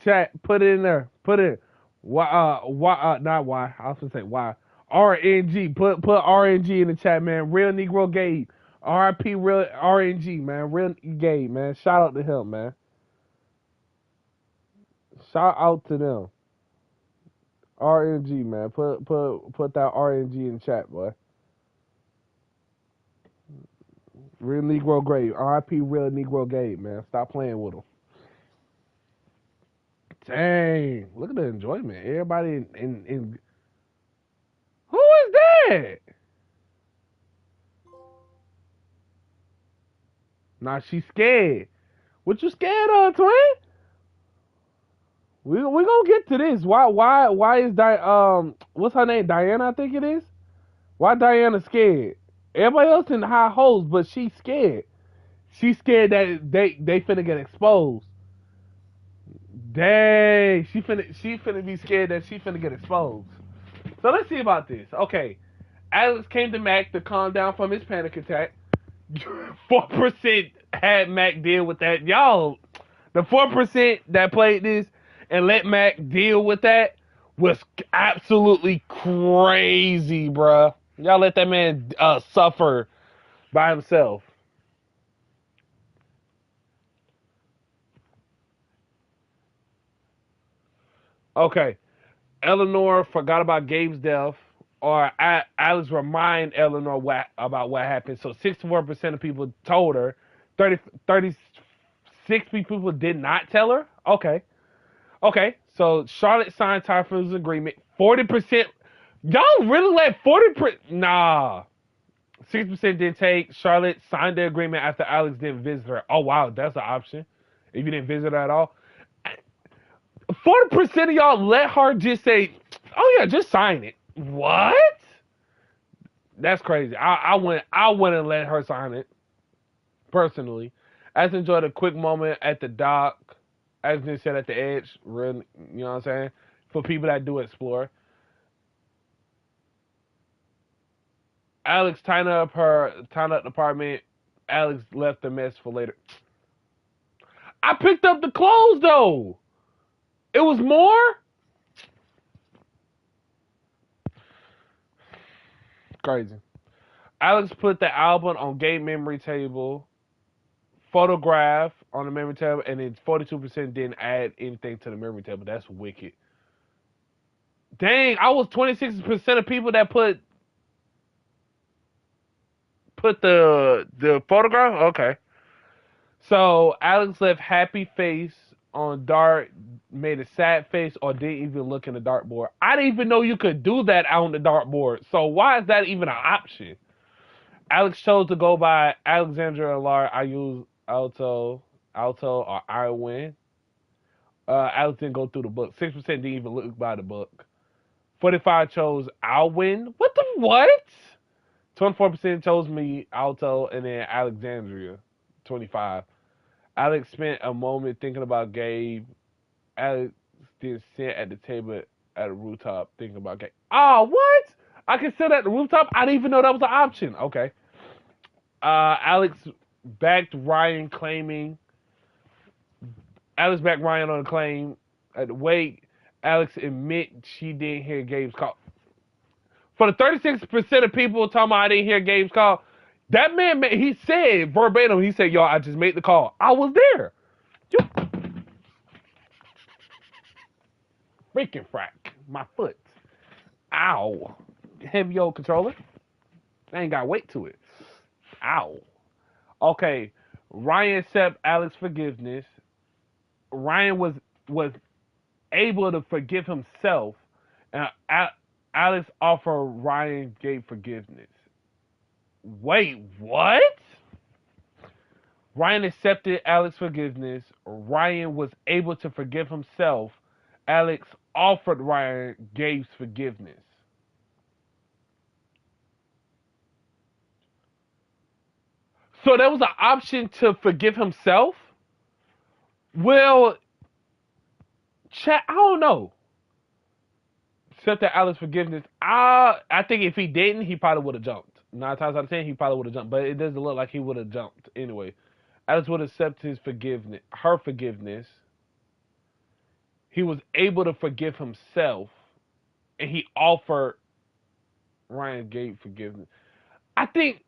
chat, put it in there. Put it. Not Y. I was gonna say Y. RNG. Put RNG in the chat, man. Real Negro Gabe. RIP real RNG, man. Real Gabe, man. Shout out to him, man. Shout out to them. RNG, man. Put that RNG in the chat, boy. Real Negro Gabe. RIP Real Negro Gabe, man. Stop playing with him. Dang, look at the enjoyment. Everybody in who is that? Nah, she's scared. What you scared of, twin? We gonna get to this. Why is what's her name? Diana, I think it is. Why Diana scared? Everybody else in the high hopes, but she's scared. She's scared that they finna get exposed. Dang, she finna be scared that she finna get exposed. So let's see about this. Okay, Alex came to Mac to calm down from his panic attack. 4% had Mac deal with that. Y'all, the 4% that played this and let Mac deal with that was absolutely crazy, bruh. Y'all let that man suffer by himself. Okay. Eleanor forgot about Gabe's death or Alex remind Eleanor about what happened. So 64% of people told her. 36 people did not tell her. Okay. So Charlotte signed Typhoon's agreement. 40%. Y'all really let 40%? Nah. 6% didn't take. Charlotte signed the agreement after Alex didn't visit her. Oh, wow. That's an option. If you didn't visit her at all. 40% of y'all let her just say, oh, yeah, just sign it. What? That's crazy. I wouldn't let her sign it, personally. I just enjoyed a quick moment at the dock, as they said, at the edge. Really, you know what I'm saying? For people that do explore. Alex tied up the apartment. Alex left the mess for later. I picked up the clothes, though. It was more? Crazy. Alex put the album on Gabe memory table, photograph on the memory table, and then 42% didn't add anything to the memory table. That's wicked. Dang, I was 26% of people that put the photograph? Okay. So Alex left happy face on dart, made a sad face, or didn't even look in the dartboard. I didn't even know you could do that out on the dartboard. So why is that even an option? Alex chose to go by Alexandra Lar. I use Alto, or I win. Alex didn't go through the book. 6% didn't even look by the book. 45 chose I'll win. What the what? 24% chose me, Alto, and then Alexandria, 25. Alex spent a moment thinking about Gabe. Alex did sit at the table at a rooftop thinking about Gabe. Oh, what? I can sit at the rooftop? I didn't even know that was an option. Okay. Alex backed Ryan claiming. Alex backed Ryan on a claim. At the wake, Alex admit she didn't hear Gabe's call. For the 36% of people talking about I didn't hear Gabe's call, that man, he said verbatim, he said, yo, I just made the call. I was there. Freaking frack. My foot. Ow. Heavy old controller. I ain't got weight to it. Ow. Okay. Ryan accept Alex's forgiveness. Ryan was able to forgive himself. And Alex offered Ryan Gabe forgiveness. Wait, what? Ryan accepted Alex's forgiveness. Ryan was able to forgive himself. Alex offered Ryan Gabe's forgiveness. So there was an option to forgive himself? Well, chat, I don't know. Accepted Alex's forgiveness. I think if he didn't, he probably would have jumped. 9 times out of 10, he probably would have jumped. But it doesn't look like he would have jumped anyway. Alex would accept his forgiveness, her forgiveness. He was able to forgive himself, and he offered Ryan Gabe forgiveness. I think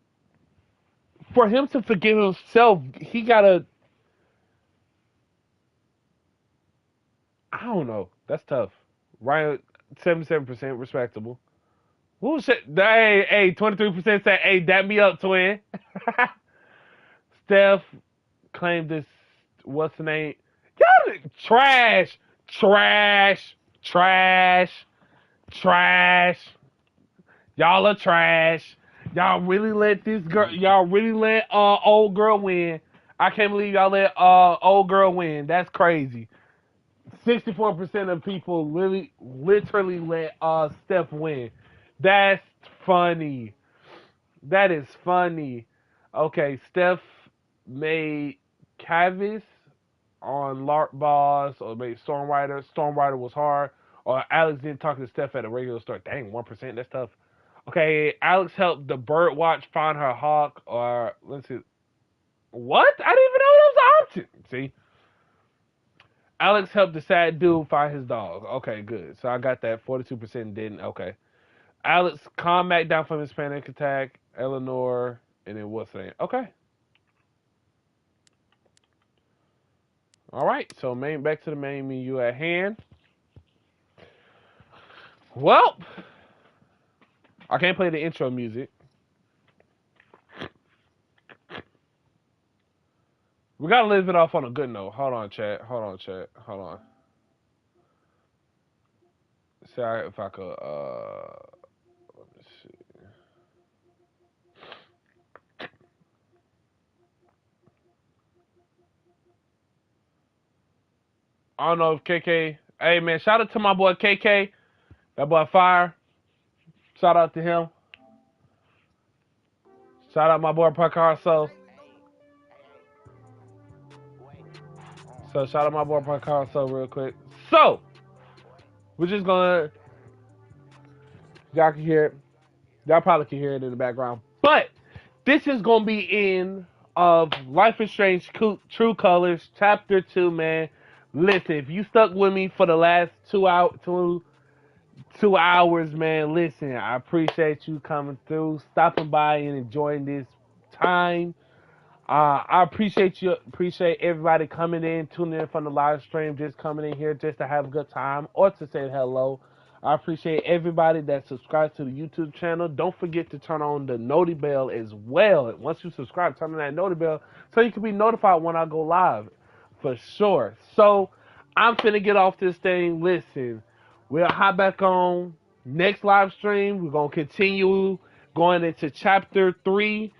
for him to forgive himself, he gotta. I don't know. That's tough. Ryan, 77%, respectable. Who said? Hey, 23% said, "Hey, dap me up, twin." Steph claimed this. What's the name? Y'all trash. Y'all are trash. Y'all really let this girl. Y'all really let old girl win. I can't believe y'all let old girl win. That's crazy. 64% of people literally let Steph win. That's funny. That is funny. Okay, Steph made Cavis on Lark Boss, or maybe Stormrider. Stormrider was hard. Or Alex didn't talk to Steph at a regular store. Dang, 1%, that's tough. Okay, Alex helped the Birdwatch find her hawk, or let's see. What? I didn't even know that was an option. See? Alex helped the sad dude find his dog. Okay, good. So I got that. 42% didn't. Okay. Alex calmed Mac down from his panic attack. Eleanor, and then what's the name? Okay. All right. So back to the main menu at hand. Well, I can't play the intro music. We gotta leave it off on a good note. Hold on, chat. Hold on. See if I could. Let me see. I don't know if KK. Hey man, shout out to my boy KK. That boy Fire. Shout out to him. Shout out my boy Picasso. So shout out my boy Picasso real quick. So we're just gonna. Y'all can hear it. Y'all probably can hear it in the background. But this is gonna be in of Life is Strange True Colors Chapter 2, man. Listen, if you stuck with me for the last 2 hours, man, listen, I appreciate you coming through, stopping by and enjoying this time. I appreciate everybody coming in, tuning in from the live stream, just coming in here just to have a good time or to say hello. I appreciate everybody that subscribes to the YouTube channel. Don't forget to turn on the noti bell as well. Once you subscribe, turn on that noti bell so you can be notified when I go live, for sure. So I'm finna get off this thing. Listen, we'll hop back on next live stream. We're gonna continue going into chapter 3.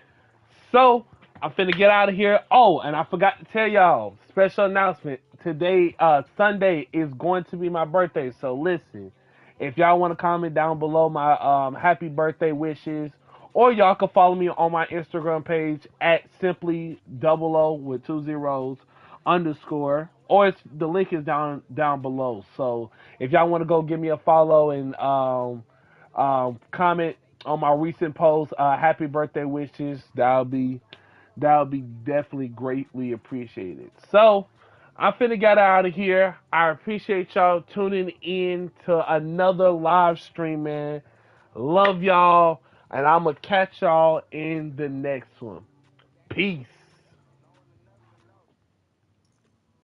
So I'm finna get out of here. Oh, and I forgot to tell y'all, special announcement. Today, Sunday, is going to be my birthday. So listen, if y'all want to comment down below my happy birthday wishes, or y'all can follow me on my Instagram page at simply00 with 2 zeros _, or the link is down below. So if y'all want to go give me a follow and comment on my recent post, happy birthday wishes, that'll be definitely greatly appreciated. So I'm finna get out of here. I appreciate y'all tuning in to another live stream, man. Love y'all, and I'm gonna catch y'all in the next one. Peace.